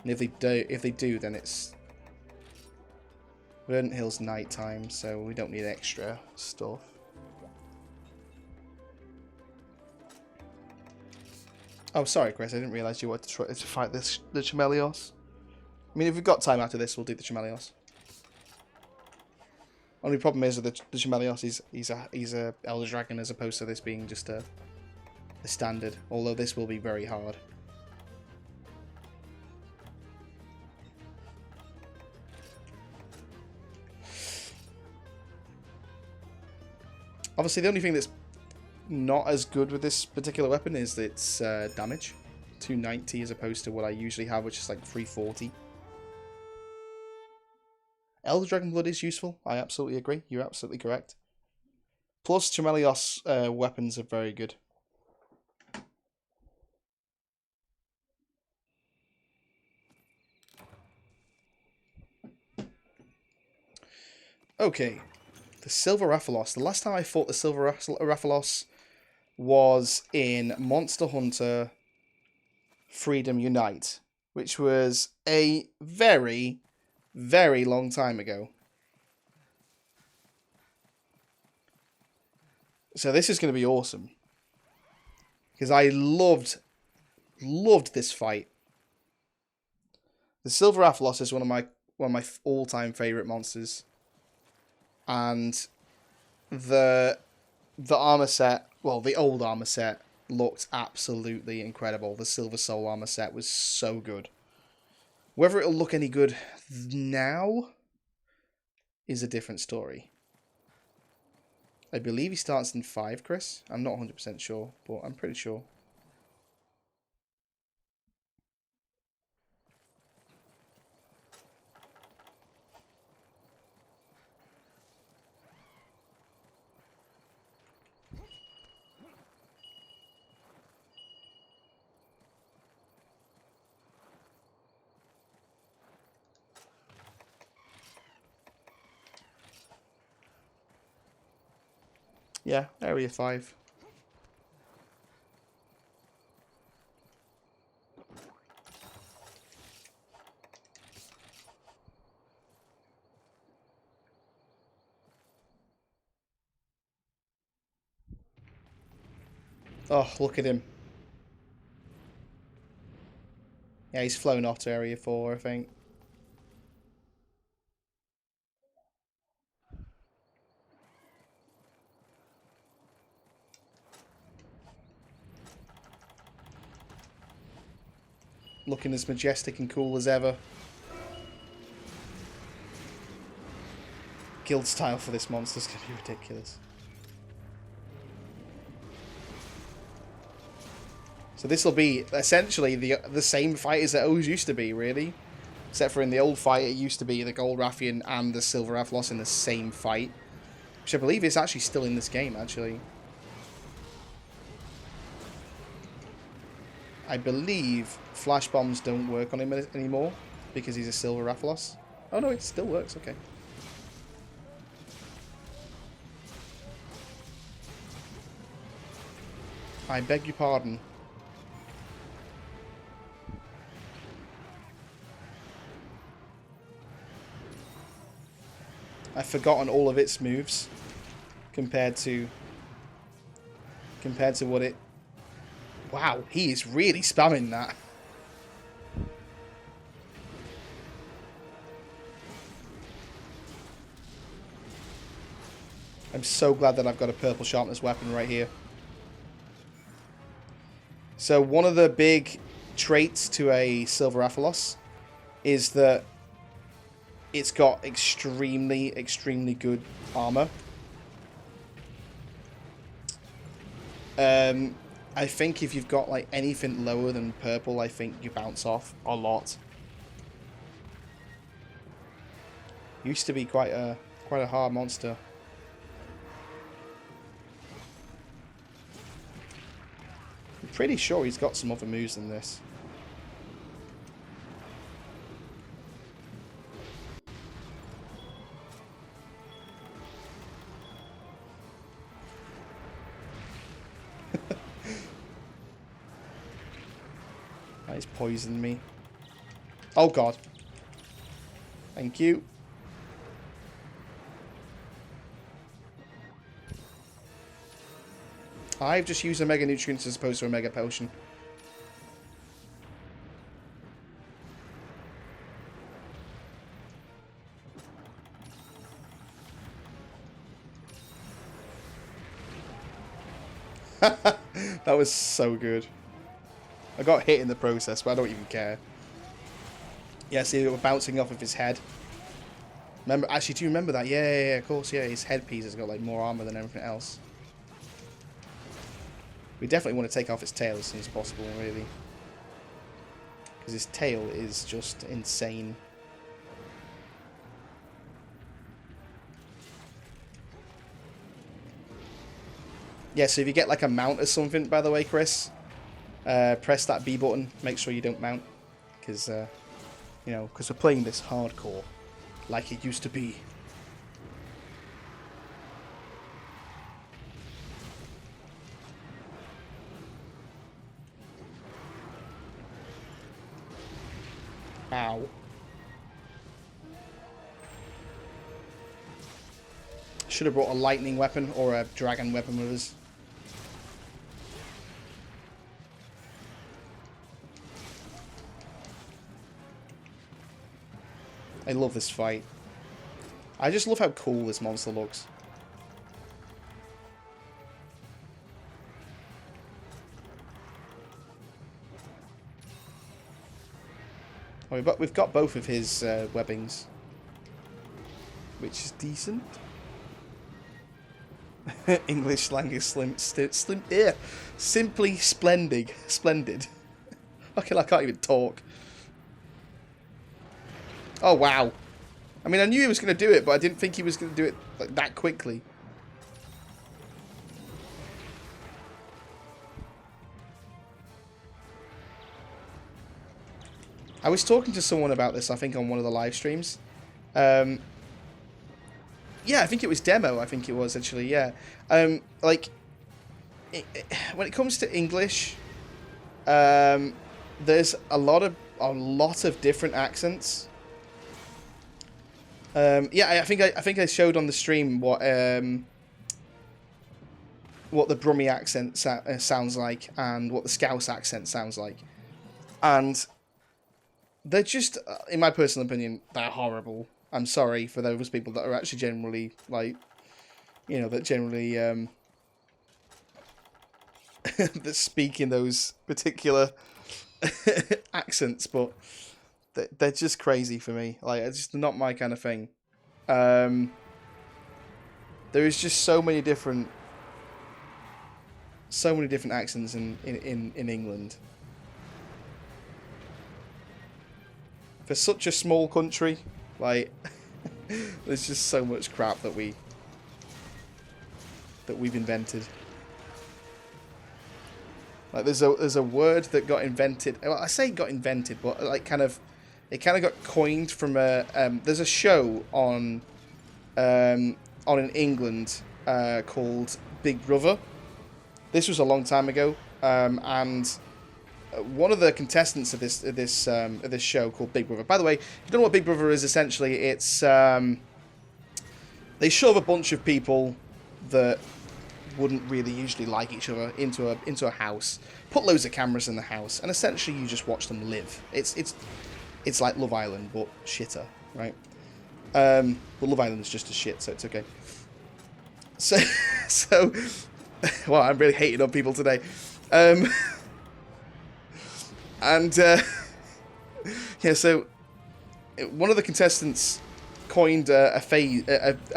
And if they do, then it's Verdant Hill's nighttime, so we don't need extra stuff. Oh, sorry, Chris. I didn't realise you wanted to try to fight the Chameleos. I mean, if we've got time after this, we'll do the Chameleos. Only problem is with the Chameleos, he's a Elder Dragon as opposed to this being just a standard. Although this will be very hard. Obviously, the only thing that's not as good with this particular weapon is its damage. 290 as opposed to what I usually have, which is like 340. Elder Dragon Blood is useful. I absolutely agree. You're absolutely correct. Plus, Chameleos weapons are very good. Okay. The Silver Rathalos. The last time I fought the Silver Rathalos was in Monster Hunter Freedom Unite, which was a very, very long time ago. So this is going to be awesome. Because I loved this fight. The Silver Rathalos is one of my all-time favourite monsters. And the armor set, well, the old armor set looked absolutely incredible. The Silver Soul armor set was so good. Whether it'll look any good now is a different story. I believe he starts in 5, Chris. I'm not 100% sure, but I'm pretty sure. Yeah, Area 5. Oh, look at him. Yeah, he's flown off to Area 4, I think. Looking as majestic and cool as ever. Guild style for this monster's going to be ridiculous. So this will be essentially the same fight as it always used to be, really. Except for in the old fight, it used to be the Gold Rathian and the Silver Rathalos in the same fight. Which I believe is actually still in this game, actually. I believe flash bombs don't work on him anymore because he's a Silver Rathalos. Oh no, it still works, okay. I beg your pardon. I've forgotten all of its moves compared to what it... Wow, he is really spamming that. I'm so glad that I've got a purple sharpness weapon right here. So one of the big traits to a Silver Rathalos is that it's got extremely, extremely good armor. I think if you've got like anything lower than purple, I think you bounce off a lot. Used to be quite a hard monster. I'm pretty sure he's got some other moves than this. He's poisoned me. Oh god. Thank you. I've just used a Mega Nutrients as opposed to a Mega Potion. That was so good. I got hit in the process, but I don't even care. Yeah, see, they were bouncing off of his head. Remember? Actually, do you remember that? Yeah, of course, yeah. His headpiece has got like more armor than everything else. We definitely want to take off its tail as soon as possible, really. Because his tail is just insane. Yeah, so if you get like a mount or something, by the way, Chris, press that B button. Make sure you don't mount. Because, you know, because we're playing this hardcore. Like it used to be. Ow. Should have brought a lightning weapon or a dragon weapon with us. I love this fight. I just love how cool this monster looks. Oh, we've got both of his webbings, which is decent. English slang is simply splendid. Splendid. Okay, I can't even talk. Oh, wow. I mean, I knew he was going to do it, but I didn't think he was going to do it like that quickly. I was talking to someone about this, I think, on one of the live streams. Yeah, I think it was demo. I think it was actually. Yeah, like when it comes to English, there's a lot of different accents. Yeah, I think I showed on the stream what the Brummie accent sounds like and what the Scouse accent sounds like, and they're just, in my personal opinion, they're horrible. I'm sorry for those people that are actually generally like, that generally that speak in those particular accents, but they're just crazy for me. Like, it's just not my kind of thing. Um, there is just so many different accents in England. For such a small country, like there's just so much crap that we've invented. Like there's a word that got invented. Well, I say got invented, but like it kind of got coined from a. There's a show in England called Big Brother. This was a long time ago, and one of the contestants of this show called Big Brother. By the way, if you don't know what Big Brother is, essentially it's they shove a bunch of people that wouldn't really usually like each other into a house, put loads of cameras in the house, and essentially you just watch them live. It's like Love Island but shitter, right? But Love Island is just as shit, so it's okay. So well, I'm really hating on people today. And yeah, so one of the contestants coined a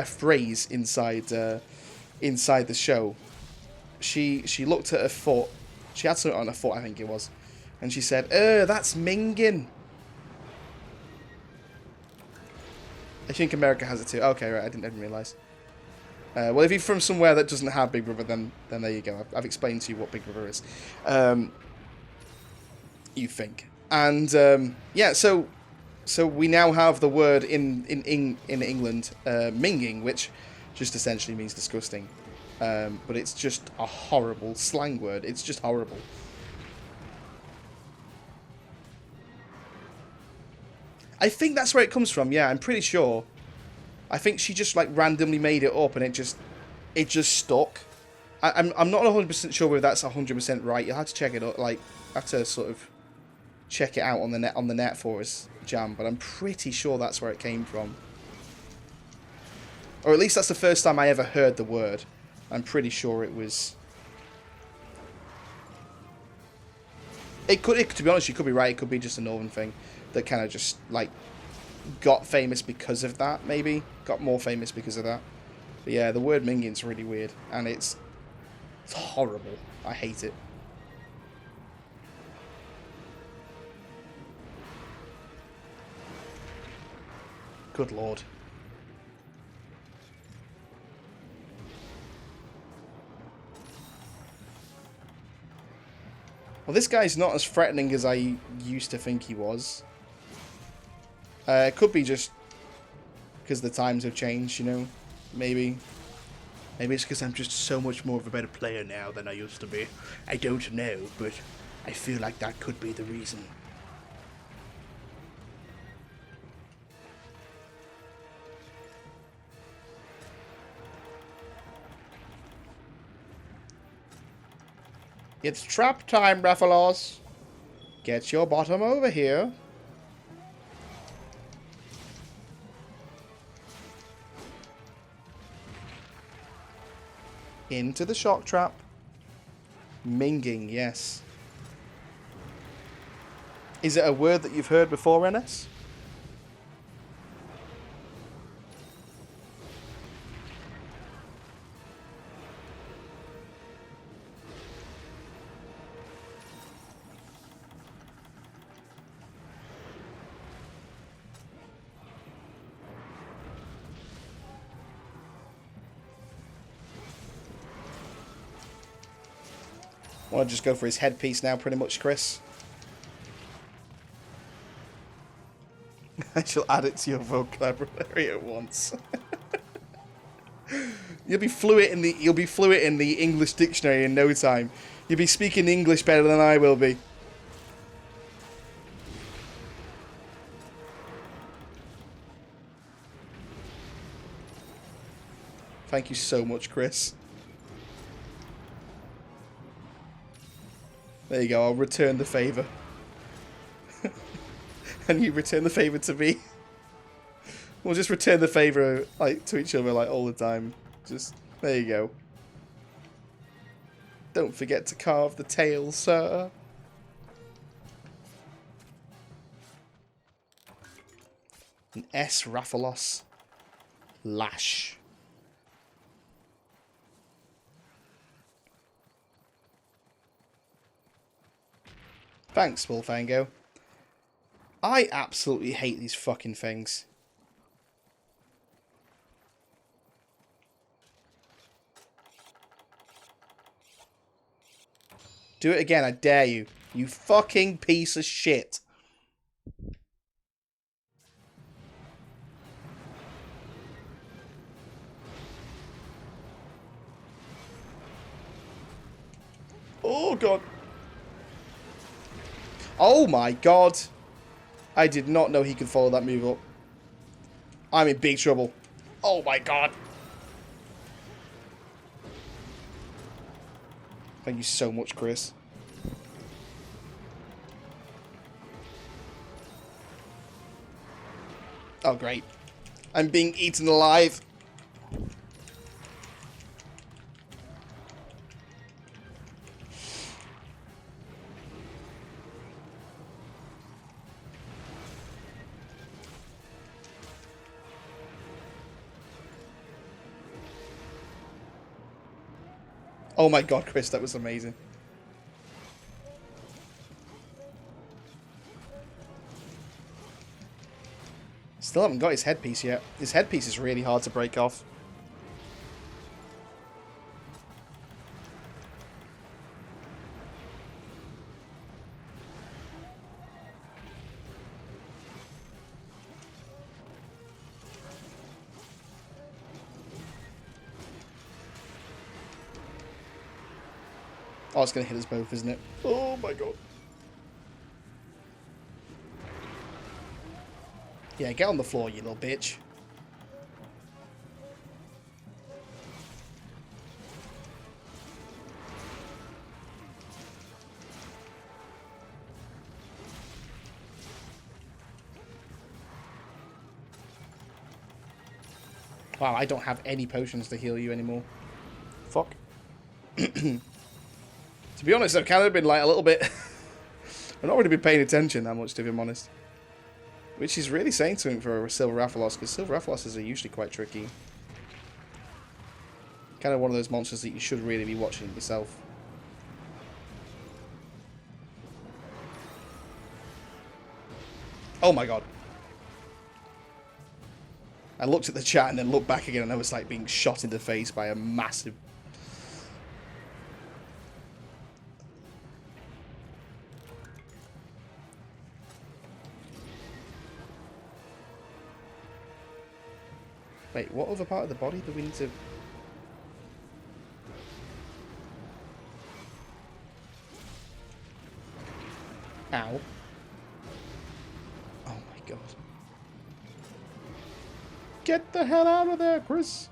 phrase inside the show. She looked at her foot. She had something on her foot, I think it was, and she said, that's minging." I think America has it too. Okay, right. I didn't realise. Well, if you're from somewhere that doesn't have Big Brother, then there you go. I've explained to you what Big Brother is. You think, and yeah, so we now have the word in England, minging, which just essentially means disgusting. But it's just a horrible slang word. It's just horrible. I think that's where it comes from. Yeah, I'm pretty sure. I think she just like randomly made it up, and it just stuck. I'm not 100% sure whether that's 100% right. You'll have to check it out. Like, have to sort of check it out on the net for us, Jam. But I'm pretty sure that's where it came from, or at least that's the first time I ever heard the word. I'm pretty sure it was. To be honest, you could be right. It could be just a northern thing that kind of just like got famous because of that. Maybe got more famous because of that. But yeah, the word minging's really weird, and it's horrible. I hate it. Good lord. Well, this guy's not as threatening as I used to think he was. It could be just because the times have changed, maybe. Maybe it's because I'm just so much more of a better player now than I used to be. I don't know, but I feel like that could be the reason. It's trap time, Rathalos. Get your bottom over here. Into the shock trap. Minging, yes. Is it a word that you've heard before, NS? Want to just go for his headpiece now, pretty much, Chris? I shall add it to your vocabulary at once. You'll be fluent in the English dictionary in no time. You'll be speaking English better than I will be. Thank you so much, Chris. There you go, I'll return the favour. And you return the favour to me. We'll just return the favour like to each other like all the time. Just there you go. Don't forget to carve the tail, sir. An S. Rathalos Lash. Thanks, Wolfango. I absolutely hate these fucking things. Do it again, I dare you. You fucking piece of shit. Oh, God. Oh, my God. I did not know he could follow that move up. I'm in big trouble. Oh, my God. Thank you so much, Chris. Oh, great. I'm being eaten alive. Oh my God, Chris, that was amazing. Still haven't got his headpiece yet. His headpiece is really hard to break off. Oh, it's going to hit us both, isn't it? Oh my God. Yeah, get on the floor, you little bitch. Wow, I don't have any potions to heal you anymore. Fuck. To be honest, I've kind of been like a little bit... I've not really been paying attention that much, to be honest. Which is really saying something for a Silver Rathalos, because Silver Rathaloses are usually quite tricky. Kind of one of those monsters that you should really be watching yourself. Oh my God. I looked at the chat and then looked back again and I was like being shot in the face by a massive... Wait, what other part of the body do we need to... Ow. Oh my God. Get the hell out of there, Chris!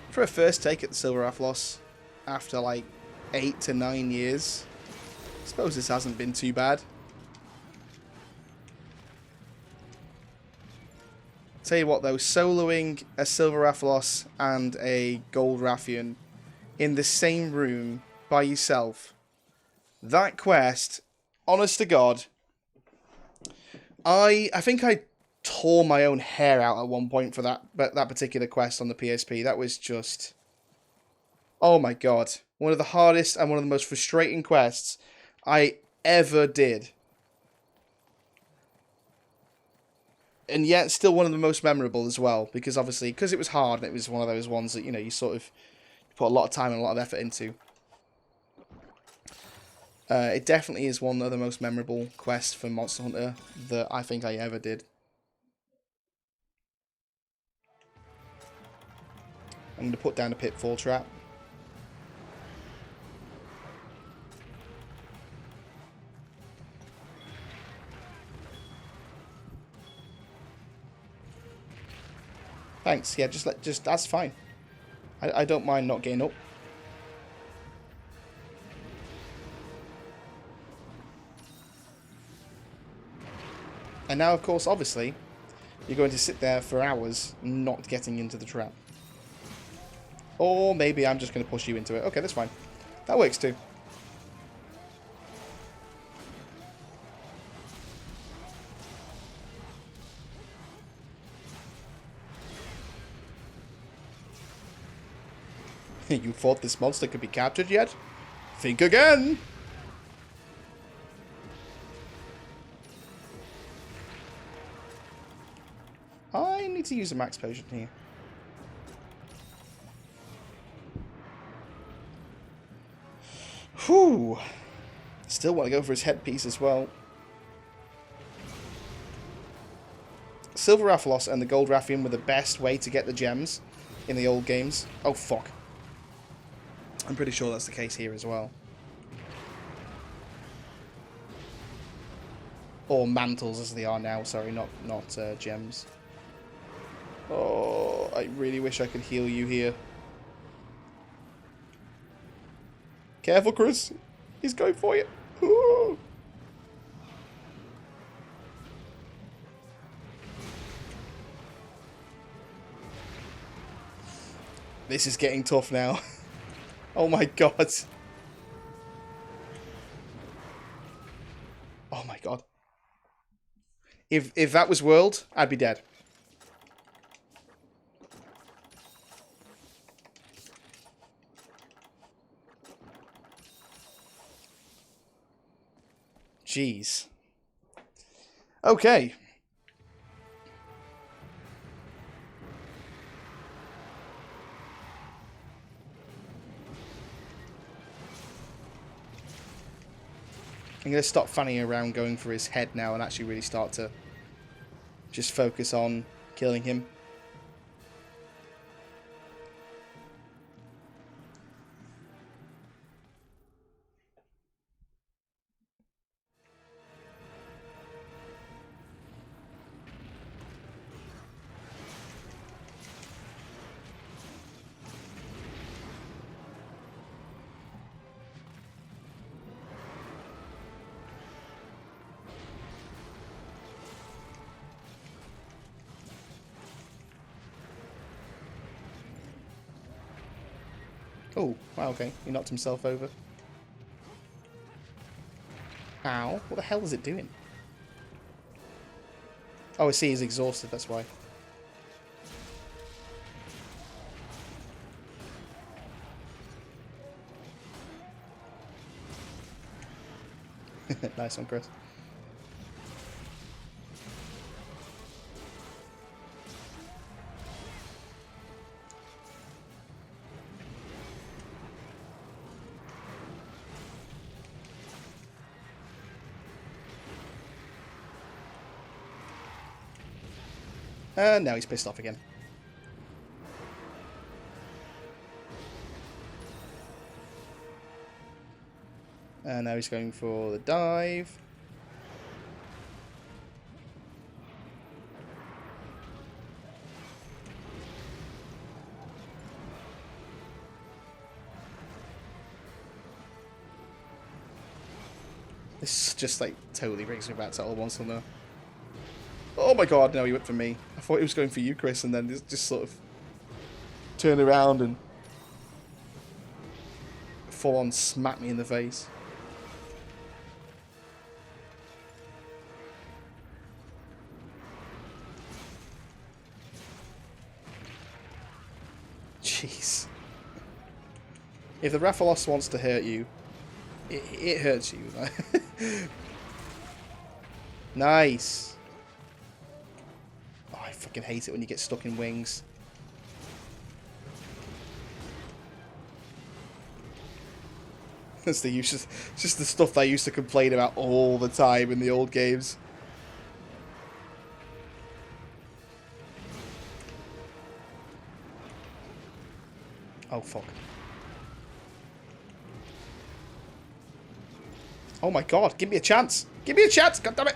For a first take at the Silver Rathalos, after like 8 to 9 years, I suppose this hasn't been too bad. Tell you what though, soloing a Silver Rathalos and a Gold Rathian in the same room by yourself, that quest, honest to God, I think I tore my own hair out at one point for that particular quest on the PSP. That was just... Oh my God. One of the hardest and one of the most frustrating quests I ever did. And yet still one of the most memorable as well. Because obviously, because it was hard and it was one of those ones that, you know, you sort of put a lot of time and a lot of effort into. It definitely is one of the most memorable quests for Monster Hunter that I think I ever did. I'm going to put down a pitfall trap. Thanks. Yeah, just that's fine. I don't mind not getting up. And now, of course, obviously, you're going to sit there for hours not getting into the trap. Or maybe I'm just going to push you into it. Okay, that's fine. That works too. You thought this monster could be captured yet? Think again! I need to use a max potion here. Whew. Still want to go for his headpiece as well. Silver Rathalos and the Gold Rathian were the best way to get the gems in the old games. Oh, fuck. I'm pretty sure that's the case here as well. Or mantles as they are now, sorry, not gems. Oh, I really wish I could heal you here. Careful, Chris. He's going for you. Ooh. This is getting tough now. Oh my god. Oh my god. If that was World, I'd be dead. Jeez. Okay. I'm going to stop fanning around going for his head now and actually really start to just focus on killing him. Oh, wow, okay. He knocked himself over. Ow. What the hell is it doing? Oh, I see. He's exhausted. That's why. Nice one, Chris. Now he's pissed off again. And now he's going for the dive. This just like totally brings me back to old Monster Hunter. Oh my god, no, he went for me. I thought he was going for you, Chris, and then just sort of turned around and full on smacked me in the face. Jeez. If the Rathalos wants to hurt you, it hurts you. Nice. Oh, I fucking hate it when you get stuck in wings. That's the useless, just the stuff I used to complain about all the time in the old games. Oh, fuck. Oh my god, give me a chance! Give me a chance! God damn it!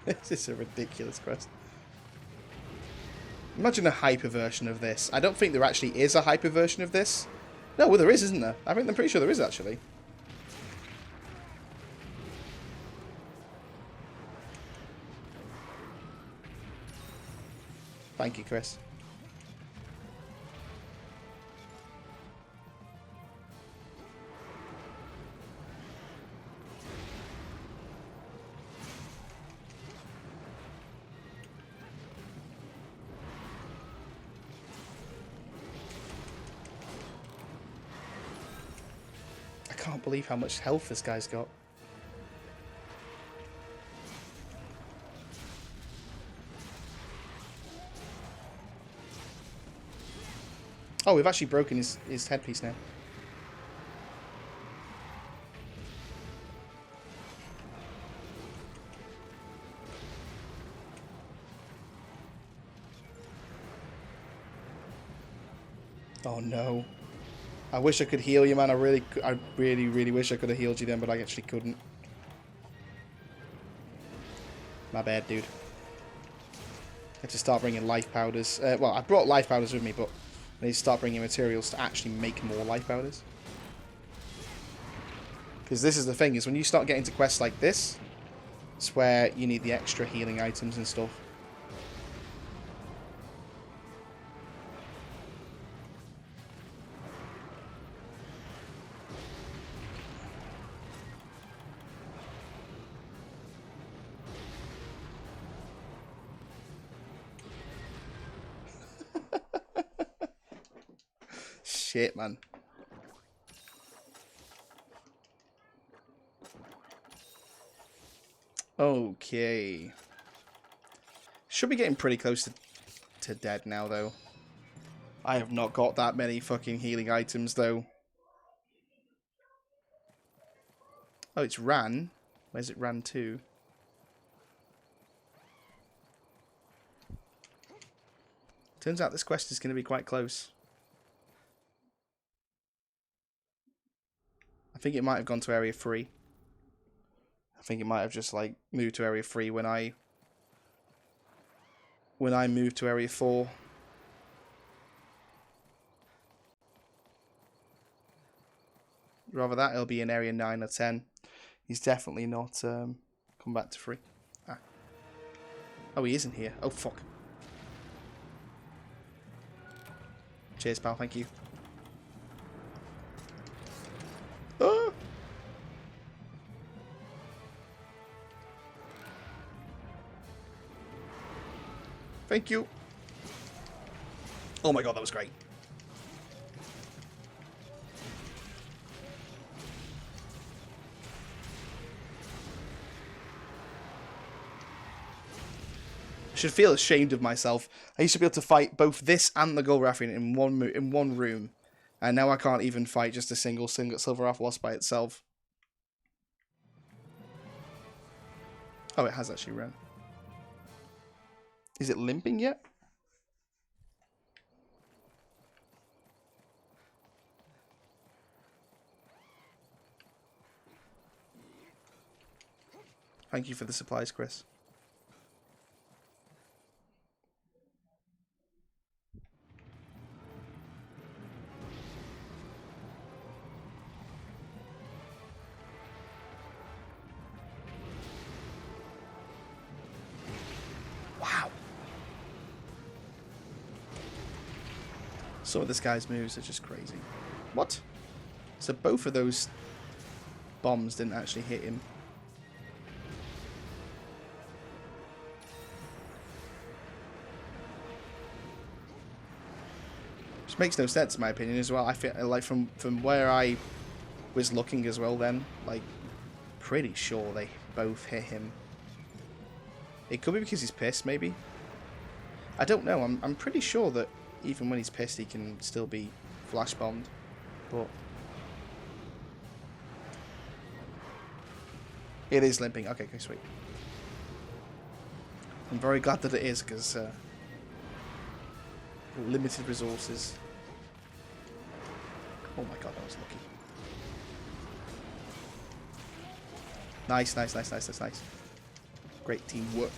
This is a ridiculous quest. Imagine a hyper version of this. I don't think there actually is a hyper version of this. No, well there is, isn't there? I'm pretty sure there is actually. Thank you, Chris. I can't believe how much health this guy's got. Oh, we've actually broken his headpiece now. Oh no. I wish I could heal you, man. I really wish I could have healed you then, but I actually couldn't. My bad, dude. I have to start bringing life powders. Well, I brought life powders with me, but I need to start bringing materials to actually make more life powders. Because this is the thing, is when you start getting to quests like this, it's where you need the extra healing items and stuff. Shit, man. Okay. Should be getting pretty close to dead now, though. I have not got that many fucking healing items, though. Oh, it's Ran. Where's it ran to? Turns out this quest is going to be quite close. I think it might have gone to Area 3. I think it might have just, like, moved to Area 3 when I moved to Area 4. Rather that, it'll be in Area 9 or 10. He's definitely not come back to 3. Ah. Oh, he isn't here. Oh, fuck. Cheers, pal. Thank you. Ah! Thank you. Oh my god, that was great. I should feel ashamed of myself. I used to be able to fight both this and the Golrathian in one room, and now I can't even fight just a single Silverath Wasp by itself. Oh, it has actually run. Is it limping yet? Thank you for the supplies, Chris. Wow. Some of this guy's moves are just crazy. What? So both of those bombs didn't actually hit him. Which makes no sense in my opinion as well. I feel like from where I was looking as well then. Like, pretty sure they both hit him. It could be because he's pissed, maybe. I don't know. I'm pretty sure that even when he's pissed, he can still be flash bombed. But it is limping. Okay, okay, sweet. I'm very glad that it is, because limited resources. Oh my god, that was lucky. Nice, nice, nice, nice, nice, nice. Great teamwork.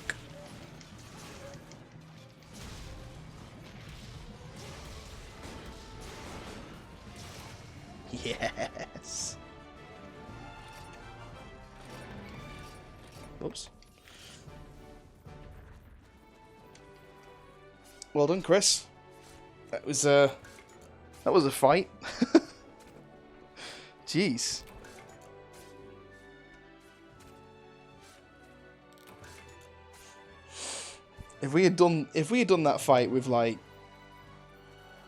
Yes. Oops. Well done, Chris. That was a fight. Jeez. If we had done that fight with like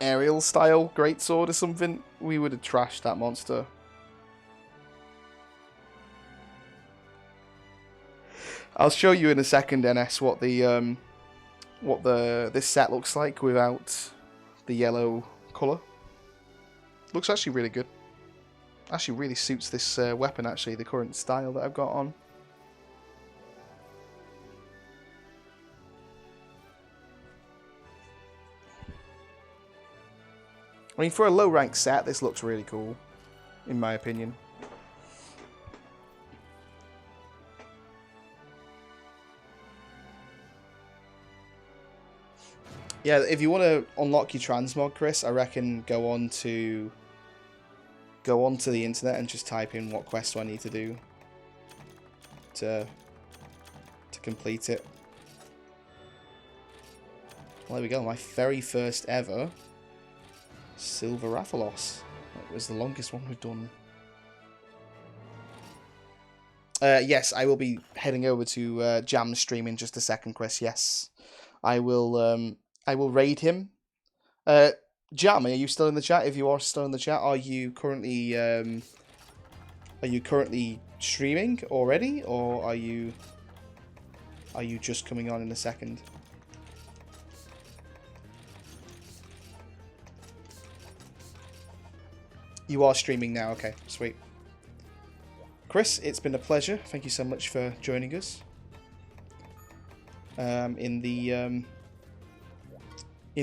aerial style greatsword or something, we would have trashed that monster. I'll show you in a second, NS, what this set looks like without the yellow colour. Looks actually really good. Actually really suits this weapon, actually, the current style that I've got on. I mean, for a low rank set, this looks really cool, in my opinion. Yeah, if you want to unlock your transmog, Chris, I reckon go on to the internet and just type in what quest do I need to do to complete it. Well, there we go. My very first ever Silver Rathalos. That was the longest one we've done. Yes, I will be heading over to Jam's stream in just a second, Chris. Yes, I will raid him. Jam, are you still in the chat? If you are still in the chat, are you currently streaming already, or are you just coming on in a second? You are streaming now. Okay, sweet. Chris, it's been a pleasure. Thank you so much for joining us. In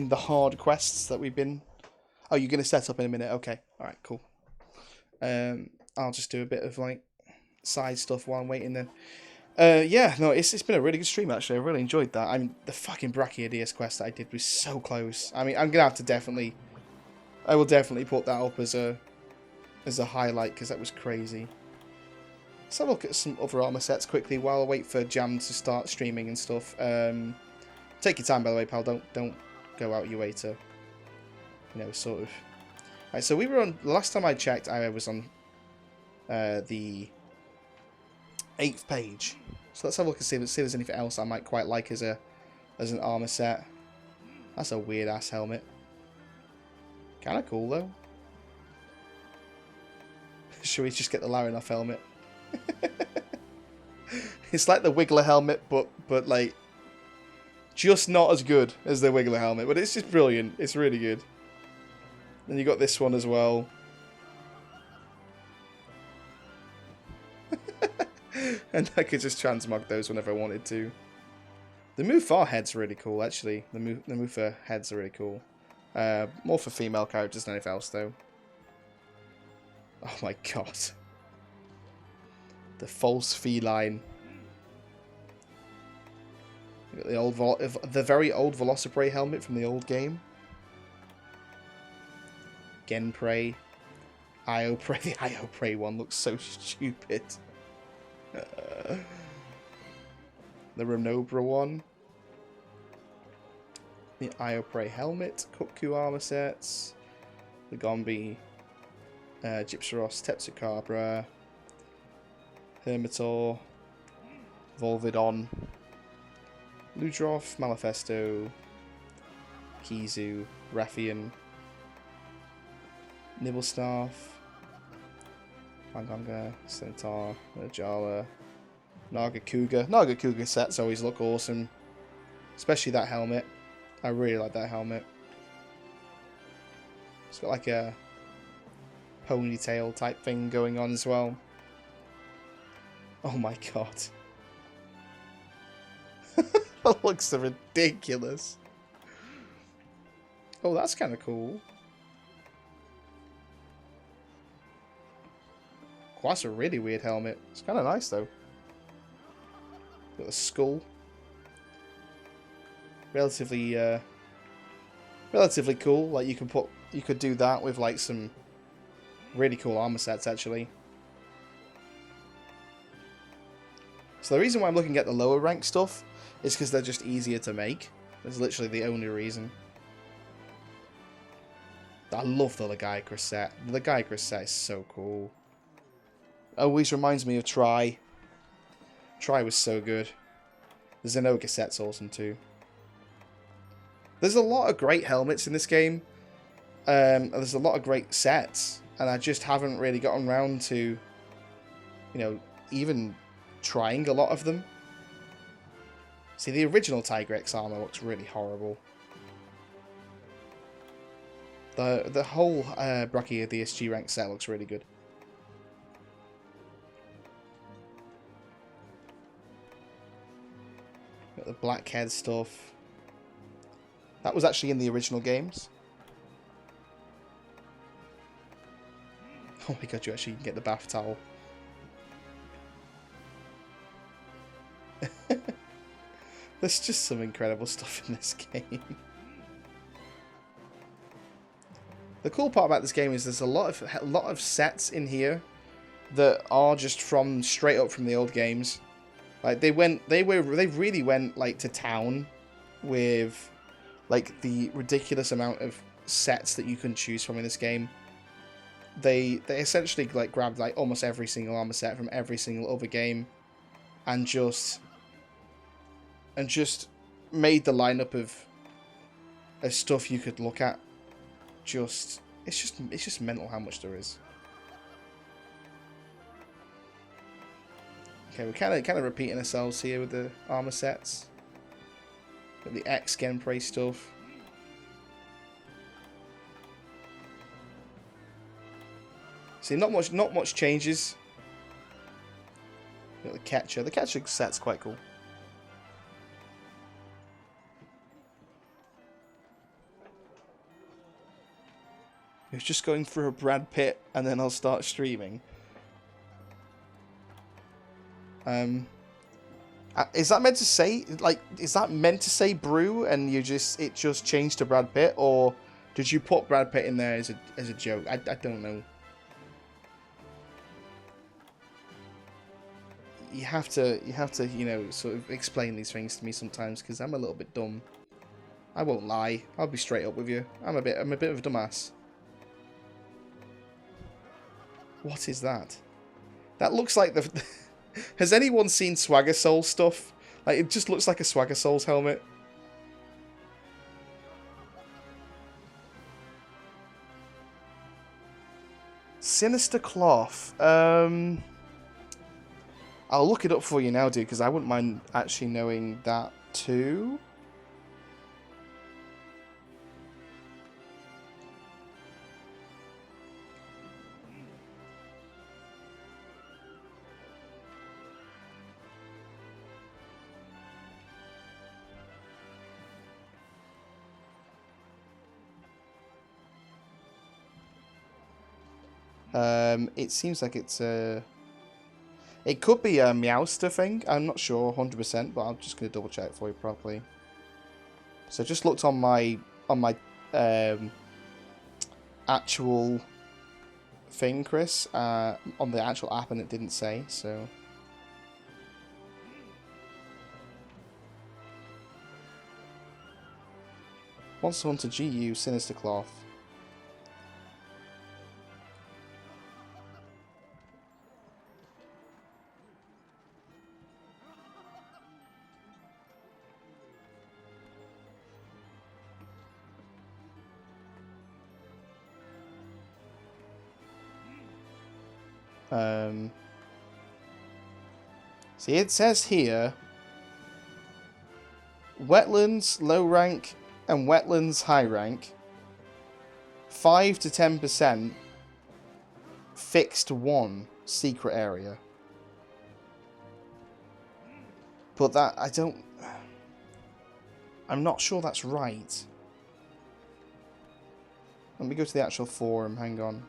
the hard quests that we've been... Oh, you're going to set up in a minute? Okay. Alright, cool. I'll just do a bit of, like, side stuff while I'm waiting then. Yeah, no, it's been a really good stream, actually. I really enjoyed that. I mean, the fucking Brachydios quest that I did was so close. I mean, I'm going to have to definitely... I will definitely put that up as a highlight, because that was crazy. Let's have a look at some other armor sets quickly while I wait for Jam to start streaming and stuff. Take your time, by the way, pal. Don't go out your way to, sort of. Right, so we were on. The last time I checked, I was on the 8th page. So let's have a look and see if there's anything else I might quite like as an armor set. That's a weird ass helmet. Kind of cool though. Should we just get the Larinoff helmet? It's like the Wiggler helmet, but like just not as good as the Wiggler helmet. But it's just brilliant. It's really good. Then you got this one as well. And I could just transmog those whenever I wanted to. The Mufar head's really cool, actually. The Mufar heads are really cool. More for female characters than anything else, though. Oh my god. The false feline. You got the very old Velociprey helmet from the old game. Genprey. Ioprey. The Ioprey one looks so stupid. The Renobra one. The Ioprey helmet. Kukku armor sets. The Gombi. Gypsaros. Tepsicabra. Hermitor. Volvidon. Ludroth. Malifesto. Kizu. Rathian. Nibblestaff. Manganga, Centaur, Najala, Nagakuga. Nagakuga sets always look awesome. Especially that helmet. I really like that helmet. It's got like a ponytail type thing going on as well. Oh my god. That looks so ridiculous. Oh, that's kind of cool. Oh, that's a really weird helmet. It's kind of nice though. Got the skull. Relatively cool. Like you could do that with like some really cool armor sets actually. So the reason why I'm looking at the lower rank stuff is because they're just easier to make. That's literally the only reason. I love the Legiacrus set. The Legiacrus set is so cool. Always reminds me of Tri. Tri was so good. The Zenogre set's awesome too. There's a lot of great helmets in this game. There's a lot of great sets. And I just haven't really gotten around to, you know, even trying a lot of them. See, the original Tigrex armor looks really horrible. The whole Brachia DSG rank set looks really good. Got the Blackhead stuff. That was actually in the original games. Oh my god, you actually can get the bath towel. There's just some incredible stuff in this game. The cool part about this game is there's a lot of sets in here that are just straight up from the old games. Like they really went like to town with like the ridiculous amount of sets that you can choose from in this game. They essentially like grabbed like almost every single armor set from every single other game and just made the lineup of stuff you could look at. It's just mental how much there is. Okay, we're kind of repeating ourselves here with the armor sets. Got the X Genprey stuff. See, not much changes. Got the Catcher. The Catcher set's quite cool. He was just going through a Brad Pitt, and then I'll start streaming. Is that meant to say Brew, and it just changed to Brad Pitt, or did you put Brad Pitt in there as a joke? I don't know. You have to you know, sort of explain these things to me sometimes, because I'm a little bit dumb. I won't lie. I'll be straight up with you. I'm a bit of a dumbass. What is that? That looks like the... Has anyone seen Swagger Soul stuff? Like, it just looks like a Swagger Souls helmet. Sinister Cloth. I'll look it up for you now, dude, because I wouldn't mind actually knowing that too. It seems like it's a... It could be a Meowster thing. I'm not sure 100%, but I'm just going to double check for you properly. So I just looked on my actual thing, Chris, on the actual app, and it didn't say, so... Monster Hunter GU Sinister Cloth. See, it says here, wetlands low rank and wetlands high rank, 5 to 10% fixed 1 secret area. But that, I'm not sure that's right. Let me go to the actual forum, hang on.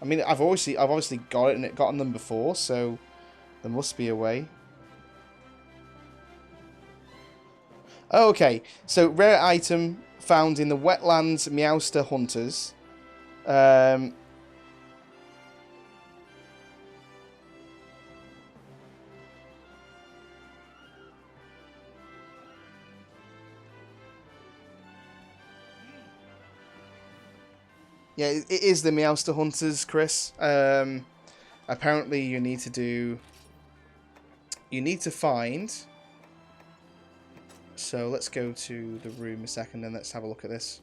I mean, I've obviously got it and gotten them before, so there must be a way. Oh, okay, so rare item found in the wetlands Meowster Hunters. Yeah, it is the Meowster Hunters, Chris. Apparently you need to find... So let's go to the room a second and let's have a look at this.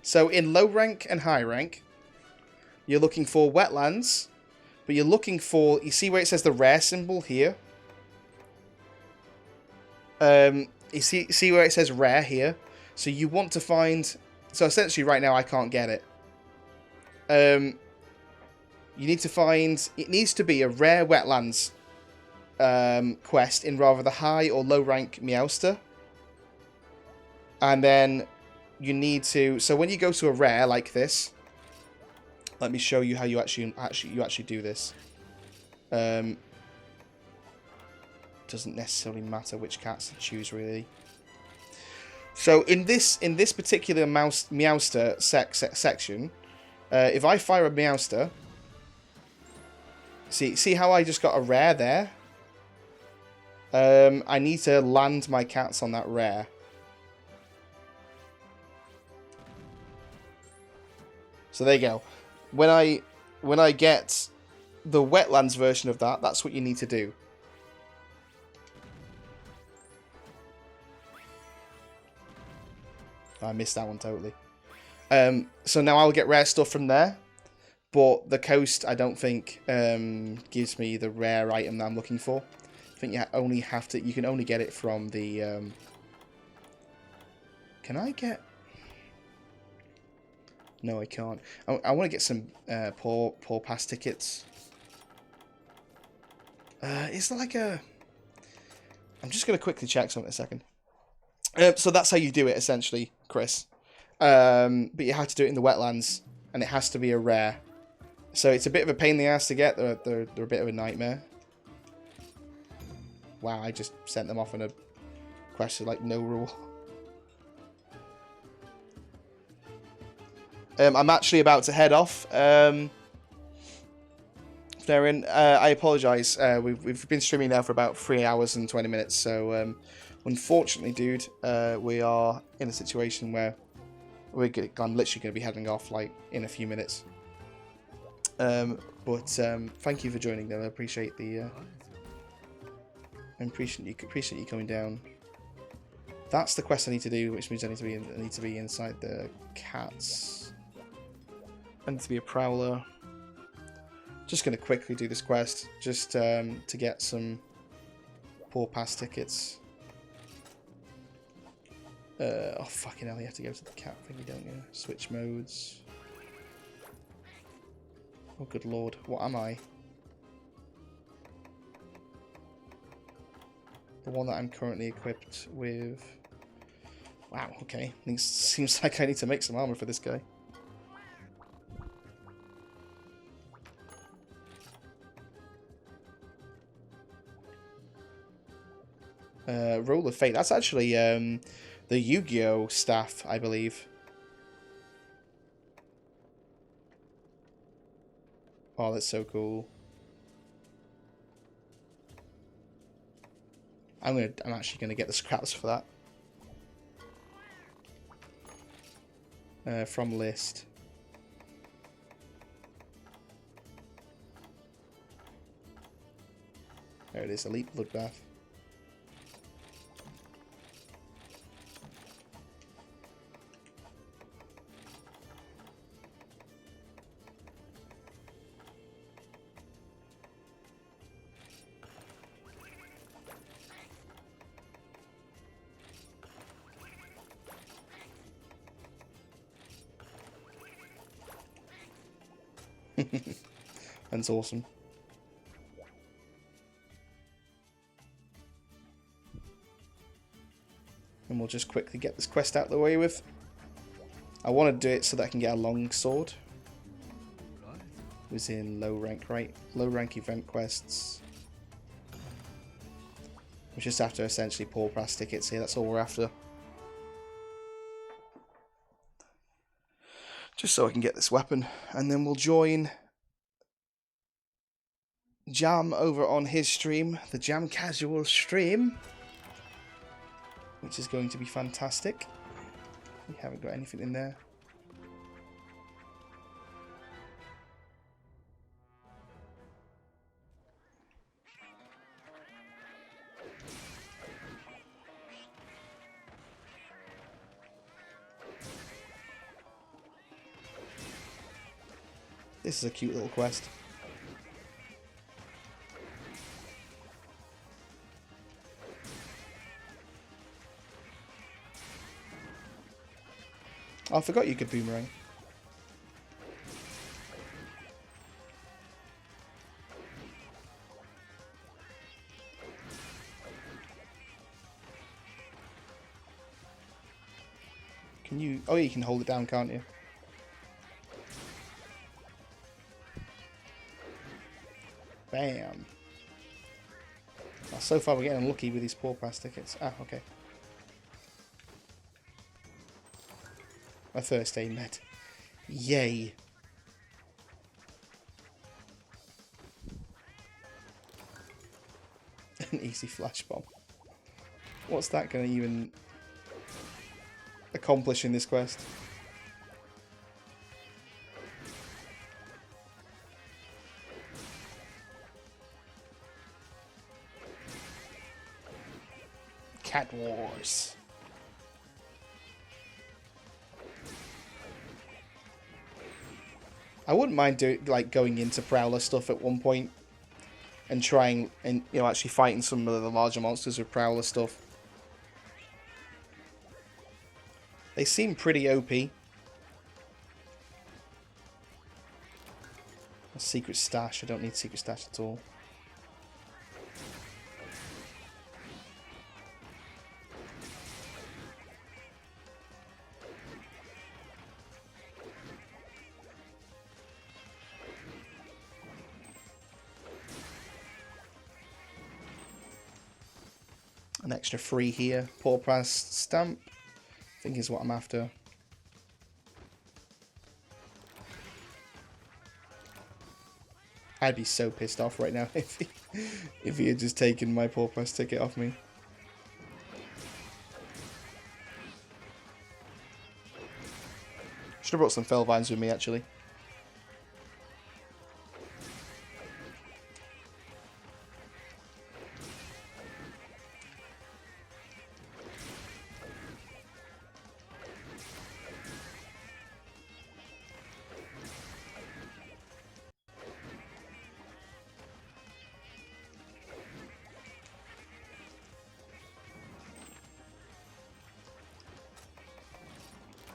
So in low rank and high rank, you're looking for wetlands, but you're looking for... You see where it says the rare symbol here? You see where it says rare here? So you want to find... So essentially right now I can't get it. You need to find... It needs to be a rare wetlands quest in rather the high or low rank Meowster. And then you need to... So when you go to a rare like this... Let me show you how you actually do this. Doesn't necessarily matter which cats to choose, really. So in this particular Meowster section, if I fire a Meowster, see how I just got a rare there? I need to land my cats on that rare. So there you go. When I get the wetlands version of that, that's what you need to do. I missed that one totally. So now I'll get rare stuff from there, but the coast I don't think gives me the rare item that I'm looking for. I think you can only get it from the. Can I get? No, I can't. I want to get some poor pass tickets. Is there like a? I'm just gonna quickly check something a second. So that's how you do it, essentially, Chris. But you have to do it in the wetlands, and it has to be a rare. So it's a bit of a pain in the ass to get. They're a bit of a nightmare. Wow, I just sent them off on a quest with, like, no rule. I'm actually about to head off. Therein, I apologise. We've been streaming now for about 3 hours and 20 minutes, so... Unfortunately, dude, we are in a situation where I'm literally going to be heading off like in a few minutes. But thank you for joining, though. I appreciate the. I appreciate you coming down. That's the quest I need to do, which means I need to be inside the cats. I need to be a prowler. Just going to quickly do this quest, just to get some poor pass tickets. Oh, fucking hell, you have to go to the cat thingy, don't you? Switch modes. Oh, good lord. What am I? The one that I'm currently equipped with. Wow, okay. Seems like I need to make some armor for this guy. Roll of Fate. That's actually the Yu-Gi-Oh staff, I believe. Oh, that's so cool. I'm actually gonna get the scraps for that. From list. There it is, Elite Bloodbath. That's awesome. And we'll just quickly get this quest out of the way with. I want to do it so that I can get a long sword. It was in low rank, right? Low rank event quests. We're just after essentially Paul Prass tickets here, that's all we're after. Just so I can get this weapon. And then we'll join Jam over on his stream, the Jam Casual stream, which is going to be fantastic. We haven't got anything in there. This is a cute little quest. Oh, I forgot you could boomerang. Can you... Oh, yeah, you can hold it down, can't you? Bam. Oh, so far we're getting unlucky with these Paul Prass tickets. Ah, okay. My first aid med. Yay. An easy flash bomb. What's that going to even accomplish in this quest? Cat Wars. I wouldn't mind going into Prowler stuff at one point and trying and actually fighting some of the larger monsters with Prowler stuff. They seem pretty OP. A secret stash. I don't need secret stash at all. An extra free here. Paul Prass stamp. I think is what I'm after. I'd be so pissed off right now if he had just taken my Paul Prass ticket off me. Should have brought some Felvines with me, actually.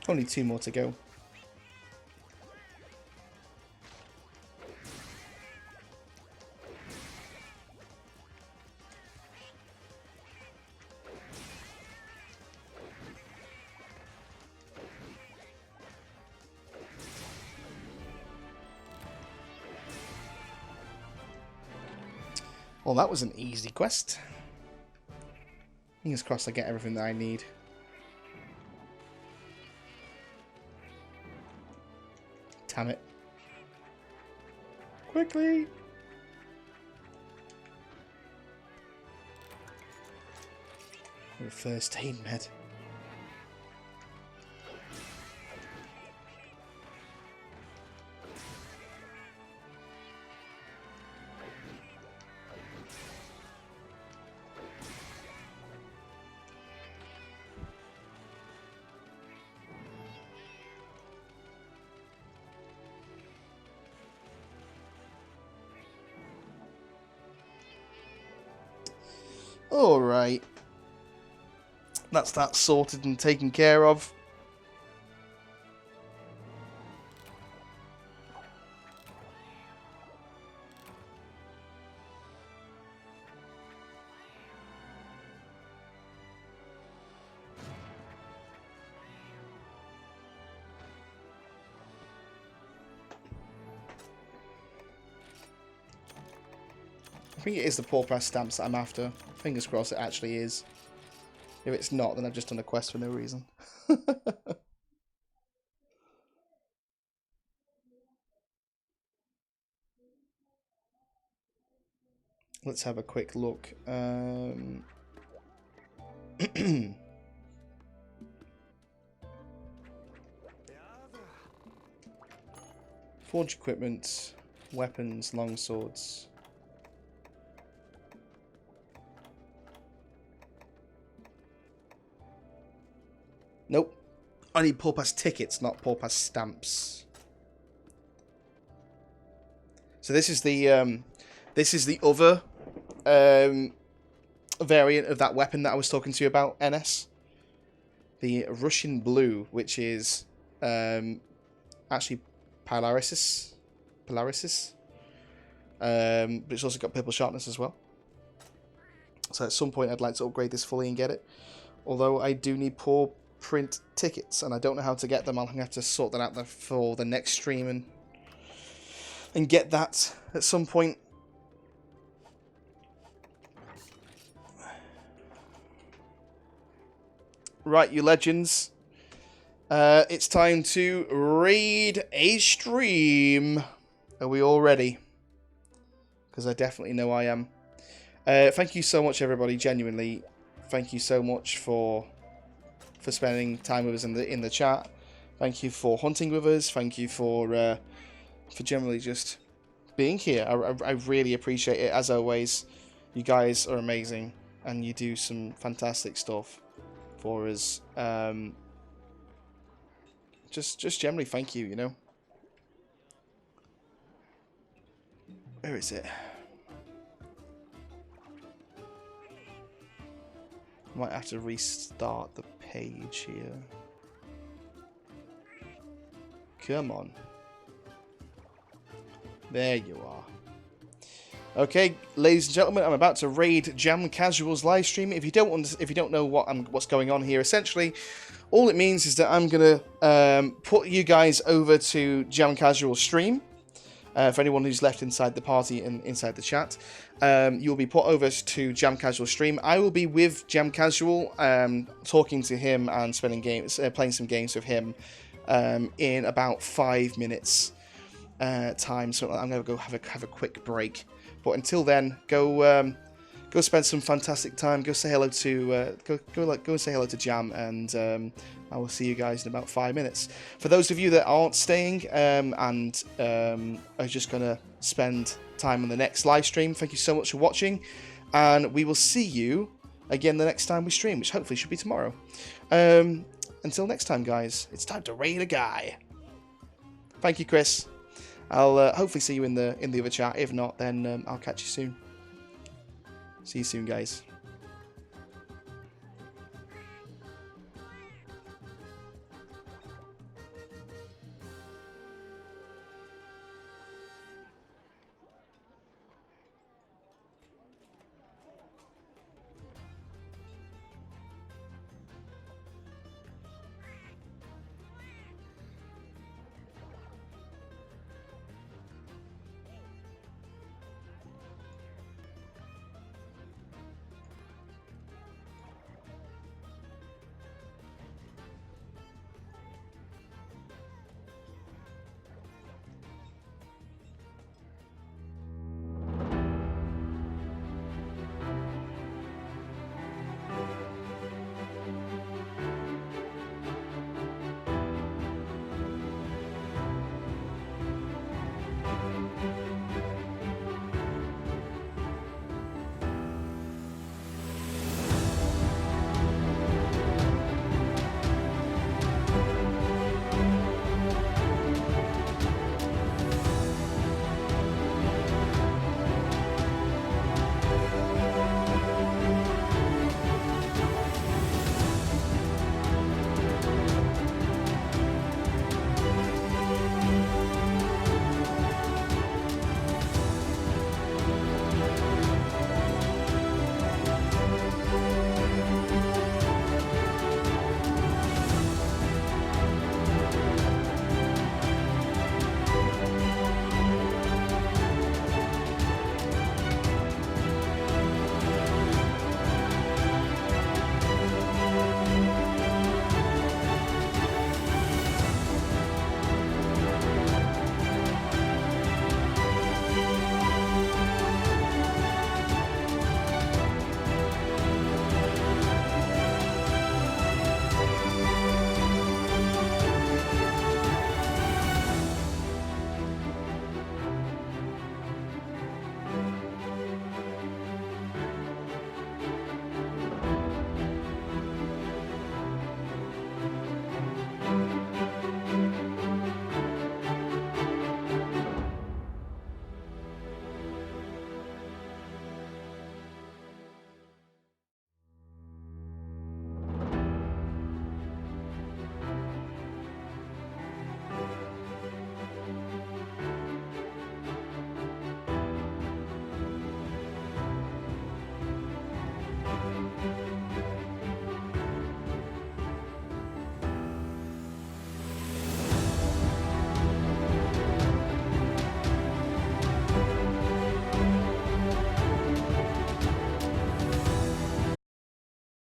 Only 2 more to go. Well, that was an easy quest. Fingers crossed I get everything that I need. Damn it. Quickly! The first aid med. Alright. That's that sorted and taken care of. I think it is the Paw Pass stamps that I'm after. Fingers crossed it actually is. If it's not, then I've just done a quest for no reason. Let's have a quick look. Forge equipment, weapons, long swords. Nope. I need Paw Pass tickets, not Paw Pass stamps. So this is the other variant of that weapon that I was talking to you about, NS. The Russian Blue, which is actually Polarisis. But it's also got purple sharpness as well. So at some point I'd like to upgrade this fully and get it. Although I do need paw print tickets, and I don't know how to get them. I'll have to sort that out for the next stream and get that at some point. Right, you legends. It's time to raid a stream. Are we all ready? Because I definitely know I am. Thank you so much, everybody. Genuinely, thank you so much for spending time with us in the chat. Thank you for hunting with us. Thank you for generally just being here. I really appreciate it, as always. You guys are amazing, and you do some fantastic stuff for us. Just generally, thank you. You know. Where is it? Might have to restart the page here. Come on. There you are. Okay, ladies and gentlemen, I'm about to raid Jam Casual's live stream. If you don't know what's going on here, essentially, all it means is that I'm gonna put you guys over to Jam Casual's stream. For anyone who's left inside the party and inside the chat, you'll be put over to Jam Casual stream. I will be with Jam Casual, talking to him and playing some games with him in about 5 minutes time. So I'm gonna go have a quick break. But until then, go spend some fantastic time. Go say hello to go say hello to Jam, and I will see you guys in about 5 minutes. For those of you that aren't staying and are just going to spend time on the next live stream, thank you so much for watching. And we will see you again the next time we stream, which hopefully should be tomorrow. Until next time, guys, it's time to raid a guy. Thank you, Chris. I'll hopefully see you in the other chat. If not, then I'll catch you soon. See you soon, guys.